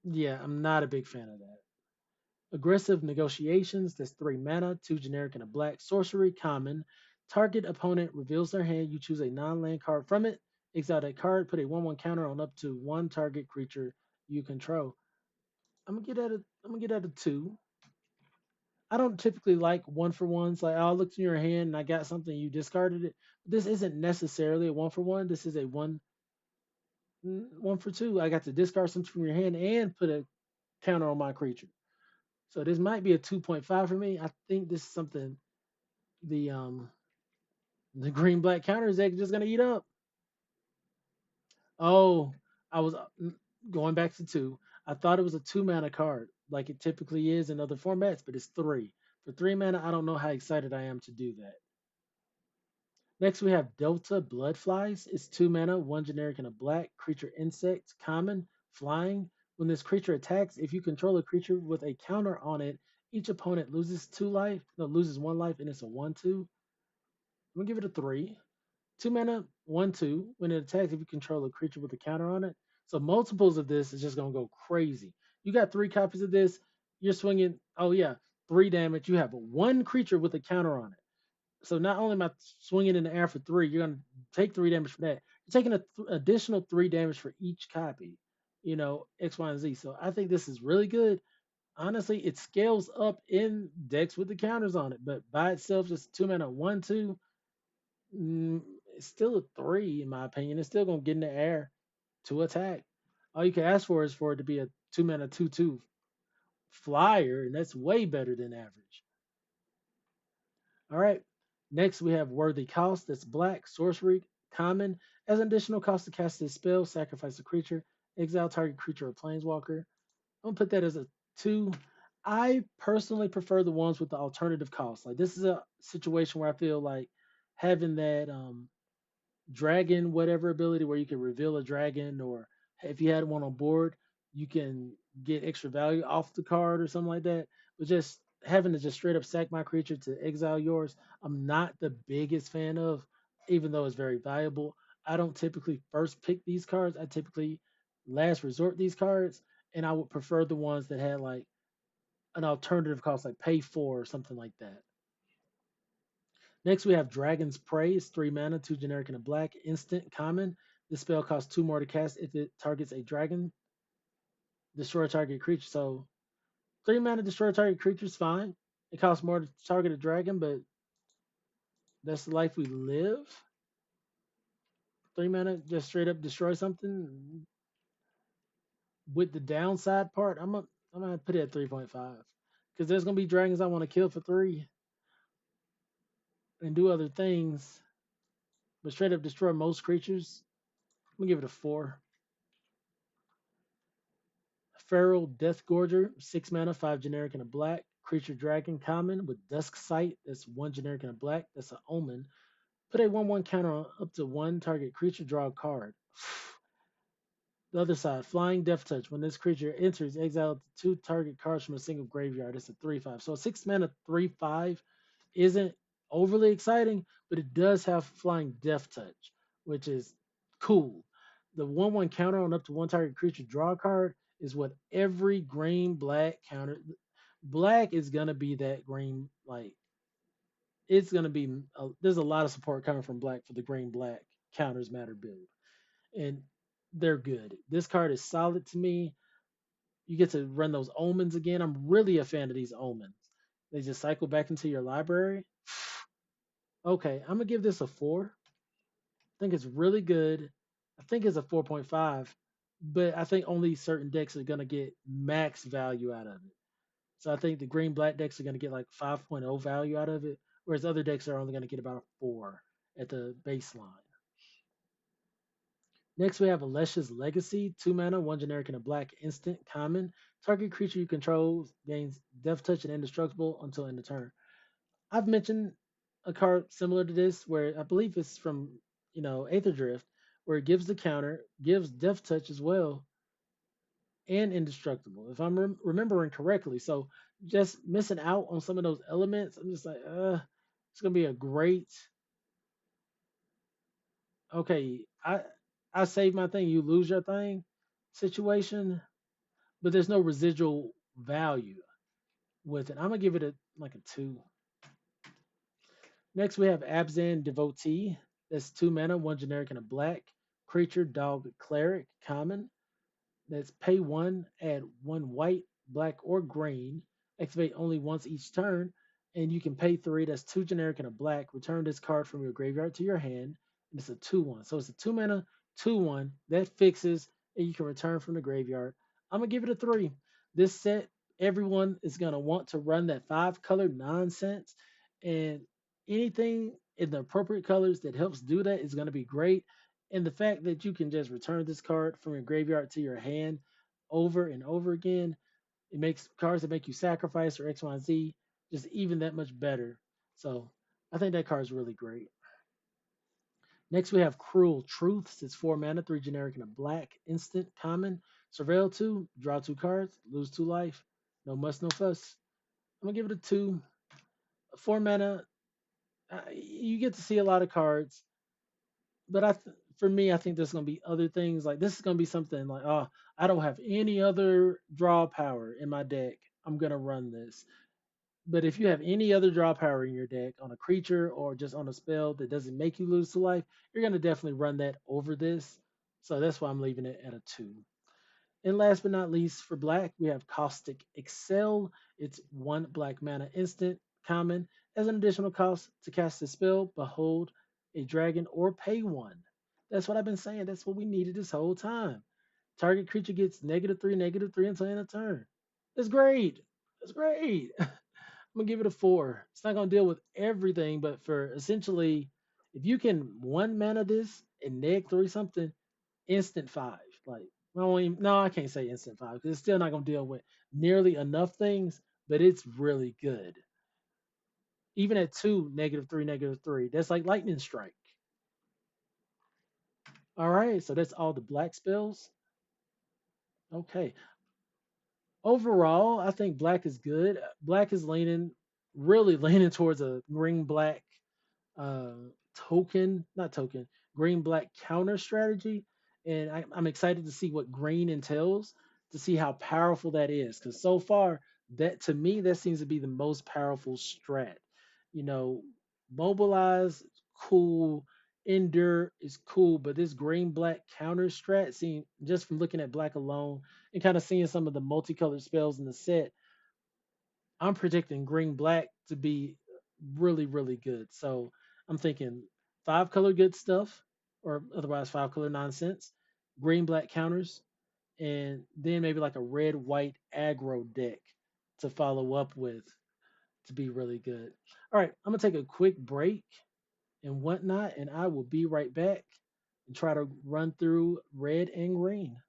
Yeah, I'm not a big fan of that. Aggressive Negotiations, that's 3 mana, 2 generic and a black. Sorcery, common. Target opponent reveals their hand. You choose a non land card from it. Exile that card, put a 1/1 counter on up to one target creature you control. I'm gonna get at a 2. I don't typically like one for ones. Like, I looked in your hand and I got something, you discarded it. This isn't necessarily a one for one. This is a one for two. I got to discard something from your hand and put a counter on my creature. So this might be a 2.5 for me. I think this is something the um the green black counters are just gonna eat up. Oh, I was going back to 2. I thought it was a 2 mana card, like it typically is in other formats, but it's 3. For 3 mana, I don't know how excited I am to do that. Next, we have Delta Bloodflies. It's 2 mana, 1 generic and a black. Creature insect, common, flying. When this creature attacks, if you control a creature with a counter on it, each opponent loses 2 life. No, loses 1 life, and it's a 1/2. I'm gonna give it a 3. 2 mana, 1/2. When it attacks, if you control a creature with a counter on it. So multiples of this is just gonna go crazy. You got 3 copies of this. You're swinging. Oh yeah, 3 damage. You have one creature with a counter on it. So not only am I swinging in the air for 3, you're gonna take 3 damage for that. You're taking an additional 3 damage for each copy. X, Y, and Z. So I think this is really good. Honestly, it scales up in decks with the counters on it, but by itself, just 2 mana, 1/2. It's still a 3 in my opinion. It's still gonna get in the air to attack. All you can ask for is for it to be a 2 mana 2/2 flyer, and that's way better than average. All right. Next, we have Worthy Cost. That's black, sorcery, common. As an additional cost to cast this spell, sacrifice a creature, exile target creature or planeswalker. I'm gonna put that as a 2. I personally prefer the ones with the alternative cost. Like, this is a situation where I feel like having that dragon whatever ability where you can reveal a dragon, or if you had one on board you can get extra value off the card or something like that. But just having to just straight up sack my creature to exile yours, I'm not the biggest fan of, even though it's very valuable. I don't typically first pick these cards. I typically last resort these cards, and I would prefer the ones that had like an alternative cost, like pay 4 or something like that. Next, we have Dragon's Prey. It's 3 mana, 2 generic and a black. Instant common. This spell costs 2 more to cast if it targets a dragon. Destroy a target creature. So 3 mana, destroy a target creature is fine. It costs more to target a dragon, but that's the life we live. 3 mana, just straight up destroy something. With the downside part, I'm gonna put it at 3.5 because there's gonna be dragons I want to kill for 3 and do other things. But straight up destroy most creatures, I'm gonna give it a 4. Feral Deathgorger, 6 mana, 5 generic and a black. Creature Dragon common with Dusk Sight. That's 1 generic and a black. That's an omen. Put a 1/1 counter on up to one target creature, draw a card. The other side, Flying Death Touch. When this creature enters, exile 2 target cards from a single graveyard. It's a 3/5. So a 6 mana 3/5 isn't overly exciting, but it does have Flying Death Touch, which is cool. The 1/1 counter on up to one target creature, draw a card is what every green black counter. Black is gonna be that green, like it's gonna be. There's a lot of support coming from black for the green black counters matter build, and they're good. This card is solid to me. You get to run those omens again. I'm really a fan of these omens. They just cycle back into your library. Okay, I'm gonna give this a 4. I think it's really good. I think it's a 4.5, but I think only certain decks are gonna get max value out of it. So I think the green black decks are gonna get like 5.0 value out of it, whereas other decks are only gonna get about a 4 at the baseline. Next, we have Alesha's Legacy, 2 mana, 1 generic and a black instant common. Target creature you control gains Death Touch and Indestructible until end of turn. I've mentioned a card similar to this where I believe it's from, Aether Drift, where it gives the counter, gives Death Touch as well, and Indestructible, if I'm remembering correctly. So just missing out on some of those elements, I'm just like, it's gonna be a great. Okay, I save my thing, you lose your thing situation, but there's no residual value with it. I'm gonna give it a like a 2. Next, we have Abzan Devotee. That's 2 mana, 1 generic and a black. Creature, dog, cleric, common. That's pay 1, add 1 white, black, or green. Activate only once each turn. And you can pay 3. That's 2 generic and a black. Return this card from your graveyard to your hand. And it's a 2/1. So it's a 2 mana, 2/1. That fixes, and you can return from the graveyard. I'm going to give it a 3. This set, everyone is going to want to run that 5 color nonsense. And anything in the appropriate colors that helps do that is going to be great. And the fact that you can just return this card from your graveyard to your hand over and over again, it makes cards that make you sacrifice or X, Y, and Z just even that much better. So I think that card is really great. Next, we have Cruel Truths. It's 4 mana, 3 generic, and a black instant common. Surveil 2, draw 2 cards, lose 2 life. No muss, no fuss. I'm going to give it a 2. 4 mana, you get to see a lot of cards, but for me, I think there's going to be other things. Like this is going to be something like, oh, I don't have any other draw power in my deck. I'm going to run this. But if you have any other draw power in your deck on a creature or just on a spell that doesn't make you lose to life, you're going to definitely run that over this. So that's why I'm leaving it at a 2. And last but not least, for black, we have Caustic Excel. It's 1 black mana instant common. As an additional cost to cast a spell, behold a dragon or pay 1. That's what I've been saying. That's what we needed this whole time. Target creature gets -3/-3 until end of turn. That's great. That's great. I'm gonna give it a 4. It's not gonna deal with everything, but for essentially, if you can 1 mana this and -3 something, instant 5. Like, no, I can't say instant 5 because it's still not going to deal with nearly enough things, but it's really good. Even at 2, -3/-3, that's like lightning strike. All right, so that's all the black spells. Okay. Overall, I think black is good. Black is really leaning towards a green black uh, not token, green black counter strategy. And I'm excited to see what green entails to see how powerful that is. Because so far, that to me, that seems to be the most powerful strat. You know, mobilize, cool, endure is cool, but this green black counter strat, seeing just from looking at black alone and kind of seeing some of the multicolored spells in the set, I'm predicting green black to be really, really good. So I'm thinking 5 color good stuff, or otherwise 5 color nonsense, green black counters, and then maybe like a red white aggro deck to follow up with to be really good. All right, I'm gonna take a quick break and whatnot, and I will be right back and try to run through red and green.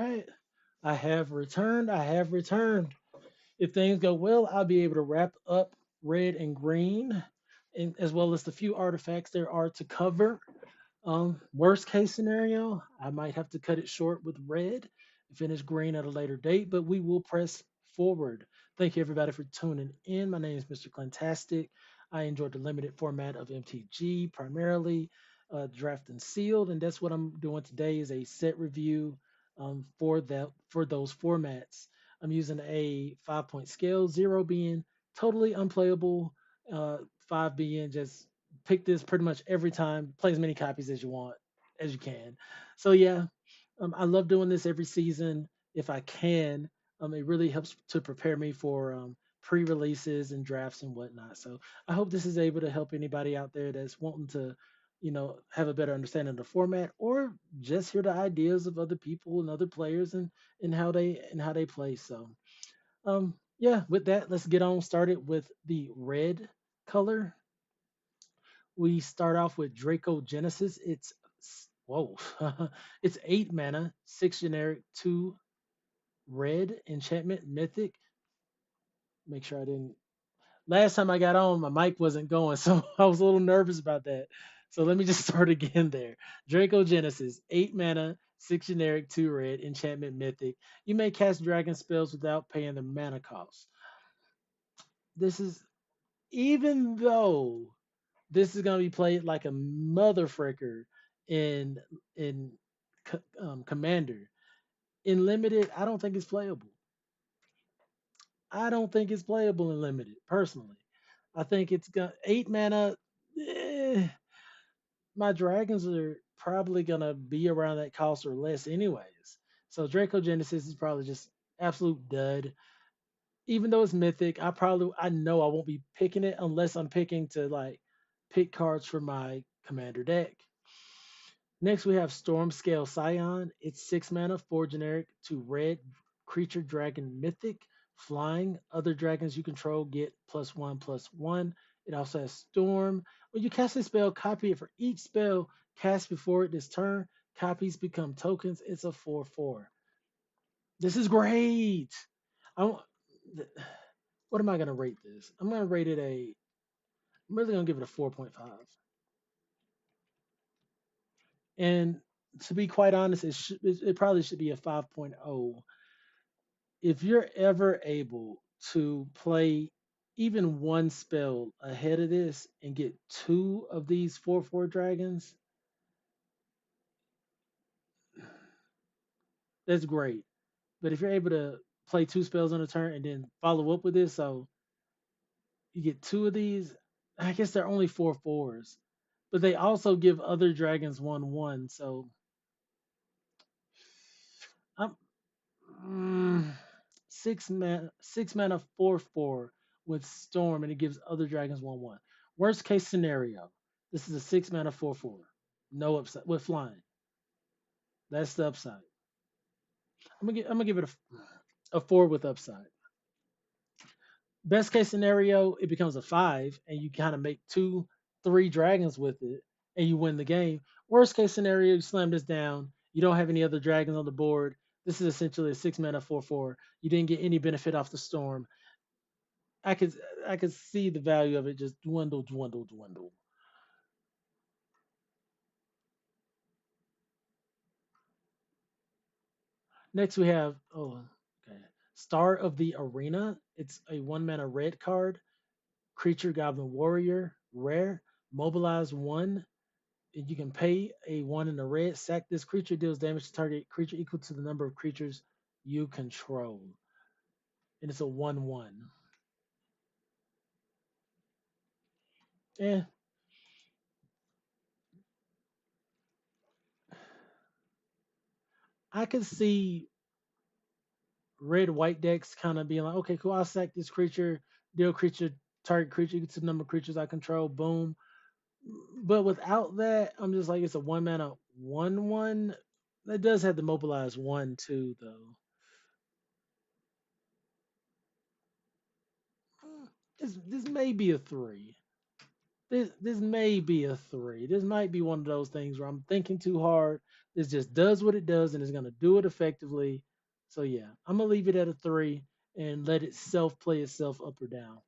right. I have returned. I have returned. If things go well, I'll be able to wrap up red and green, and as well as the few artifacts there are to cover. Worst case scenario, I might have to cut it short with red and finish green at a later date, but we will press forward. Thank you everybody for tuning in. My name is Mr. Clintastik. I enjoyed the limited format of MTG primarily, draft and sealed, and that's what I'm doing today is a set review for those formats. I'm using a 5 point scale, zero being totally unplayable, uh, five being just pick this pretty much every time, play as many copies as you want, as you can. So yeah, I love doing this every season if I can. It really helps to prepare me for pre-releases and drafts and whatnot. So I hope this is able to help anybody out there that's wanting to, have a better understanding of the format or just hear the ideas of other people and other players and how they play. So yeah, with that, let's get on started with the red color. We start off with Draco Genesis. Whoa, it's 8 mana, 6 generic, 2 red enchantment mythic. Make sure I didn't. Last time I got on, my mic wasn't going, so I was a little nervous about that. So let me just start again there. Draco Genesis, 8 mana, 6 generic, 2 red enchantment mythic. You may cast dragon spells without paying the mana cost. This is even though this is gonna be played like a mother fricker in Commander. In limited, I don't think it's playable. I don't think it's playable in limited, personally. I think it's got 8 mana. eh, my dragons are probably gonna be around that cost or less, anyways. So Draco Genesis is probably just absolute dud. Even though it's mythic, I know I won't be picking it unless I'm picking to like pick cards for my commander deck. Next, we have Storm Scale Scion. It's 6 mana, 4 generic, 2 red, creature dragon mythic, flying. Other dragons you control get +1/+1. It also has Storm. When you cast a spell, copy it for each spell cast before it this turn. Copies become tokens. It's a 4/4. This is great. I don't- th- what am I gonna rate this? I'm gonna rate it a. I'm really gonna give it a 4.5. And to be quite honest, it probably should be a 5.0. If you're ever able to play even one spell ahead of this and get two of these 4/4 dragons, that's great. But if you're able to play two spells on a turn and then follow up with this, so you get two of these, I guess they're only 4/4s, but they also give other dragons 1/1. So I'm, Mm, 6 mana 4/4 with Storm, and it gives other dragons 1/1. Worst case scenario, this is a 6 mana 4/4, no upside with flying. That's the upside. I'm gonna give it a 4 with upside. Best case scenario, it becomes a 5, and you kind of make 2, 3 dragons with it, and you win the game. Worst case scenario, you slam this down. You don't have any other dragons on the board. This is essentially a 6 mana 4/4. You didn't get any benefit off the storm. I could I could see the value of it just dwindle, dwindle, dwindle. Next we have okay. Star of the Arena. It's a 1 mana red card. Creature Goblin Warrior, rare. Mobilize one. And you can pay a one in the red. Sack this creature, deals damage to target creature equal to the number of creatures you control. And it's a 1/1. Eh, I could see red white decks kind of being like, okay, cool, I'll sack this creature, deal creature, target creature equal to the number of creatures I control, boom. But without that, I'm just like it's a 1 mana 1/1. That does have the mobilize one too, though. This may be a 3. This may be a three. This might be one of those things where I'm thinking too hard. This just does what it does and is gonna do it effectively. So yeah, I'm gonna leave it at a three and let it self play itself up or down.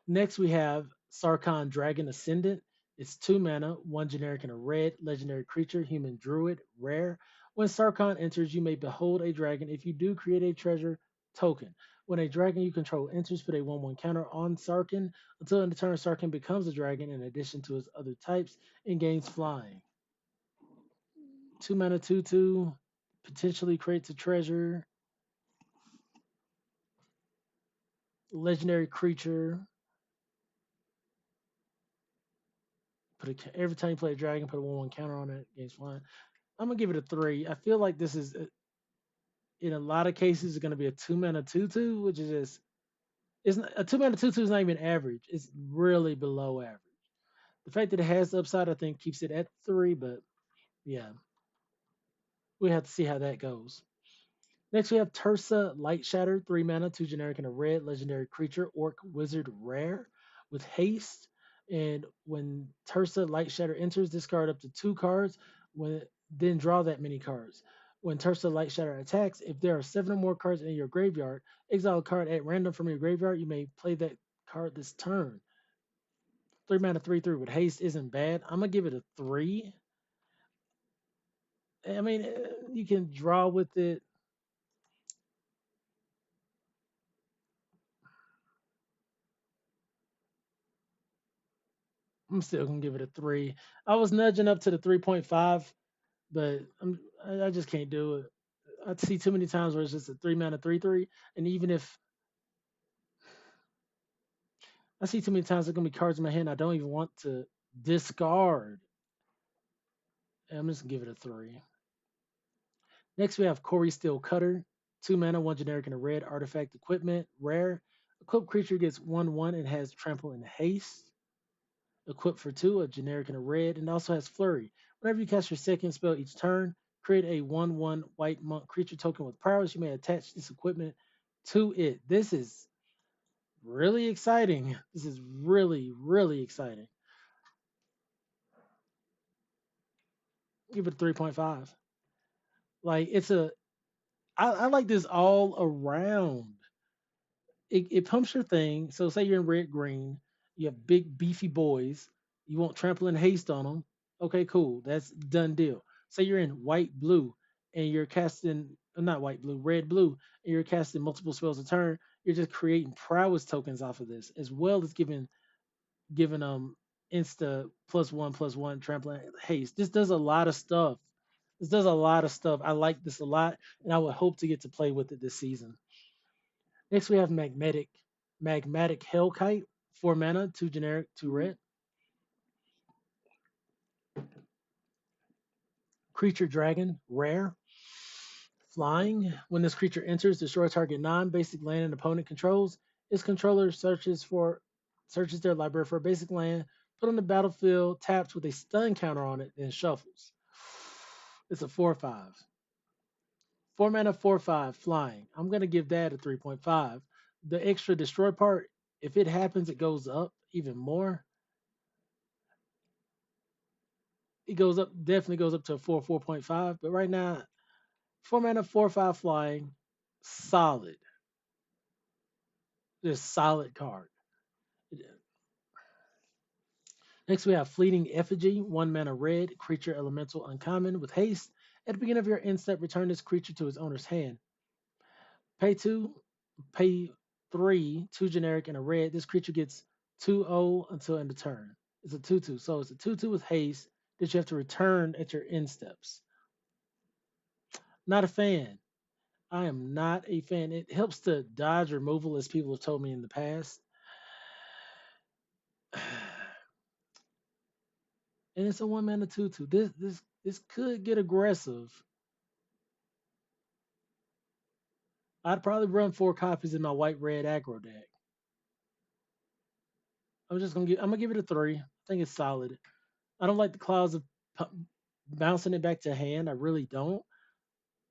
Next, we have Sarkhan Dragon Ascendant. It's 2 mana, 1 generic and a red, legendary creature, human druid, rare. When Sarkhan enters, you may behold a dragon. If you do, create a treasure token. When a dragon you control enters, put a 1/1 counter on Sarkhan until in the turn Sarkhan becomes a dragon in addition to its other types and gains flying. 2 mana, 2/2, potentially creates a treasure, legendary creature. Every time you play a dragon, put a 1/1 counter on it, gains flying. I'm gonna give it a three. I feel like this is in a lot of cases going to be a 2 mana 2/2, which is just it's not, a 2 mana 2/2 is not even average. It's really below average. The fact that it has the upside, I think, keeps it at three. But yeah, we have to see how that goes. Next, we have Tursa Light Shatter, 3 mana, 2 generic and a red legendary creature, orc wizard rare with haste. And when Tursa Light Shatter enters, discard up to 2 cards. When then draw that many cards. When Tursa Light Shatter attacks, if there are 7 or more cards in your graveyard, exile a card at random from your graveyard. You may play that card this turn. 3 mana 3/3 with haste isn't bad. I'm gonna give it a three. I mean, you can draw with it. I'm still gonna give it a three. I was nudging up to the 3.5, but I just can't do it. I see too many times where it's just a 3 mana 3/3, and even if I see too many times there's gonna be cards in my hand I don't even want to discard. I'm just gonna give it a three. Next we have Corey Steel Cutter, 2 mana, 1 generic and a red artifact equipment, rare. Equipped creature gets 1/1 and has trample and haste. Equipped for two, a generic and a red, and also has flurry. Whenever you cast your second spell each turn, create a 1/1 white monk creature token with prowess. You may attach this equipment to it. This is really exciting. This is really, really exciting. Give it a 3.5. Like it's a I like this all around. It pumps your thing. So say you're in red green, you have big beefy boys. You want trample and haste on them. Okay, cool. That's done deal. Say you're in white blue and you're casting not white blue, red blue, and you're casting multiple spells a turn. You're just creating prowess tokens off of this, as well as giving insta +1/+1 trample and haste. This does a lot of stuff. This does a lot of stuff. I like this a lot, and I would hope to get to play with it this season. Next, we have Magmatic Hellkite, 4 mana, 2 generic, 2 red. Creature Dragon, rare. Flying. When this creature enters, destroy target non-basic land an opponent controls. Its controller searches their library for a basic land, put on the battlefield, taps with a stun counter on it, then shuffles. It's a 4/5. 4 mana 4/5 flying. I'm gonna give that a 3.5. The extra destroy part, if it happens, it goes up even more. It goes up, definitely goes up to a 4.5. But right now, 4 mana 4/5 flying, solid. Just solid card. Next we have Fleeting Effigy, 1 mana red, creature elemental uncommon with haste. At the beginning of your end step, return this creature to its owner's hand. Pay two, pay three, 2 generic and a red. This creature gets 2/0 until end of turn. It's a 2/2. So it's a 2/2 with haste that you have to return at your end steps. Not a fan. I am not a fan. It helps to dodge removal, as people have told me in the past. And it's a 1 mana 2/2. This could get aggressive. I'd probably run 4 copies in my white red aggro deck. I'm gonna give it a three. I think it's solid. I don't like the clouds of bouncing it back to hand. I really don't.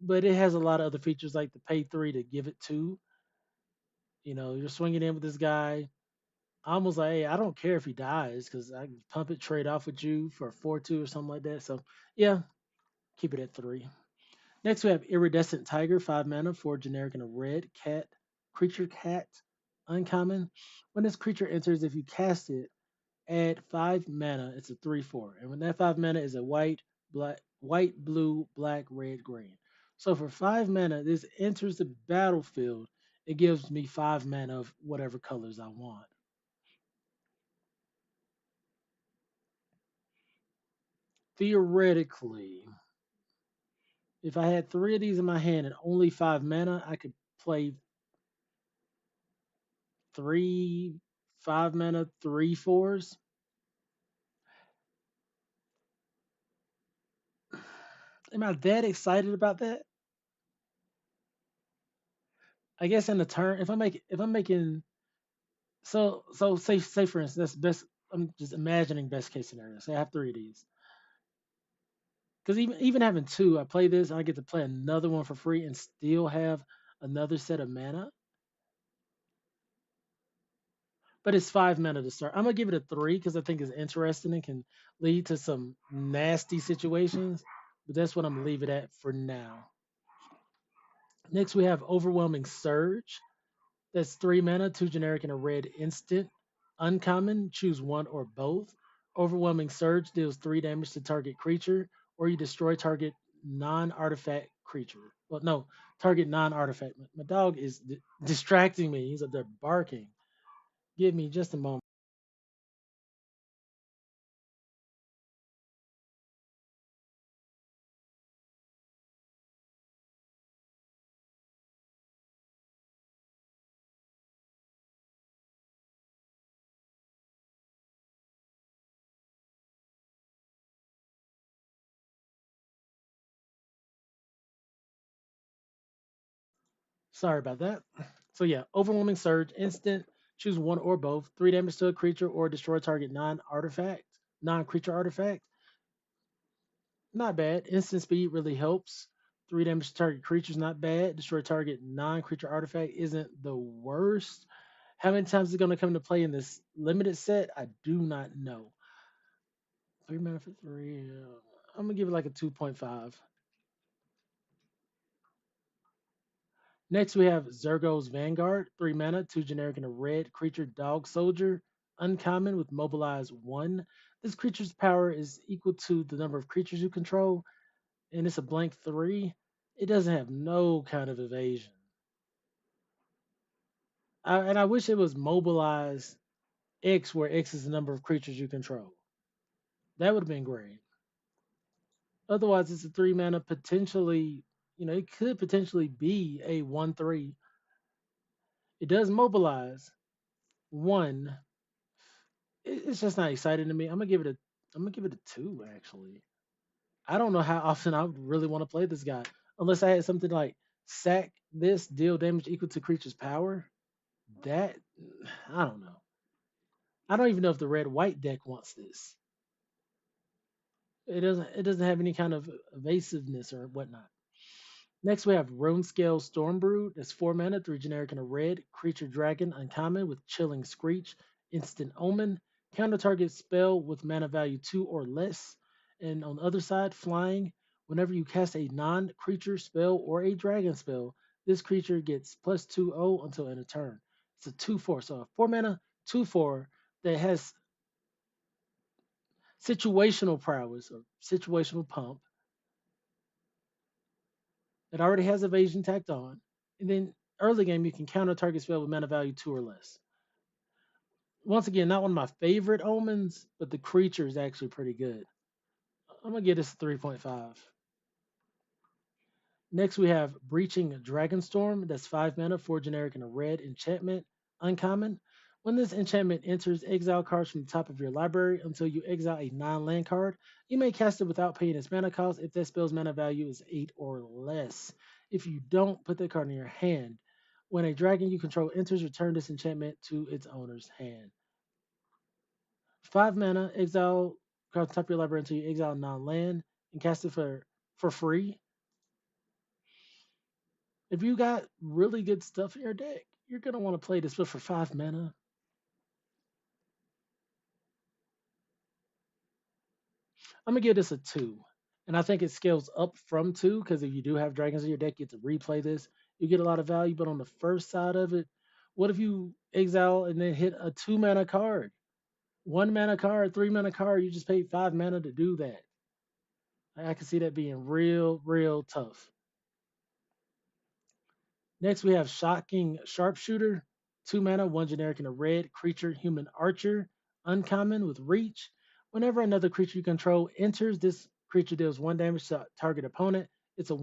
But it has a lot of other features like the pay three to give it two. You know, you're swinging in with this guy. I almost like, hey, I don't care if he dies because I can pump it, trade off with you for 4/2 or something like that. So yeah, keep it at 3. Next we have Iridescent Tiger, 5 mana, 4 generic and a red cat creature cat. Uncommon. When this creature enters, if you cast it, add 5 mana. It's a 3/4. And when that 5 mana is a white, blue, black, red, green. So for 5 mana, this enters the battlefield. It gives me 5 mana of whatever colors I want. Theoretically, if I had 3 of these in my hand and only 5 mana, I could play 3 5 mana 3/4s. Am I that excited about that? I guess in the turn, if I'm making say for instance, that's best. I'm just imagining best case scenario. Say I have 3 of these, because even having 2, I play this and I get to play another one for free and still have another set of mana. But it's 5 mana to start. I'm gonna give it a 3 because I think it's interesting and can lead to some nasty situations. But that's what I'm gonna leave it at for now. Next we have Overwhelming Surge. That's 3 mana, 2 generic, and a red instant. Uncommon, choose one or both. Overwhelming Surge deals 3 damage to target creature, or you destroy target non artifact creature. Well, no, target non artifact. My dog is distracting me. He's up there barking. Give me just a moment. Sorry about that. So, yeah, Overwhelming Surge, instant, choose one or both. 3 damage to a creature, or destroy target non creature artifact. Not bad. Instant speed really helps. 3 damage to target creatures, not bad. Destroy target non creature artifact isn't the worst. How many times is it going to come into play in this limited set? I do not know. 3 mana for 3. I'm going to give it like a 2.5. Next, we have Zergo's Vanguard. 3 mana, 2 generic and a red creature dog soldier. Uncommon with mobilize 1. This creature's power is equal to the number of creatures you control, and it's a blank 3. It doesn't have no kind of evasion. And I wish it was mobilize X, where X is the number of creatures you control. That would have been great. Otherwise, it's a 3 mana potentially. It could potentially be a 1/3. It does mobilize 1. It's just not exciting to me. I'm gonna give it a 2 actually. I don't know how often I would really want to play this guy unless I had something like sack this, deal damage equal to creature's power. That I don't know. I don't even know if the red white deck wants this. It doesn't have any kind of evasiveness or whatnot. Next we have Rune Scale Stormbrew. That's 4 mana, 3 generic and a red. Creature dragon uncommon with chilling screech. Instant omen. Counter target spell with mana value 2 or less. And on the other side, flying. Whenever you cast a non-creature spell or a dragon spell, this creature gets +2/0 until end of turn. It's a 2/4. So a 4 mana, 2/4 that has situational prowess or situational pump. It already has evasion tacked on. And then early game, you can counter target spell with mana value 2 or less. Once again, not one of my favorite omens, but the creature is actually pretty good. I'm going to give this a 3.5. Next, we have Breaching Dragonstorm. That's 5 mana, 4 generic, and a red enchantment. Uncommon. When this enchantment enters, exile cards from the top of your library until you exile a non-land card. You may cast it without paying its mana cost if that spell's mana value is 8 or less. If you don't, put that card in your hand. When a dragon you control enters, return this enchantment to its owner's hand. 5 mana, exile card top of your library until you exile non-land and cast it for free. If you got really good stuff in your deck, you're gonna want to play this, but for 5 mana, I'm gonna give this a two. And I think it scales up from two because if you do have dragons in your deck, you get to replay this. You get a lot of value, but on the first side of it, what if you exile and then hit a 2 mana card? 1 mana card, 3 mana card, you just paid 5 mana to do that. I can see that being real, real tough. Next, we have Shocking Sharpshooter. 2 mana, 1 generic and a red creature, human archer, uncommon with reach. Whenever another creature you control enters, this creature deals 1 damage to target opponent. It's a